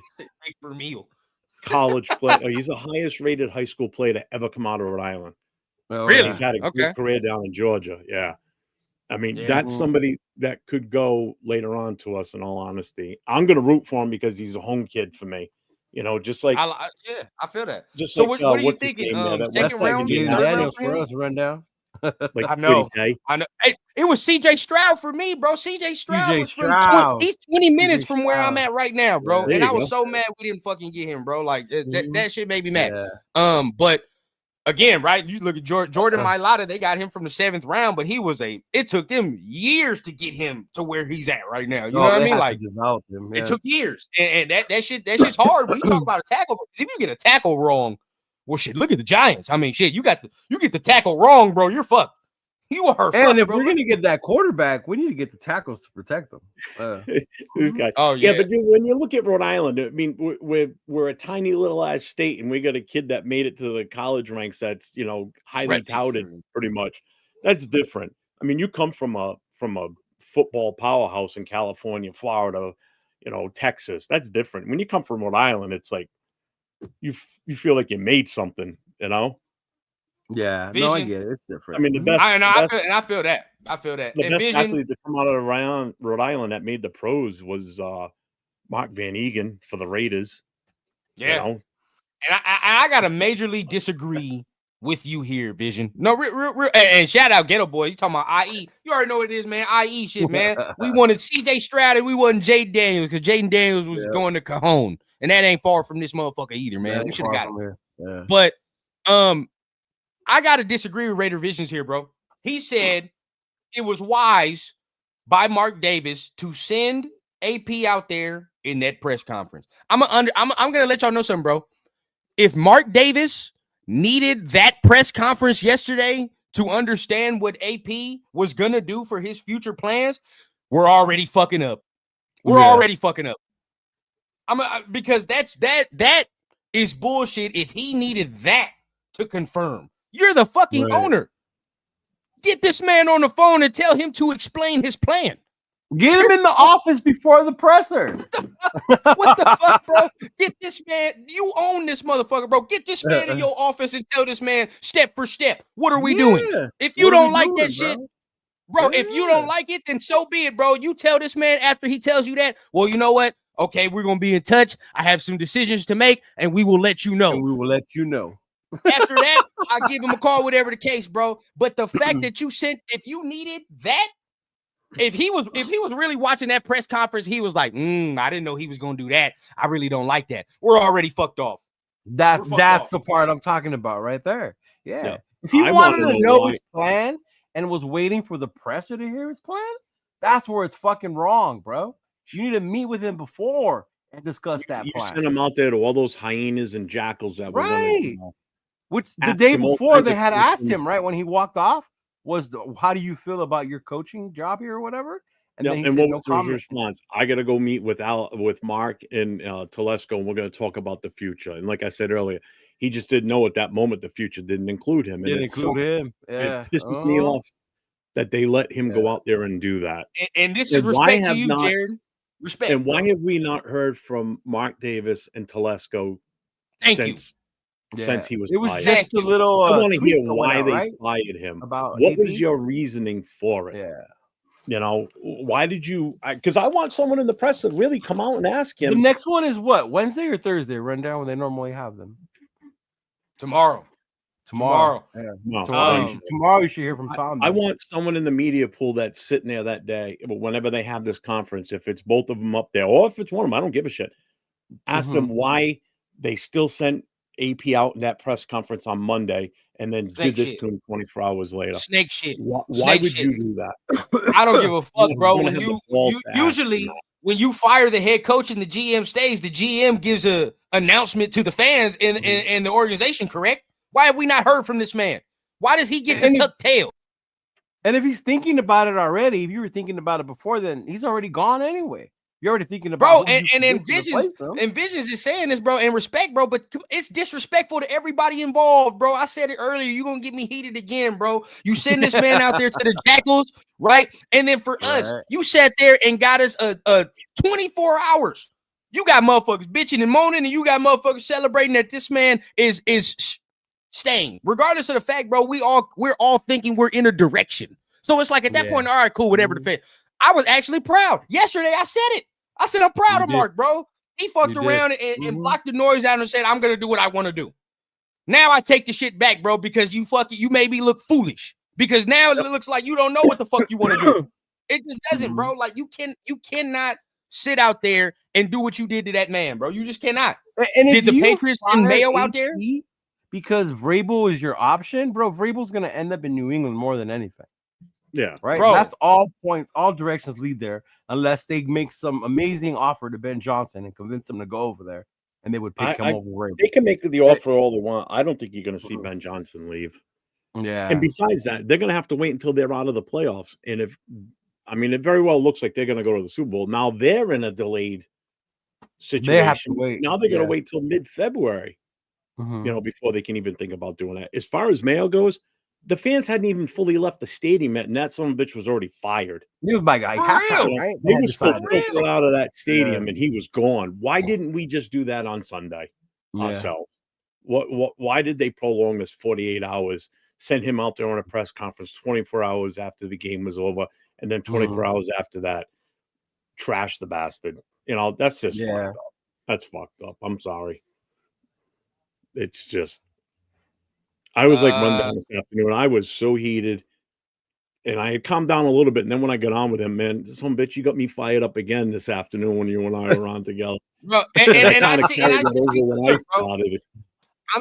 college player. He's the highest rated high school player to ever come out of Rhode Island. Oh, really? He's had a good career down in Georgia. Yeah. I mean, that's somebody that could go later on to us, in all honesty. I'm going to root for him because he's a home kid for me. Just like I feel that. Just so like, what are you thinking? Second round, Jaden Daniels for us rundown. Like I know. Hey, it was CJ Stroud for me, bro. CJ Stroud was he's 20 minutes from where I'm at right now, bro. And I was so mad we didn't fucking get him, bro. Like that shit made me mad. Yeah. But again, right? You look at Jordan Mailata, they got him from the 7th round, but it took them years to get him to where he's at right now. You know what I mean? Like it took years. And that shit's hard when you talk about a tackle. If you get a tackle wrong, well, shit, look at the Giants. I mean, shit, you get the tackle wrong, bro. You're fucked. You are fucked. And if bro. we're gonna get that quarterback, we need to get the tackles to protect them. This guy. Oh yeah, but dude, when you look at Rhode Island, I mean, we're a tiny little ass state, and we got a kid that made it to the college ranks. That's highly touted, pretty much. That's different. I mean, you come from a football powerhouse in California, Florida, Texas. That's different. When you come from Rhode Island, it's like you feel like you made something, Yeah, no, I get it. It's different. I mean, the best. I feel that. The best athlete to come out of Rhode Island that made the pros was Mark Van Egan for the Raiders. Yeah, and I gotta majorly disagree with you here, Vision. No, real, and shout out Ghetto Boy. You talking about IE? You already know what it is, man. IE shit, man. We wanted CJ Stroud and we wanted Jaden Daniels because Jaden Daniels was going to Cajon, and that ain't far from this motherfucker either, man. We should have got him. Yeah. But I got to disagree with Raider Visions here, bro. He said it was wise by Mark Davis to send AP out there in that press conference. I'm going to let y'all know something, bro. If Mark Davis needed that press conference yesterday to understand what AP was going to do for his future plans, we're already fucking up. We're already fucking up. Because that is bullshit. If he needed that to confirm, you're the fucking owner. Get this man on the phone and tell him to explain his plan. Get him in the office before the presser. What the fuck, bro? Get this man. You own this motherfucker, bro. Get this man in your office and tell this man step for step. What are we doing? If you don't like that shit, bro, if you don't like it, then so be it, bro. You tell this man after he tells you that, well, you know what? Okay, we're going to be in touch. I have some decisions to make, and we will let you know. After that, I'll give him a call, whatever the case, bro. But the fact that you sent, if you needed that, if he was really watching that press conference, he was like, I didn't know he was going to do that. I really don't like that. We're already fucked off. That's the part I'm talking about right there. Yeah. If he wanted to know his plan and was waiting for the presser to hear his plan, that's where it's fucking wrong, bro. You need to meet with him before and discuss that plan. You sent him out there to all those hyenas and jackals that were right. Which the day before they had asked him, right, when he walked off, was how do you feel about your coaching job here or whatever? And then he said, what was his response? I got to go meet with Mark and Telesco, and we're going to talk about the future. And like I said earlier, he just didn't know at that moment the future didn't include him. Didn't include him. Yeah. It pisses me off that they let him go out there and do that. And this is respect to you, Jared. Respect. And why have we not heard from Mark Davis and Telesco since he was fired? It was just a little. I want to hear why they fired him. What was your reasoning for it? Yeah. You know, why did you? Because I want someone in the press to really come out and ask him. The next one is what? Wednesday or Thursday? Rundown when they normally have them. Tomorrow. Yeah. Tomorrow you should hear from Tom. I want someone in the media pool that's sitting there that day, whenever they have this conference, if it's both of them up there, or if it's one of them, I don't give a shit. Ask them why they still sent AP out in that press conference on Monday and then did this to him 24 hours later. Snake shit. Why would you do that? I don't give a fuck, bro. When you usually when you fire the head coach and the GM stays, the GM gives a announcement to the fans in the organization, correct? Why have we not heard from this man? Why does he get the tuck tail? And if he's thinking about it already, if you were thinking about it before, then he's already gone anyway. You're already thinking about, bro. And Envisions is saying this, bro, and respect, bro. But it's disrespectful to everybody involved, bro. I said it earlier. You're gonna get me heated again, bro. You send this man out there to the Jackals, right? And then for us, you sat there and got us a 24 hours. You got motherfuckers bitching and moaning, and you got motherfuckers celebrating that this man is staying, regardless of the fact, bro. We're all thinking we're in a direction. So it's like at that point, all right, cool, whatever the fact. I was actually proud. Yesterday, I said it. I said I'm proud of Mark, bro. He fucked around and blocked the noise out and said, I'm gonna do what I want to do. Now I take the shit back, bro, because you made me look foolish. Because now it looks like you don't know what the fuck you want to do. It just doesn't, bro. Like you cannot sit out there and do what you did to that man, bro. You just cannot. And did the Patriots and Mayo out there? Because Vrabel is your option, bro. Vrabel's gonna end up in New England more than anything. Yeah, right. Bro. That's all points, all directions lead there, unless they make some amazing offer to Ben Johnson and convince him to go over there, and they would pick him over Vrabel. They can make the offer all they want. I don't think you're going to see Ben Johnson leave. Yeah, and besides that, they're going to have to wait until they're out of the playoffs. And it very well looks like they're going to go to the Super Bowl. Now they're in a delayed situation. They have to wait. Now they're going to wait till mid-February, before they can even think about doing that. As far as Mayo goes, the fans hadn't even fully left the stadium yet, and that son of a bitch was already fired. He was by guy halftime, right? They were still filtered out of that stadium, and he was gone. Why didn't we just do that on Sunday ourselves? Why did they prolong this 48 hours, send him out there on a press conference 24 hours after the game was over, and then 24 hours after that, trash the bastard? That's just fucked up. That's fucked up. I'm sorry. It's just... I was like run down this afternoon. I was so heated, and I had calmed down a little bit. And then when I got on with him, man, some bitch, you got me fired up again this afternoon when you and I were on together. Bro,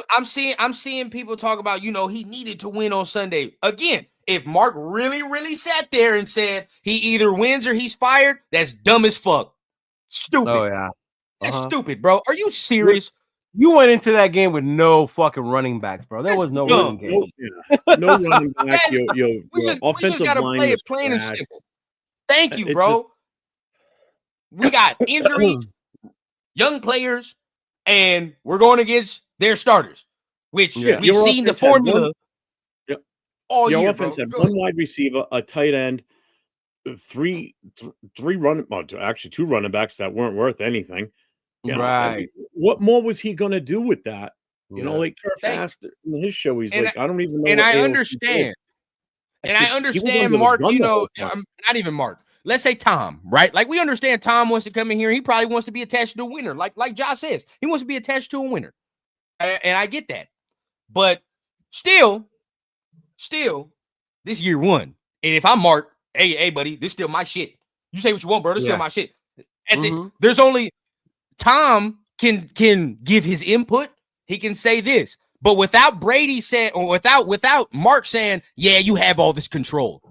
I'm seeing people talk about, he needed to win on Sunday. Again, if Mark really, really sat there and said he either wins or he's fired, that's dumb as fuck. Stupid. Oh yeah, that's stupid, bro. Are you serious? You went into that game with no fucking running backs, bro. There was no running game. No running back. Your offensive we just gotta line play it plain and simple. Thank you, bro. We got injuries. young players, and we're going against their starters, which Yeah. we've seen the formula all Your year. offense Bro. had Go one ahead. wide receiver, a tight end, three running, well, actually 2 running backs that weren't worth anything. You know, I mean, Right. what more was he gonna do with that? You know, Yeah. like Turf Thank- asked in his show, he's And like, I don't even know And what I AOC understand. did. And I said, he was understand, under the Mark, gun you the know, whole time. not even Mark. Let's say Tom, right? Like we understand Tom wants to come in here. He probably wants to be attached to a winner. Like Josh says, he wants to be attached to a winner. And I get that. But still, this year 1. And if I'm Mark, hey, buddy, this is still my shit. You say what you want, bro. This is still my shit. There's only Tom can give his input. He can say this. But without Brady saying, or without Mark saying, yeah, you have all this control.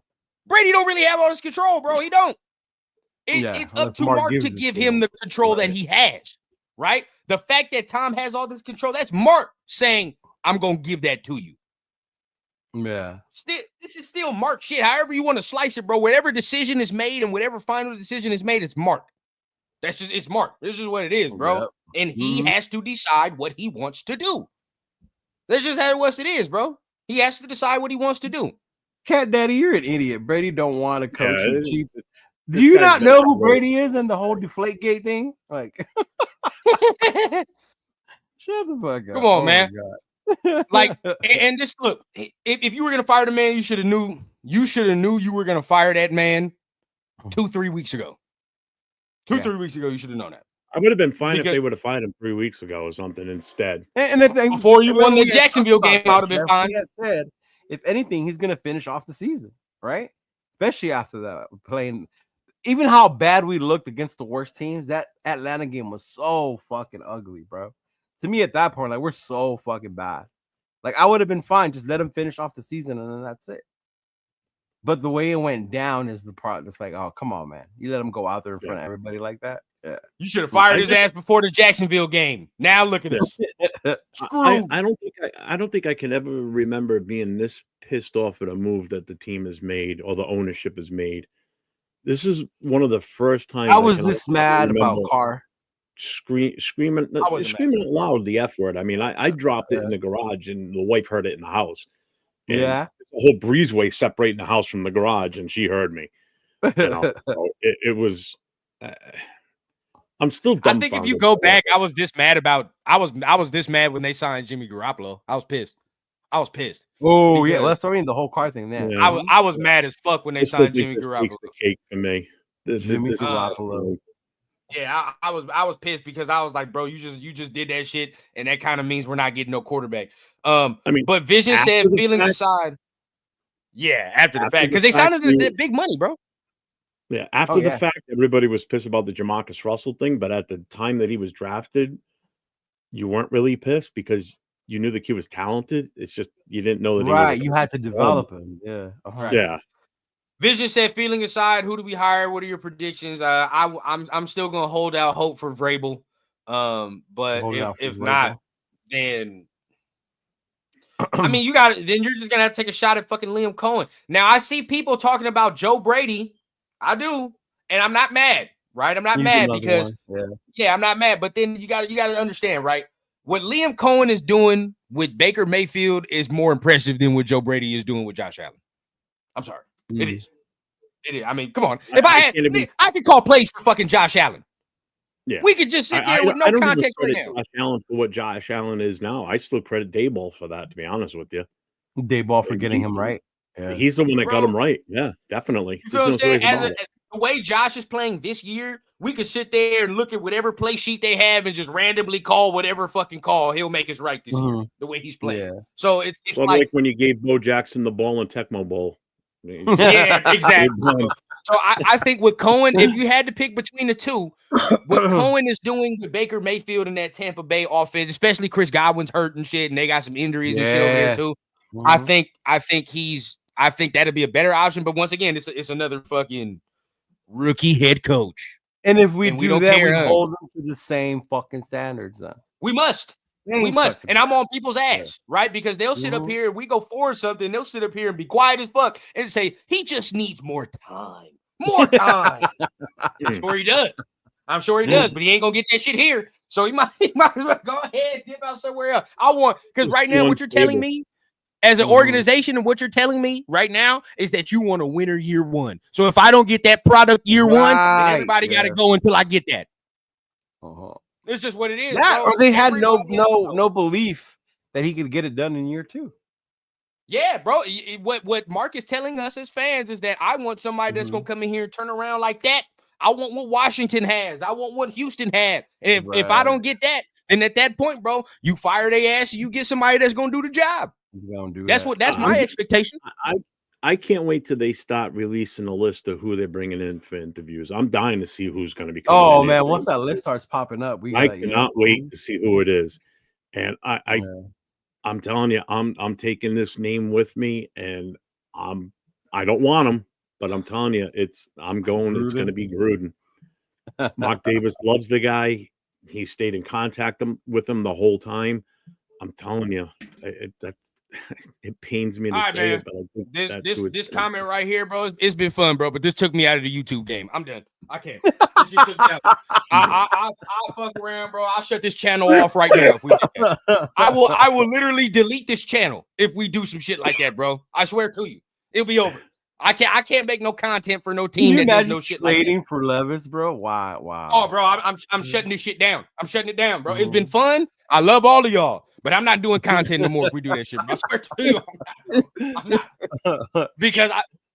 Brady don't really have all this control, bro. He don't. It's up to Mark to give him the control that he has, right? The fact that Tom has all this control, that's Mark saying, I'm going to give that to you. Yeah. This is still Mark shit. However you want to slice it, bro. Whatever decision is made and whatever final decision is made, it's Mark. It's Mark. This is what it is, bro. Yep. And he has to decide what he wants to do. That's just how it is, bro. He has to decide what he wants to do. Cat Daddy, you're an idiot. Brady don't want to coach who cheats. Do this you guy's not know who got- Brady is and the whole Deflate Gate thing? Like, shut the fuck up. Come on, Oh, man. my God. Like, and just look, if you were gonna fire the man, you should have knew you were gonna fire that man 2-3 weeks ago. 3 weeks ago, you should have known that. I would have been fine if Because- they would have fired him 3 weeks ago or something instead. And the thing, Before you won the we had Jacksonville talked game, about I would have been Jeff. fine. We had said, if anything, he's gonna finish off the season, right? Especially after that playing. Even how bad we looked against the worst teams, that Atlanta game was so fucking ugly, bro. To me, at that point, like we're so fucking bad. Like I would have been fine, just let him finish off the season and then that's it. But the way it went down is the part that's like, oh, come on, man. You let him go out there in front of everybody like that. Yeah. You should have fired his ass before the Jacksonville game. Now look at this. Screw. I don't think I can ever remember being this pissed off at a move that the team has made or the ownership has made. This is one of the first times I was can this honestly mad about remember Carr. screaming wasn't out loud the F word. I mean, I dropped it in the garage and the wife heard it in the house. And Yeah. the whole breezeway separating the house from the garage, and she heard me. You know, so it was. I'm still I think if you dumbfounded go by back, I was this mad when they signed Jimmy Garoppolo. I was pissed. Oh, yeah. Because- That's what I mean. The whole Carr thing there. Yeah. I was mad as fuck when they I still signed think Jimmy this Garoppolo. takes the cake for me. Jimmy This is Garoppolo. Yeah, I was pissed because I was like, bro, you just did that shit, and that kind of means we're not getting no quarterback. I mean, but Vision after said the feelings fact- aside. Yeah, after the After fact, the because they fact, signed you- that big money, bro. Yeah, after Oh, the yeah. fact, everybody was pissed about the Jamarcus Russell thing, but at the time that he was drafted, you weren't really pissed because you knew the kid was talented. It's just you didn't know that Right. he was You had to develop him. Yeah. Uh-huh. Yeah. Vision said, feeling aside, who do we hire? What are your predictions? I'm still gonna hold out hope for Vrabel. But Hold out for if Vrabel. not, then I mean, then you're just gonna have to take a shot at fucking Liam Cohen. Now I see people talking about Joe Brady. I do, and I'm not mad, right? I'm not He's mad another because one. yeah, I'm not mad. But then you gotta understand, right? What Liam Cohen is doing with Baker Mayfield is more impressive than what Joe Brady is doing with Josh Allen. I'm sorry. It is. It is. I mean, come on. If I had, I could call plays for fucking Josh Allen. Yeah. We could just sit there with no I don't even context right credit now. Josh Allen for what Josh Allen is now. I still credit Dayball for that, to be honest with you. Dayball for getting him right. Yeah. He's the one that got Bro. him right. Yeah, definitely. You feel what I'm There's no saying? two ways about it. The way Josh is playing this year, we could sit there and look at whatever play sheet they have and just randomly call whatever fucking call he'll make us right this year. The way he's playing. Yeah. So it's Well, like when you gave Bo Jackson the ball in Tecmo Bowl. yeah, exactly. So I think with Cohen, if you had to pick between the two, what Cohen is doing with Baker Mayfield in that Tampa Bay offense, especially Chris Godwin's hurt and shit, and they got some injuries and shit over there too. I think that'd be a better option. But once again, it's another fucking rookie head coach. And if we And do we don't that, care, we huh? hold them to the same fucking standards. Then We must. We must. And I'm on people's ass, right? Because they'll sit up here and we go forward something. They'll sit up here and be quiet as fuck and say, he just needs more time. More time. Sure he does. I'm sure he does, but he ain't gonna get that shit here. So he might as well go ahead and dip out somewhere else. Because right now, what you're telling me as an organization and what you're telling me right now is that you want a winner year one. So if I don't get that product year one, then everybody got to go until I get that. It's just what it is. Or they had no belief that he could get it done in year two. Yeah, bro. What Mark is telling us as fans is that I want somebody that's gonna come in here and turn around like that. I want what Washington has. I want what Houston had. And if I don't get that, then at that point, bro, you fire their ass and you get somebody that's gonna do the job. That's my expectation. I can't wait till they start releasing a list of who they're bringing in for interviews. I'm dying to see who's going to be coming. Oh man, once that list starts popping up, I cannot wait to see who it is. And I'm telling you, I'm taking this name with me, and I don't want him, but I'm telling you, it's going to be Gruden. Mark Davis loves the guy. He stayed in contact with him the whole time. I'm telling you, it pains me to say it, but I think this comment right here, bro, it's been fun, bro, but this took me out of the YouTube game. I'm done. I can't. This shit took me out. I'll fuck around, bro. I'll shut this channel off right now if we do that. I will literally delete this channel if we do some shit like that, bro. I swear to you, it'll be over. I can't make no content for no team that does no shit like that. Waiting for Levis, bro. Wow. Oh, bro, I'm shutting this shit down. I'm shutting it down, bro. It's been fun. I love all of y'all. But I'm not doing content no more if we do that shit. Bro. I swear to you, I'm not. Because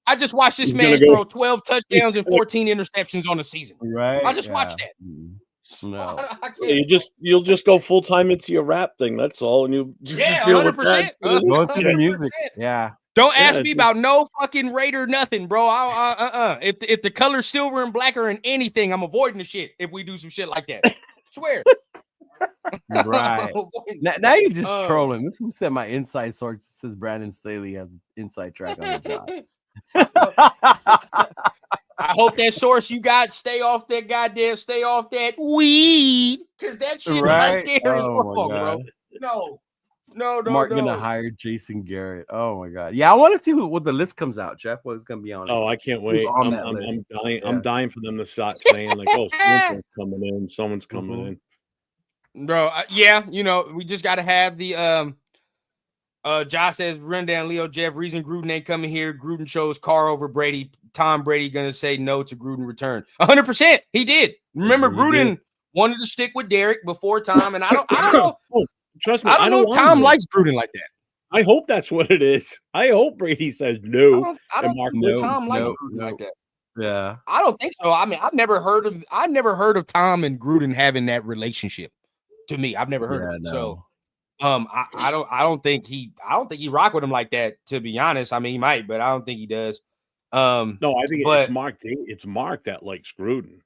I just watched this man throw 12 touchdowns and 14 interceptions on a season. Right. I just watched that. No. You'll just go full time into your rap thing. That's all, and you just 100%. Go to the music. Yeah. Don't ask me about no fucking Raider nothing, bro. If the color silver and black are in anything, I'm avoiding the shit if we do some shit like that. I swear. Right. Now you're just trolling. This one said my inside source says Brandon Staley has an inside track on the job. I hope that source you got stay off that weed, because that shit right there is wrong, bro. No. Mark gonna hire Jason Garrett. Oh my god. Yeah, I want to see what the list comes out, Jeff. What's gonna be on? Oh, I can't wait. I'm dying. Yeah. I'm dying for them to start saying like, "Oh, someone's coming in. Someone's coming in." Bro, we just got to have the Josh says run down Leo Jeff reason Gruden ain't coming here. Gruden chose Carr over Brady. Tom Brady gonna say no to Gruden return. 100%. He did. Remember, Gruden wanted to stick with Derek before Tom, and I don't know. Trust me, I don't know. Tom likes Gruden like that. I hope that's what it is. I hope Brady says no. I don't know. Tom likes Gruden like that. Yeah, I don't think so. I mean, I've never heard of Tom and Gruden having that relationship. To me, I've never heard of it. No. So, I don't think he rock with him like that. To be honest, I mean, he might, but I don't think he does. No, I think it's Mark. It's Mark that likes Gruden.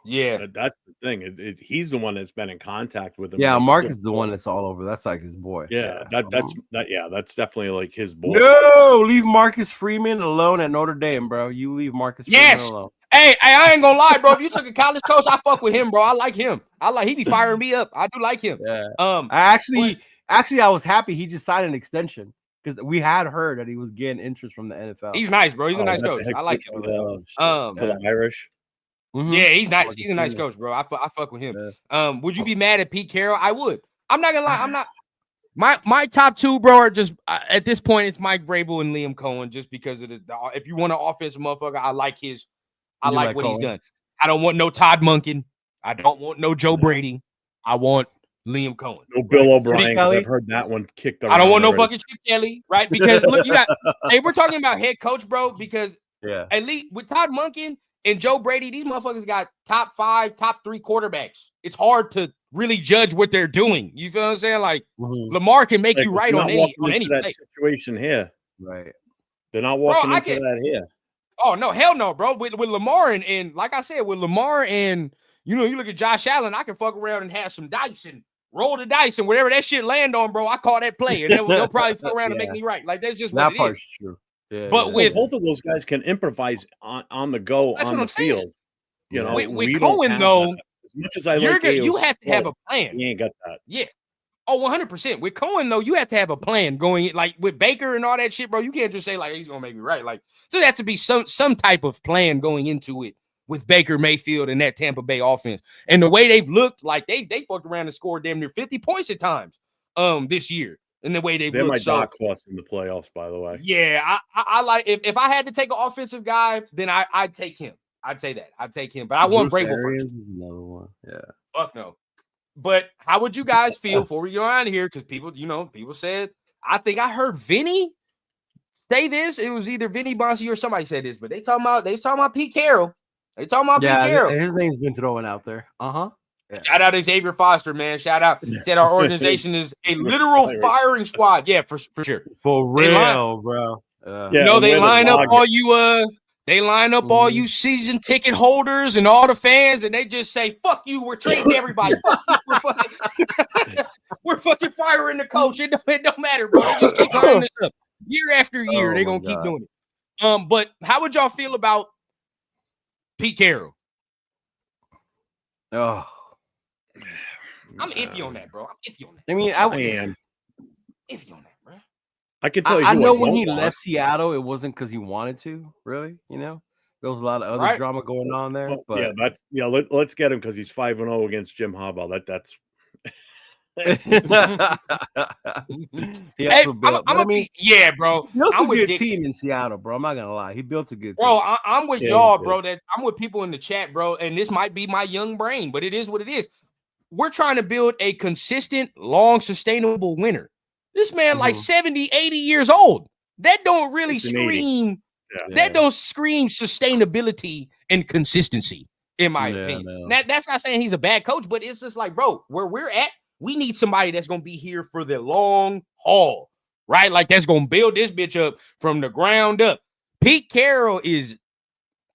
Yeah, that's the thing. He's the one that's been in contact with him. Yeah, Mark is the one that's all over. That's like his boy. Yeah, that's definitely like his boy. No, leave Marcus Freeman alone at Notre Dame, bro. You leave Marcus Freeman alone. Hey, I ain't gonna lie, bro. If you took a college coach, I fuck with him, bro. I like him. He be firing me up. I do like him. Yeah. I was happy he just signed an extension because we had heard that he was getting interest from the NFL. He's nice, bro. He's a nice coach. I like him. For the Irish. Mm-hmm. Yeah, he's nice. He's a nice coach, bro. I fuck with him. Yeah. Would you be mad at Pete Carroll? I would. I'm not gonna lie. I'm not. My top two, bro, are just at this point it's Mike Vrabel and Liam Cohen, just because of if you want an offensive motherfucker, I like his. I like what he's done. I don't want no Todd Monken. I don't want no Joe Brady. I want Liam Cohen. No Bill O'Brien, because I've heard that one kicked around. I don't want no fucking Chip Kelly, right? Because look, we're talking about head coach, bro, because at least with Todd Monken and Joe Brady, these motherfuckers got top 5, top 3 quarterbacks. It's hard to really judge what they're doing. You feel what I'm saying? Like Lamar can make you right on any play. Situation here. Right. They're not walking into that here. Oh, no, hell no, bro. With Lamar and like I said, with Lamar and, you look at Josh Allen, I can fuck around and have some dice and roll the dice and whatever that shit land on, bro, I call that play. And they'll probably fuck around and make me right. Like, that's just what that part's true. Yeah, but with both of those guys can improvise on the go on the field. With Cohen, though, as much as I like you have to have a plan. You ain't got that. Yeah. Oh, 100%. With Cohen, though, you have to have a plan going, like with Baker and all that shit, bro. You can't just say like he's gonna make me right. Like, so there has to be some type of plan going into it with Baker Mayfield and that Tampa Bay offense. And the way they've looked, like they fucked around and scored damn near 50 points at times this year. And the way they've They're looked. my dark horse in the playoffs, by the way. Yeah, I like if I had to take an offensive guy, then I'd take him. I'd say that. I'd take him. But I want Vrabel first. Is another one. Yeah. Fuck no. But how would you guys feel before we go on here? Because people, people said, I think I heard Vinny say this. It was either Vinny Bonsi or somebody said this, but they talking about Pete Carroll. They talking about Pete Carroll. His name's been thrown out there. Yeah. Shout out to Xavier Foster, man. Shout out. Said our organization is a literal firing squad. Yeah, for sure. For real, bro. They line up all you they line up all you season ticket holders and all the fans, and they just say, fuck you, we're trading everybody. Fuck you, we're fucking firing the coach. It don't matter, bro. They just keep lining this up. Year after year, they're gonna keep doing it. But how would y'all feel about Pete Carroll? Oh, I'm iffy on that, bro. I mean, I am iffy on that, bro. I can tell you. I know when he left Seattle, it wasn't because he wanted to. Really, there was a lot of other drama going on there. Well, but let's get him because he's 5-0 against Jim Harbaugh. That's. Yeah, bro. He built a good team in Seattle, bro. I'm not gonna lie. He built a good team. Bro, I'm with y'all, bro. That I'm with people in the chat, bro. And this might be my young brain, but it is what it is. We're trying to build a consistent, long, sustainable winner. This man, like 70, 80 years old. That don't really scream. That don't scream sustainability and consistency, in my opinion. No. That's not saying he's a bad coach, but it's just like, bro, where we're at, we need somebody that's going to be here for the long haul, right? Like that's going to build this bitch up from the ground up. Pete Carroll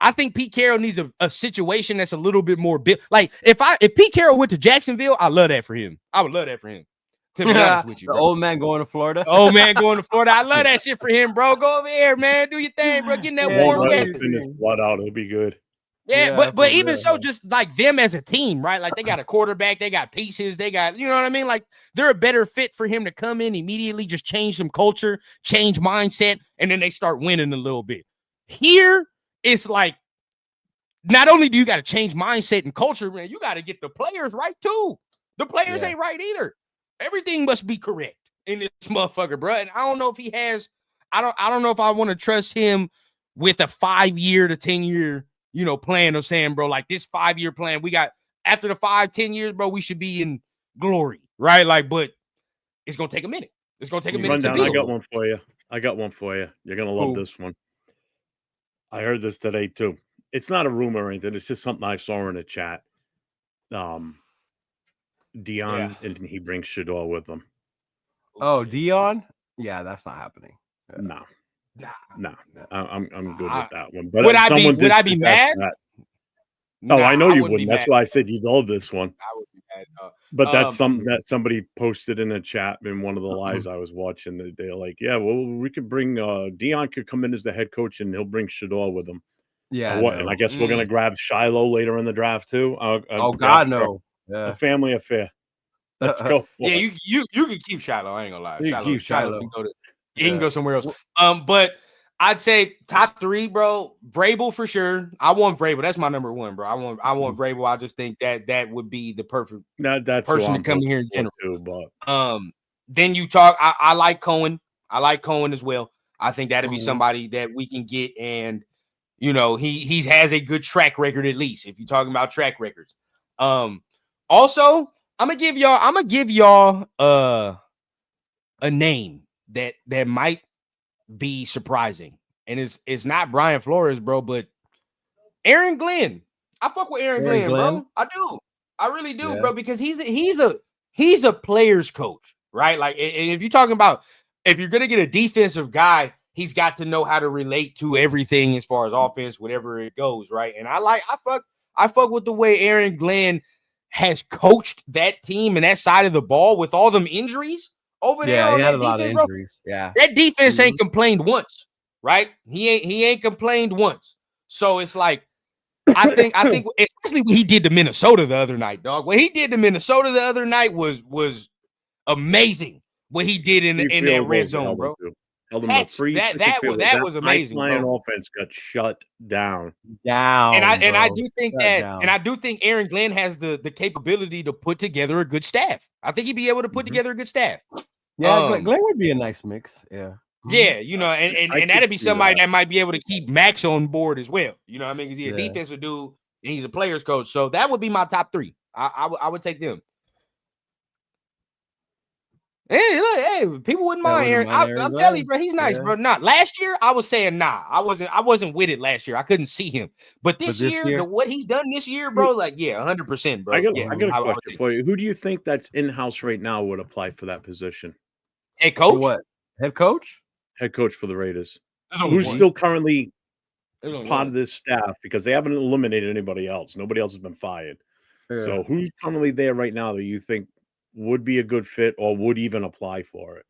I think Pete Carroll needs a situation that's a little bit more built. Like if Pete Carroll went to Jacksonville, I love that for him. I would love that for him. To be honest with you, the old man going to Florida. I love that shit for him, bro. Go over there, man. Do your thing, bro. Getting that warm weather. His blood out. It'll be good. Yeah, but even so, just like them as a team, right? Like they got a quarterback, they got pieces, they got, you know what I mean? Like they're a better fit for him to come in immediately, just change some culture, change mindset, and then they start winning a little bit. Here, it's like, not only do you got to change mindset and culture, man, you got to get the players right too. The players ain't right either. Everything must be correct in this motherfucker, bro. And I don't know if he has. I don't know if I want to trust him with a 5-year to 10-year, plan of saying, bro, like this 5-year plan. We got after the 5-10 years, bro. We should be in glory, right? Like, but it's gonna take a minute. It's gonna take a minute. I got one for you. You're gonna love this one. I heard this today too. It's not a rumor or anything. It's just something I saw in the chat. Dion and he brings Shador with him. Oh, Dion? Yeah, that's not happening. No. I'm good with that one. But would I be mad? No, I know you wouldn't. That's why I said you'd love this one. I would be mad. But that's something that somebody posted in a chat in one of the lives I was watching. They're like, yeah, well, we could bring Dion could come in as the head coach and he'll bring Shador with him. Yeah. And I guess we're gonna grab Shiloh later in the draft too. God, no. Yeah. A family affair. Let's go. Yeah, you can keep Shiloh. I ain't gonna lie. Shiloh can go somewhere else. But I'd say top 3, bro. Vrabel for sure. I want Vrabel. That's my number 1, bro. I want Vrabel. I just think that would be the perfect person to come here in general. Too, but. Then you talk. I like Cohen. I like Cohen as well. I think that'd be somebody that we can get, and he has a good track record at least. If you're talking about track records. Also, I'm gonna give y'all a name that might be surprising, and it's not Brian Flores, bro, but Aaron Glenn. I fuck with Aaron Glenn, bro. I do. I really do, bro, because he's a player's coach, right? Like, and if you're talking about if you're gonna get a defensive guy, he's got to know how to relate to everything as far as offense, whatever it goes, right? And I fuck with the way Aaron Glenn has coached that team and that side of the ball with all them injuries over there. Yeah, he had a lot of injuries. Bro. Yeah, that defense ain't complained once, right? He ain't complained once. So it's like, I think especially what he did to Minnesota the other night, dog. What he did to Minnesota the other night was amazing. What he did in that red zone, bro. Held them to That's 3 that second field goals. that was amazing, high-flying bro. offense got shut down. Down. And I bro. do think Shut that, down. and I do think Aaron Glenn has the capability to put together a good staff. I think he'd be able to put together a good staff. Yeah, Glenn would be a nice mix. Yeah. Yeah, you know, and could that'd be see somebody that. that might be able to keep Max on board as well. You know what I mean? Because he's a Yeah. defensive dude and he's a player's coach. So that would be my top 3. I would take them. Hey, look, hey, people wouldn't mind Aaron. I'm telling you, bro, he's nice, bro. Not last year, I was saying nah. I wasn't with it last year. I couldn't see him. But this year, what he's done this year, bro, like, yeah, 100%, bro. I got I a question for you. Who do you think that's in-house right now would apply for that position? Head coach? What? Head coach? Head coach for the Raiders. There's Who's only still currently one. part of this staff, because they haven't eliminated anybody else. Nobody else has been fired. Yeah. So who's currently there right now that you think would be a good fit or would even apply for it?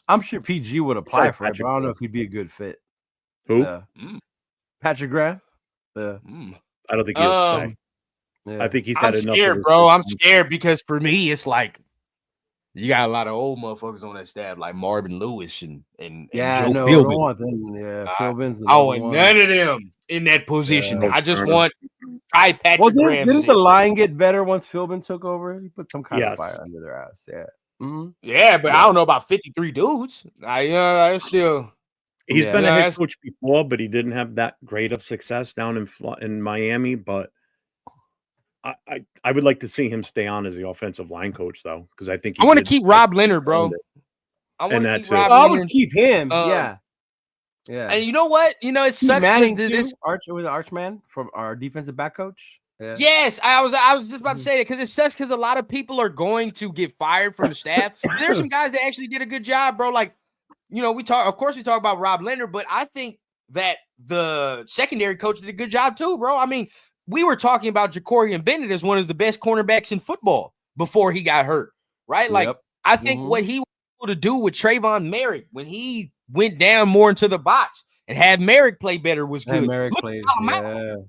I'm sure PG would apply for it, Patrick but I don't know Graham. if he'd be a good fit. Who? Patrick Graham. I don't think he'll stay. Yeah. I think he's I'm had enough. scared, bro. I'm scared because for me, it's like you got a lot of old motherfuckers on that staff, like Marvin Lewis and Yeah, Joe no, I Philbin. don't want them. Yeah, Philbin's I want none of them in that position. Yeah. I just want Patrick Well, Graham. didn't the line get better once Philbin took over? He put some kind of fire under their ass. Yeah. Mm-hmm. Yeah, but I don't know about 53 dudes. I still. He's been a head coach before, but he didn't have that great of success down in Miami. But I would like to see him stay on as the offensive line coach, though, because I think I want to keep Rob Leonard, bro. I want to keep Rob I Leonard. would keep him. Yeah. And you know what? You know, it sucks. Manning This was Archman from our defensive back coach. Yeah. Yes, I was just about to say that because it sucks because a lot of people are going to get fired from the staff. There's some guys that actually did a good job, bro. Like, you know, we talk about Rob Leonard, but I think that the secondary coach did a good job too, bro. I mean, we were talking about Jacorian Bennett as one of the best cornerbacks in football before he got hurt, right? Like, I think what he was able to do with Trayvon Merrick when he went down more into the box and had Merrick play better was good. Merrick played, You know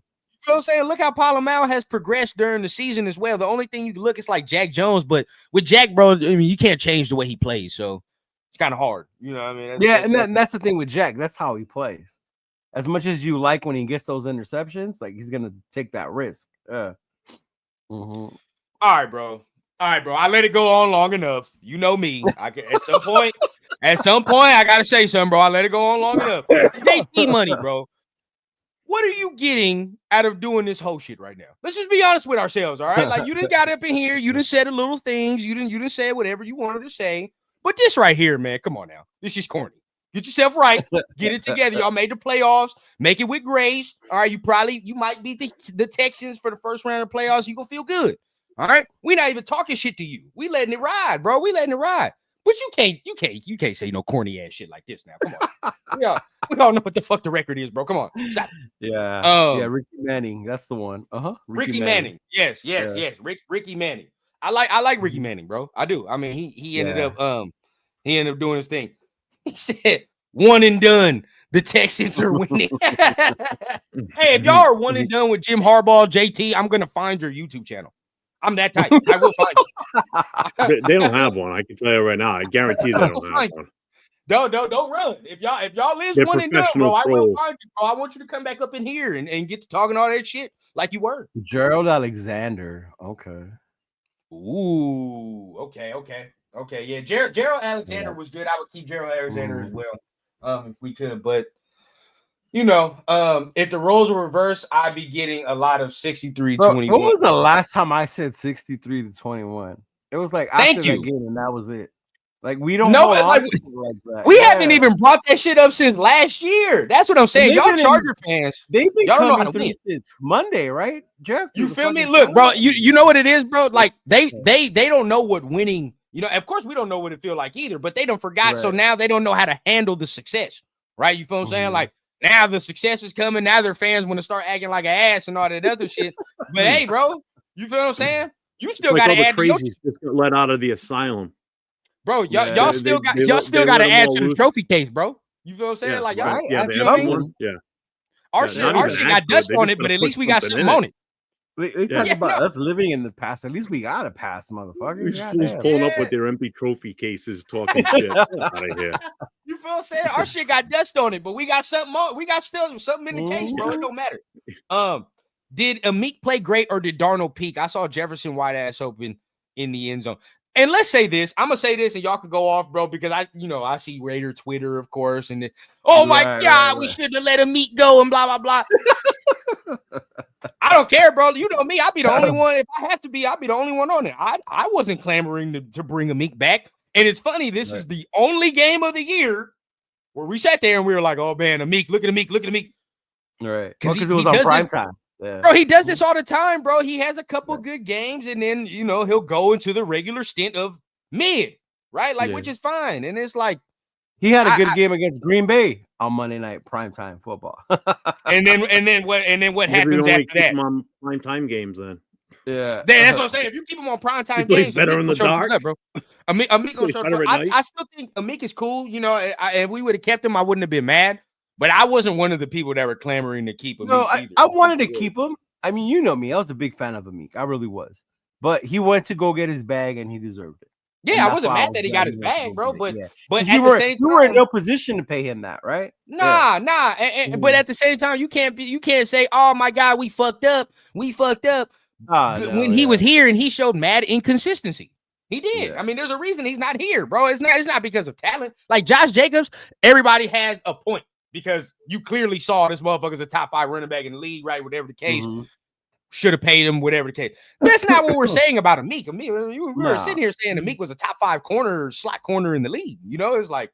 what I'm saying? Look how Palomar has progressed during the season as well. The only thing you can look is like Jack Jones, but with Jack, bro, I mean, you can't change the way he plays, so it's kind of hard. You know what I mean? And that's the thing with Jack. That's how he plays. As much as you like when he gets those interceptions, like he's gonna take that risk. All right, bro. I let it go on long enough. You know me. At some point, I gotta say something, bro. I let it go on long enough. JT money, bro. What are you getting out of doing this whole shit right now? Let's just be honest with ourselves, all right? Like, you done got up in here, you done said the little things, you done said whatever you wanted to say. But this right here, man, come on now. This is corny. Get yourself right. Get it together. Y'all made the playoffs. Make it with grace. All right, you might beat the Texans for the first round of playoffs. You gonna feel good. All right, we not even talking shit to you. We letting it ride, bro. We letting it ride. But you can't say no corny ass shit like this now. Come on. we all know what the fuck the record is, bro. Come on. Stop. Yeah. Ricky Manning. That's the one. Ricky Manning. Yes. Ricky Manning. I like Ricky Manning, bro. I do. I mean, he ended up doing his thing. He said, one and done. The Texans are winning. Hey, if y'all are one and done with Jim Harbaugh, JT, I'm gonna find your YouTube channel. I'm that type. I will find you. They don't have one. I can tell you right now. I guarantee they don't have one. Don't run. If y'all is one and done, bro, I will find you, bro. I want you to come back up in here and get to talking all that shit like you were. Gerald Alexander. Okay. Ooh. Okay. Yeah. Gerald Alexander was good. I would keep Gerald Alexander as well, if we could. But you know, if the roles were reversed, I'd be getting a lot of 63-21. What was the last time I said 63-21? It was like after that game, and that was it. Like, we don't know like that. We haven't even brought that shit up since last year. That's what I'm saying. Y'all Charger fans, they've been y'all don't know how to win since Monday, right, Jeff? You feel me? Look, bro, you know what it is, bro? Like, they don't know what winning, you know, of course we don't know what it feel like either, but they don't forgot. Right. So now they don't know how to handle the success, right? You feel what I'm saying? Like, now the success is coming. Now their fans want to start acting like an ass and all that other shit. But hey, bro, you feel what I'm saying? You still got to add to let out of the asylum. Bro, y'all still got to add to the trophy case, bro. You feel what I'm saying? Like, y'all, our shit got dust on it, but at least we got something on it. They talk Yeah, about no. us living in the past. At least we got a past, motherfucker. These fools Goddamn. pulling up Yeah. with their empty trophy cases, talking shit. Get out of here. You feel what I'm saying? Our shit got dust on it, but we got something on. We got still something in the case, bro. It don't matter. Did Amik play great or did Darnold peak? I saw Jefferson wide ass open in the end zone. And let's say this. I'm gonna say this, and y'all can go off, bro, because I see Raider Twitter, of course, and oh my God, we shouldn't have let Amik go and blah blah blah. I don't care, bro. You know me. I'll be the only one. If I have to be, I'll be the only one on it. I wasn't clamoring to bring Amik back. And it's funny, this is the only game of the year where we sat there and we were like, oh man, Amik, look at Amik, look at Amik. Right. Because it was on prime time. Yeah. Bro, he does this all the time, bro. He has a couple good games, and then he'll go into the regular stint of mid, right? Like, which is fine. And it's like he had a good game against Green Bay on Monday night primetime football. and then what happens after that? Him on primetime games then. Yeah, that's what I'm saying. If you keep him on primetime games, better in the dark, up, bro. Amik gonna show up. I still think Amik is cool. If we would have kept him, I wouldn't have been mad. But I wasn't one of the people that were clamoring to keep him. No, I wanted to keep him. I mean, you know me. I was a big fan of Amik. I really was. But he went to go get his bag, and he deserved it. Yeah, I wasn't mad that he got his bag, bro. But at the same time, you were in no position to pay him that, right? Nah. But at the same time, you can't say, "Oh my God, we fucked up. We fucked up." When he was here and he showed mad inconsistency. He did. I mean, there's a reason he's not here, bro. It's not because of talent. Like Josh Jacobs, everybody has a point. Because you clearly saw this motherfucker's a top 5 running back in the league, right? Whatever the case, should have paid him, whatever the case. That's not what we're saying about Amik. We were sitting here saying Amik was a top 5 slot corner in the league. It's like,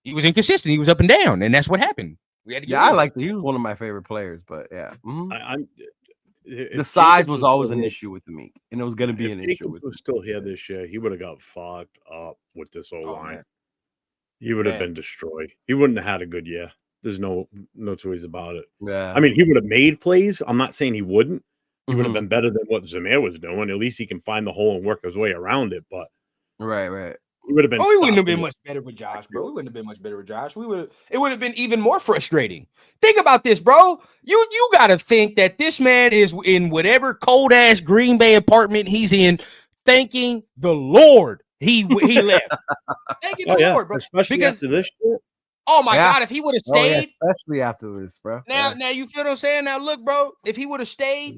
he was inconsistent. He was up and down, and that's what happened. We had to I liked it. He was one of my favorite players, but the size was always an issue with Amik, and it was going to be an issue with him. Still here this year. He would have got fucked up with this O-line. He would have been destroyed. He wouldn't have had a good year. There's no two ways about it. Yeah. I mean, he would have made plays. I'm not saying he wouldn't. He would have been better than what Zamir was doing. At least he can find the hole and work his way around it. But right. He would have been. We wouldn't have been much better with Josh, bro. We wouldn't have been much better with Josh. It would have been even more frustrating. Think about this, bro. You got to think that this man is in whatever cold ass Green Bay apartment he's in, thanking the Lord. He left. Thank you, Lord, bro. Especially after this shit. Oh my God, if he would have stayed, especially after this, bro. Now you feel what I'm saying? Now look, bro, if he would have stayed,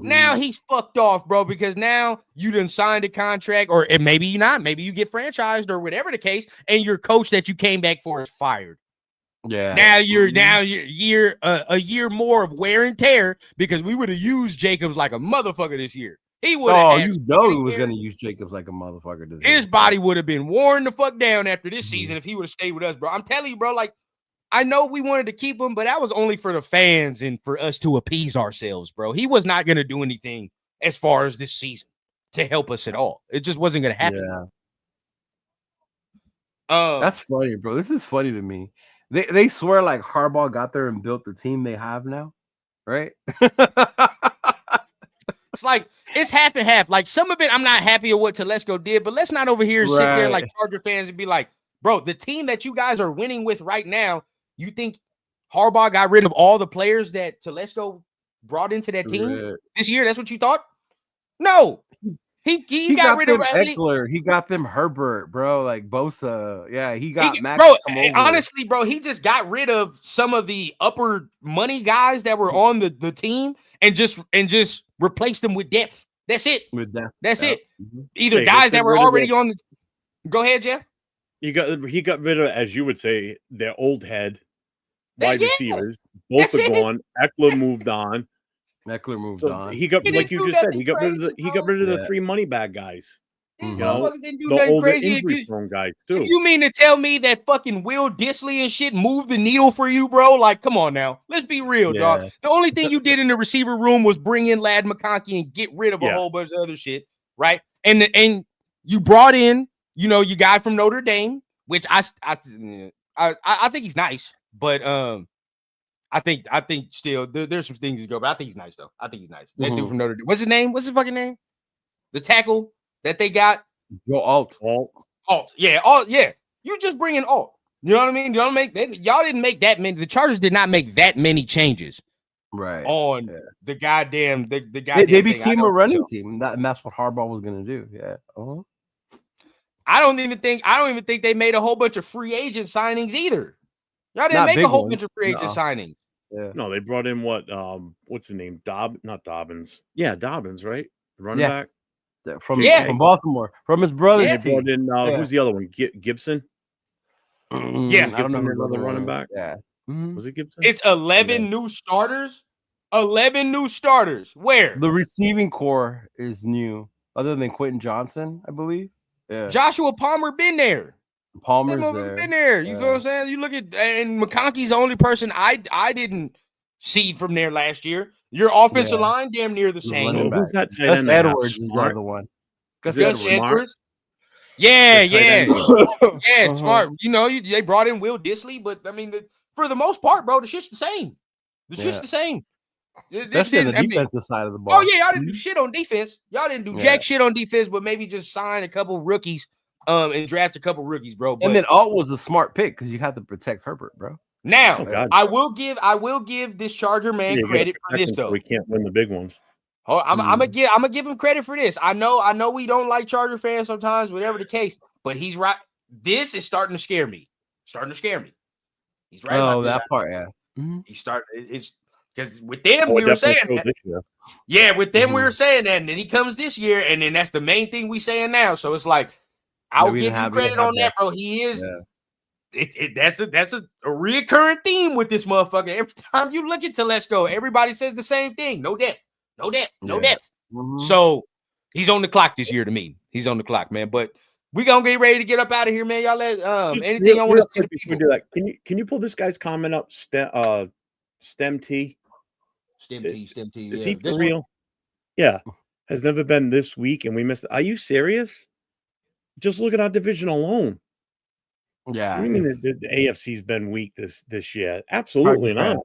now he's fucked off, bro, because now you done signed a contract, or maybe you not, maybe you get franchised or whatever the case, and your coach that you came back for is fired. Yeah. Now you're a year more of wear and tear because we would have used Jacobs like a motherfucker this year. He would have. Oh, you know he was going to use Jacobs like a motherfucker. His body would have been worn the fuck down after this season if he would have stayed with us, bro. I'm telling you, bro. Like, I know we wanted to keep him, but that was only for the fans and for us to appease ourselves, bro. He was not going to do anything as far as this season to help us at all. It just wasn't going to happen. Yeah. That's funny, bro. This is funny to me. They swear like Harbaugh got there and built the team they have now, right? It's like it's half and half. Like some of it, I'm not happy with what Telesco did, but let's not over here sit there like Charger fans and be like, bro, the team that you guys are winning with right now, you think Harbaugh got rid of all the players that Telesco brought into that team this year? That's what you thought? No. He got rid of Eckler. He got them Herbert, bro. Like Bosa. Yeah, he got Max. Bro, honestly, bro, he just got rid of some of the upper money guys that were on the team and just replaced them with depth. That's it. That's it. Either guys that were already on the. Go ahead, Jeff. He got rid of, as you would say, their old head wide receivers. Both are gone. Eckler moved on. Eckler moved on. He got, like you just said, he got rid of the 3 money bag guys. These motherfuckers didn't do nothing crazy. Guys too. You mean to tell me that fucking Will Dissly and shit moved the needle for you, bro? Like, come on now. Let's be real, dog. The only thing you did in the receiver room was bring in Lad McConkey and get rid of a whole bunch of other shit, right? And you brought in, your guy from Notre Dame, which I think he's nice, but I think still there's some things to go, but I think he's nice though. I think he's nice. That dude from Notre Dame. What's his name? What's his fucking name? The tackle that they got. Joe Alt. Yeah, Alt. Yeah. You just bring in Alt. You know what I mean? Y'all didn't make that many. The Chargers did not make that many changes. Right. on Yeah. the goddamn the They goddamn thing. became a running team, and that's what Harbaugh was going to do. Yeah. Uh-huh. I don't even think they made a whole bunch of free agent signings either. Y'all didn't Not make big a whole ones. bunch of free agent Nuh-uh. signings. Yeah. No, they brought in what's the name? Not Dobbins. Yeah, Dobbins, right? The running Yeah. back. From Yeah. Baltimore, from his brother's Yeah. They brought team. in who's the other one? Gibson. Yeah. I don't know Gibson, who the another other running one is. back. Yeah. Mhm. Was it Gibson? It's 11 new starters. 11 new starters. Where? The receiving core is new, other than Quentin Johnson, I believe. Yeah. Joshua Palmer been there. Palmer's That there. been there. You feel what I'm saying? You look at, and McConkey's the only person I didn't see from there last year. Your offensive line damn near the same. running Who's that? tight Gus end they have? Edwards is the Smart? other one. Gus Edwards. Edwards. Yeah, The tight end. yeah, Uh-huh. smart. You know, they brought in Will Disley, but I mean, for the most part, bro, the shit's the same. The shit's Yeah. the same. Especially on the defensive side of the ball. Oh yeah, y'all didn't do shit on defense. Y'all didn't do jack shit on defense, but maybe just sign a couple rookies, and draft a couple rookies, bro. But And then Alt was a smart pick because you have to protect Herbert, bro. now, God. I will give this Charger man Yeah, credit for this though. We can't win the big ones. Oh, I'm gonna give him credit for this. I know we don't like Charger fans sometimes, whatever the case, but he's right. This is starting to scare me. He's right. Oh, about that this. part, yeah. It's because with them we were saying that. Yeah, with them we were saying that, and then he comes this year, and then that's the main thing we saying now. So it's like I'll give you credit on that, bro. He is. Yeah. That's a reoccurring theme with this motherfucker. Every time you look at Telesco, everybody says the same thing. No depth. Mm-hmm. So he's on the clock this year to me. He's on the clock, man. But we gonna get ready to get up out of here, man. Y'all let anything I want to say before we do that. Can you pull this guy's comment up? Stem T. Is he for real? Yeah. Has never been this week and we missed it. Are you serious? Just look at our division alone. Yeah. What do you mean the AFC's been weak this year? Absolutely not.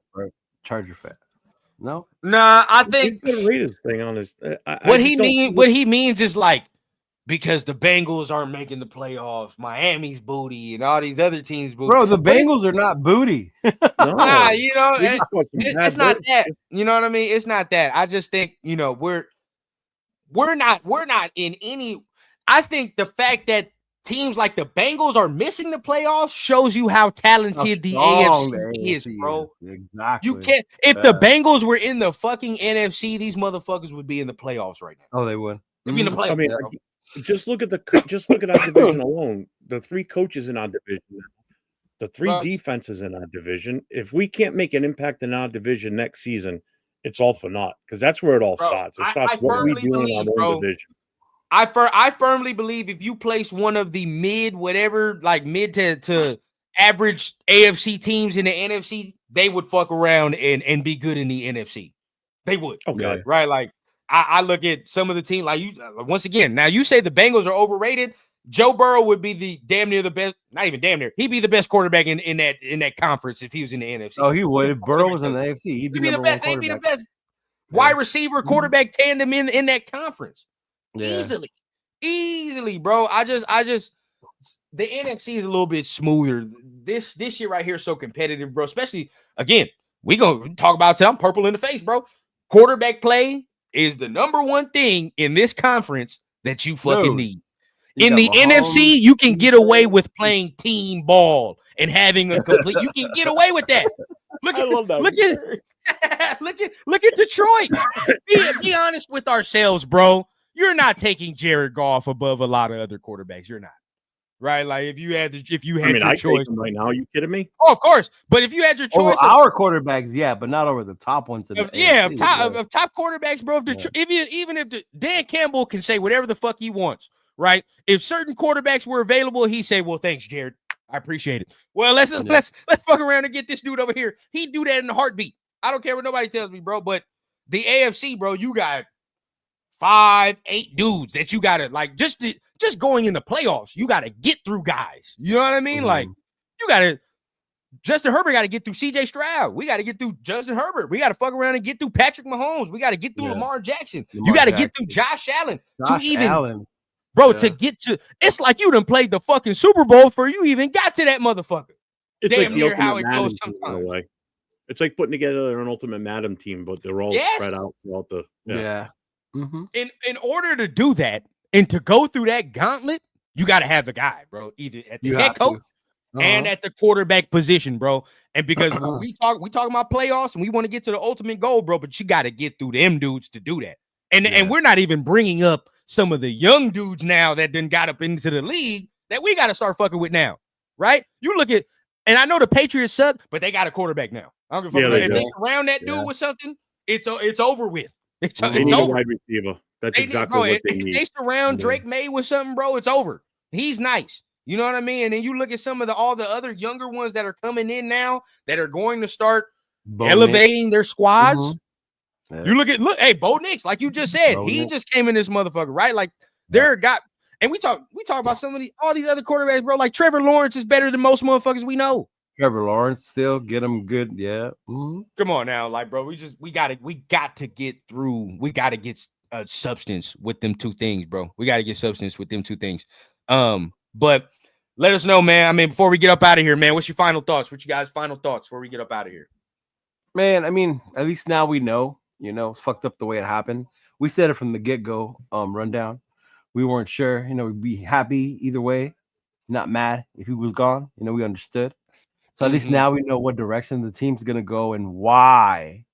Charger fans. No. Nah, I think he's got a Raiders thing on his. What he means is like because the Bengals aren't making the playoffs, Miami's booty, and all these other teams booty. Bro, the Bengals are not booty. Nah, you know, it's not that. You know what I mean? It's not that. I just think, you know, we're not in any. I think the fact that teams like the Bengals are missing the playoffs shows you how talented the AFC is, bro. Exactly. You can't. If the Bengals were in the fucking NFC, these motherfuckers would be in the playoffs right now. Oh, they would. They'd be in the playoffs. I mean, just look at our division alone. The three coaches in our division, the three defenses in our division. If we can't make an impact in our division next season, it's all for naught because that's where it all starts. It starts what we do in our own division. I firmly believe if you place one of the mid to average AFC teams in the NFC, they would fuck around and be good in the NFC. They would. Okay. Right? Like I look at some of the team like you once again. Now you say the Bengals are overrated. Joe Burrow would be the damn near the best, not even damn near. He'd be the best quarterback in that conference if he was in the NFC. Oh, he would. If Burrow was in the AFC, he'd be the best. He'd be the best wide receiver quarterback tandem in that conference. Yeah. Easily, bro. I just the NFC is a little bit smoother. This year right here is so competitive, bro. Especially again, we gonna talk about it. I'm purple in the face, bro. Quarterback play is the number one thing in this conference that you fucking need. In the NFC, you can get away with playing team ball and having a complete. You can get away with that. Look at Detroit. Be honest with ourselves, bro. You're not taking Jared Goff above a lot of other quarterbacks. You're not, right? Like if you had your choice right now, are you kidding me? Oh, of course. But if you had your choice, our quarterbacks, yeah, but not over the top ones. Of top quarterbacks, bro. If Dan Campbell can say whatever the fuck he wants, right? If certain quarterbacks were available, he say, "Well, thanks, Jared. I appreciate it." Well, let's fuck around and get this dude over here. He'd do that in a heartbeat. I don't care what nobody tells me, bro. But the AFC, bro, you got 5, 8 dudes that you gotta like just going in the playoffs. You gotta get through guys. You know what I mean? Like you gotta. Justin Herbert got to get through C.J. Stroud. We got to get through Justin Herbert. We got to fuck around and get through Patrick Mahomes. We got to get through Lamar Jackson. You got to get through Josh Allen. To get to. It's like you done played the fucking Super Bowl before you even got to that motherfucker. It's damn like near how it goes sometimes. It's like putting together an Ultimate Madam team, but they're all spread out throughout the. Yeah. Mm-hmm. In order to do that and to go through that gauntlet, you got to have the guy, bro. Either at the head coach and at the quarterback position, bro. And because we talk about playoffs and we want to get to the ultimate goal, bro. But you got to get through them dudes to do that. And we're not even bringing up some of the young dudes now that then got up into the league that we got to start fucking with now, right? You look at, and I know the Patriots suck, but they got a quarterback now. I don't give a fuck. If they surround that dude with something, it's over with. They need a wide receiver. That's exactly what they need. If they surround Drake May with something, bro, it's over. He's nice. You know what I mean? And then you look at some of all the other younger ones that are coming in now that are going to start elevating their squads. Mm-hmm. Yeah. You look, hey, Bo Nix, like you just said, he just came in this motherfucker, right? Like and we talk about all these other quarterbacks, bro. Like Trevor Lawrence is better than most motherfuckers we know. Trevor Lawrence still get him good, yeah. Mm-hmm. Come on now, like, bro, we got to get through. We got to get substance with them two things, bro. We got to get substance with them two things. But let us know, man. I mean, before we get up out of here, man, what's your final thoughts? What's you guys' final thoughts before we get up out of here? Man, I mean, at least now we know, it's fucked up the way it happened. We said it from the get-go, rundown. We weren't sure, we'd be happy either way, not mad if he was gone. We understood. So at least now we know what direction the team's going to go and why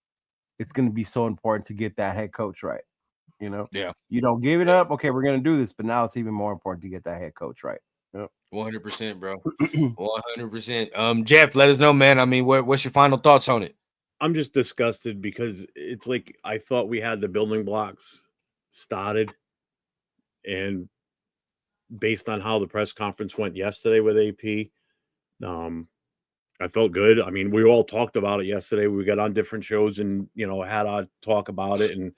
it's going to be so important to get that head coach right. Yeah. You don't give it up. Okay, we're going to do this, but now it's even more important to get that head coach right. Yep. 100%, bro. 100%. Jeff, let us know, man. I mean, what's your final thoughts on it? I'm just disgusted because it's like I thought we had the building blocks started, and based on how the press conference went yesterday with AP, I felt good. I mean, we all talked about it yesterday. We got on different shows and, had our talk about it and,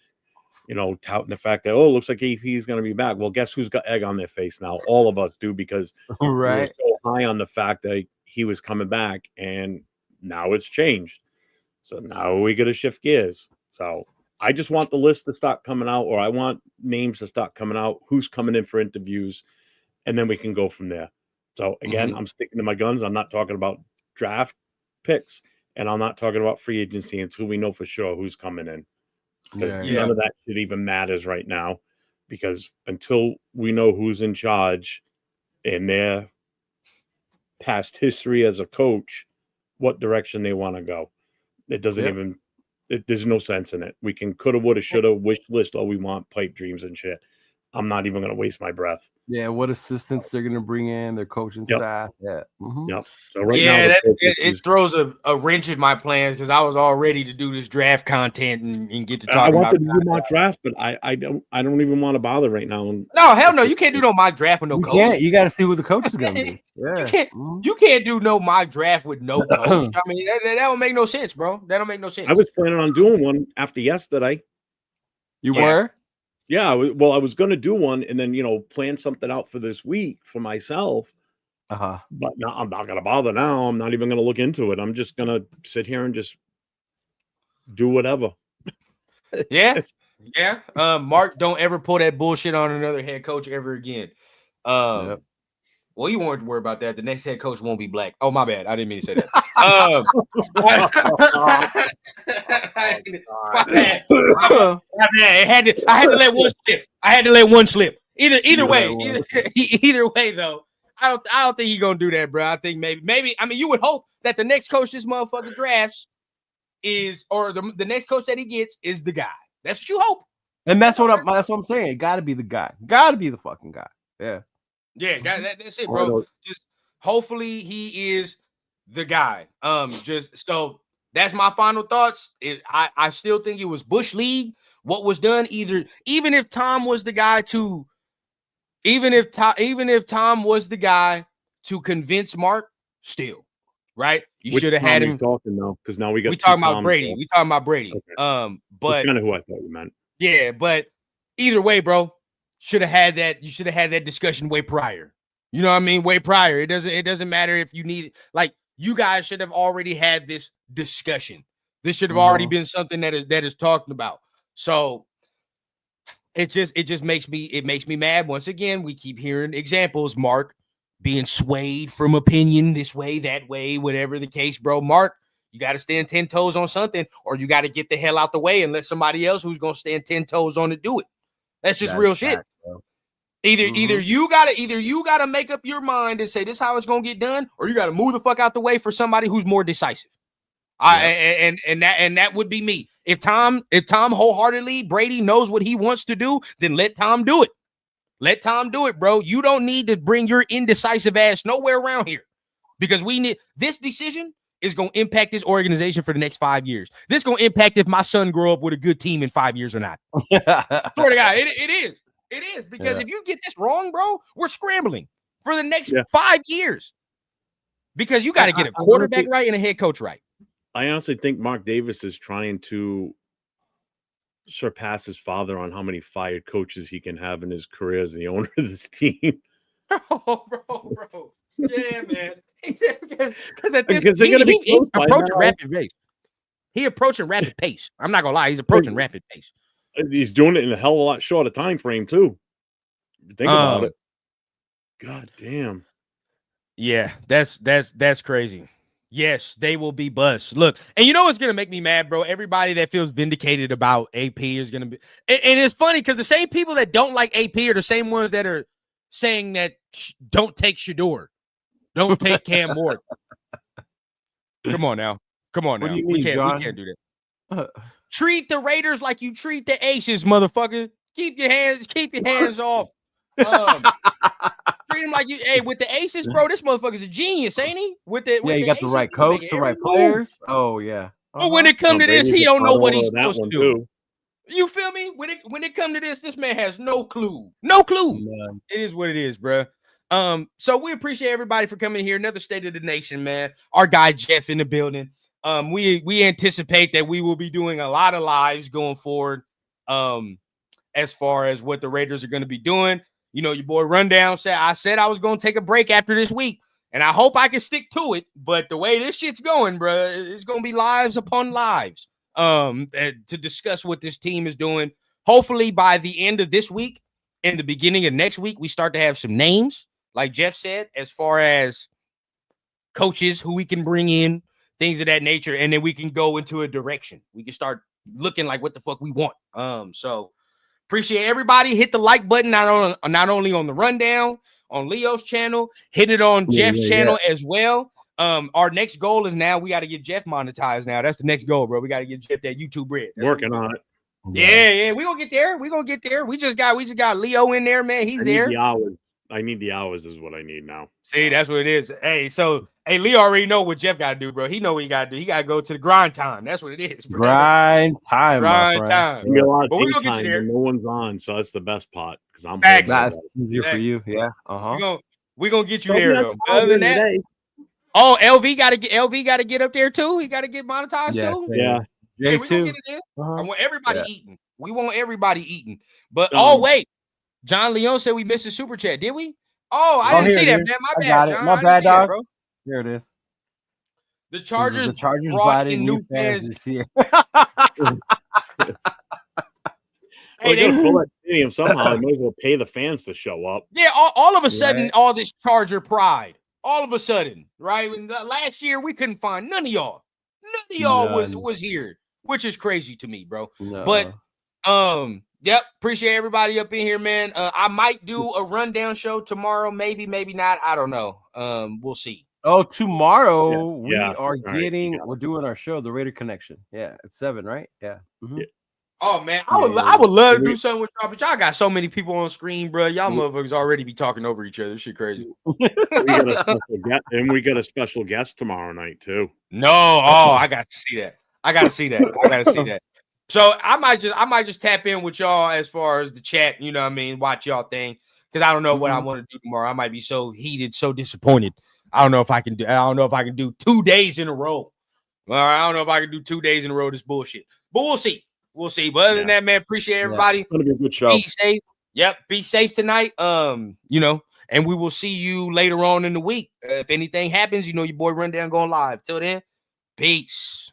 touting the fact that, it looks like AP is going to be back. Well, guess who's got egg on their face now? All of us do, because we were so high on the fact that he was coming back, and now it's changed. So now we got to shift gears. So I just want the list to start coming out, or I want names to start coming out, who's coming in for interviews, and then we can go from there. So again, I'm sticking to my guns. I'm not talking about draft picks, and I'm not talking about free agency until we know for sure who's coming in, because none of that shit even matters right now, because until we know who's in charge and their past history as a coach, what direction they want to go, it doesn't even there's no sense in it. We can coulda, woulda, shoulda, wish list all we want, pipe dreams and shit. I'm not even going to waste my breath. Yeah, what assistants they're going to bring in, their coaching staff. Yeah. Yep. So now it throws a wrench in my plans, because I was all ready to do this draft content and get to talk about. I wanted to do mock drafts, but I don't even want to bother right now. No, hell no, you can't do no mock draft with no coach. Can't. You got to see who the coach is going to be. Yeah. You can't do no mock draft with no coach. I mean, that don't make no sense, bro. That don't make no sense. I was planning on doing one after yesterday. You were? Yeah, I was going to do one and then, plan something out for this week for myself. But no, I'm not going to bother now. I'm not even going to look into it. I'm just going to sit here and just do whatever. Yeah. Mark, don't ever pull that bullshit on another head coach ever again. Well, you won't worry about that. The next head coach won't be black. Oh, my bad. I didn't mean to say that. My bad. I had to let one slip. Either way, though, I don't think he's gonna do that, bro. I think maybe. I mean, you would hope that the next coach this motherfucker drafts the next coach that he gets is the guy. That's what you hope. And that's what I'm saying. It got to be the guy. Got to be the fucking guy. Yeah. Yeah, that's it, bro. Just hopefully he is the guy. Just so that's my final thoughts. I still think it was Bush League. What was done, even if Tom was the guy to convince Mark, still, right? You should have had him talking though, because now we talking about Brady. We talking about Brady. Okay. But kind of who I thought you meant. Yeah, but either way, bro. Should have had that. You should have had that discussion way prior. You know what I mean? Way prior. It doesn't matter if you need, like, you guys should have already had this discussion. This should have already been something that is talked about. So it just makes me mad. Once again, we keep hearing examples, Mark being swayed from opinion this way, that way, whatever the case, bro. Mark, You got to stand 10 toes on something, or you got to get the hell out the way and let somebody else who's going to stand 10 toes on it do it. That's just real shit. Bro. Either you gotta make up your mind and say this is how it's gonna get done, or you gotta move the fuck out the way for somebody who's more decisive. And that would be me. If Tom wholeheartedly Brady knows what he wants to do, then let Tom do it. Let Tom do it, bro. You don't need to bring your indecisive ass nowhere around here, because we need this decision is gonna impact this organization for the next 5 years. This is gonna impact if my son grow up with a good team in 5 years or not. Swear to God, it is. It is, because if you get this wrong, bro, we're scrambling for the next 5 years, because you got to get a quarterback right and a head coach right. I honestly think Mark Davis is trying to surpass his father on how many fired coaches he can have in his career as the owner of this team. Oh, bro. Yeah, man. Because at this, they're going to be approaching rapid pace. He approaching rapid pace. I'm not gonna lie, he's approaching rapid pace. He's doing it in a hell of a lot shorter time frame too. Think about it. God damn. Yeah, that's crazy. Yes, they will be bust. Look, and you know what's gonna make me mad, bro? Everybody that feels vindicated about AP is gonna be, and it's funny because the same people that don't like AP are the same ones that are saying that don't take Shedeur, don't take Cam Ward. Come on now. We can't do that. Treat the Raiders like you treat the Aces, motherfucker. Keep your hands off. Treat them like you. Hey, with the Aces, bro, this motherfucker's a genius, ain't he? You got the right coach, the right players. Oh yeah. But when it comes to this, he don't know what he's supposed to do. You feel me? When it comes to this man has no clue. No clue. Man. It is what it is, bro. So we appreciate everybody for coming here. Another State of the Nation, man. Our guy Jeff in the building. We anticipate that we will be doing a lot of lives going forward. As far as what the Raiders are going to be doing, you know, your boy Rundown said I was going to take a break after this week, and I hope I can stick to it. But the way this shit's going, bro, it's going to be lives upon lives. To discuss what this team is doing. Hopefully by the end of this week and the beginning of next week, we start to have some names, like Jeff said, as far as coaches who we can bring in, things of that nature, and then we can go into a direction. We can start looking like what the fuck we want. So appreciate everybody. Hit the like button, not only on the Rundown, on Leo's channel, hit it on Jeff's channel as well. Our next goal is now we got to get Jeff monetized now. That's the next goal, bro. We got to get Jeff that YouTube bread. Working on it. Yeah. We're gonna get there. We just got Leo in there, man. He's there. I need the hours is what I need now. See, that's what it is. Hey, Leo already know what Jeff got to do, bro. He know what he got to do. He got to go to the grind time. That's what it is, bro. Grind time. But we're going to get you there. No one's on, so that's the best part. Because that's easier for you. Yeah. We're going to get you there, though. Other than that, LV got to get up there, too. He got to get monetized, too. Yeah. Hey, we gonna get it in. I want everybody eating. We want everybody eating. But, wait. John Leon said we missed a super chat. Did we? Oh, I didn't see that, man. My bad, John. My bad, dog. Bro. Here it is. The Chargers brought in new fans this year. Hey, they fill that stadium somehow. They might as well pay the fans to show up. Yeah, all of a sudden, all this Charger pride. All of a sudden, right? Last year, we couldn't find none of y'all. None of y'all was here, which is crazy to me, bro. No. But yep, appreciate everybody up in here, man. I might do a rundown show tomorrow, maybe not. I don't know. We'll see. Oh, tomorrow we're doing our show, The Raider Connection. Yeah, at 7, right? Yeah. Mm-hmm. Oh man, I would love to do something with y'all, but y'all got so many people on screen, bro. Y'all motherfuckers already be talking over each other. This shit crazy. we got a special guest tomorrow night too. No, I got to see that. I gotta see that. So I might just tap in with y'all as far as the chat, you know what I mean? Watch y'all thing. Because I don't know what I want to do tomorrow. I might be so heated, so disappointed. I don't know if I can do 2 days in a row. All right, I don't know if I can do 2 days in a row. This bullshit. But we'll see. But other than that, man, appreciate everybody. It's gonna be a good show. Be safe. Yep, be safe tonight. And we will see you later on in the week. If anything happens, your boy Rundown going live. Till then, peace.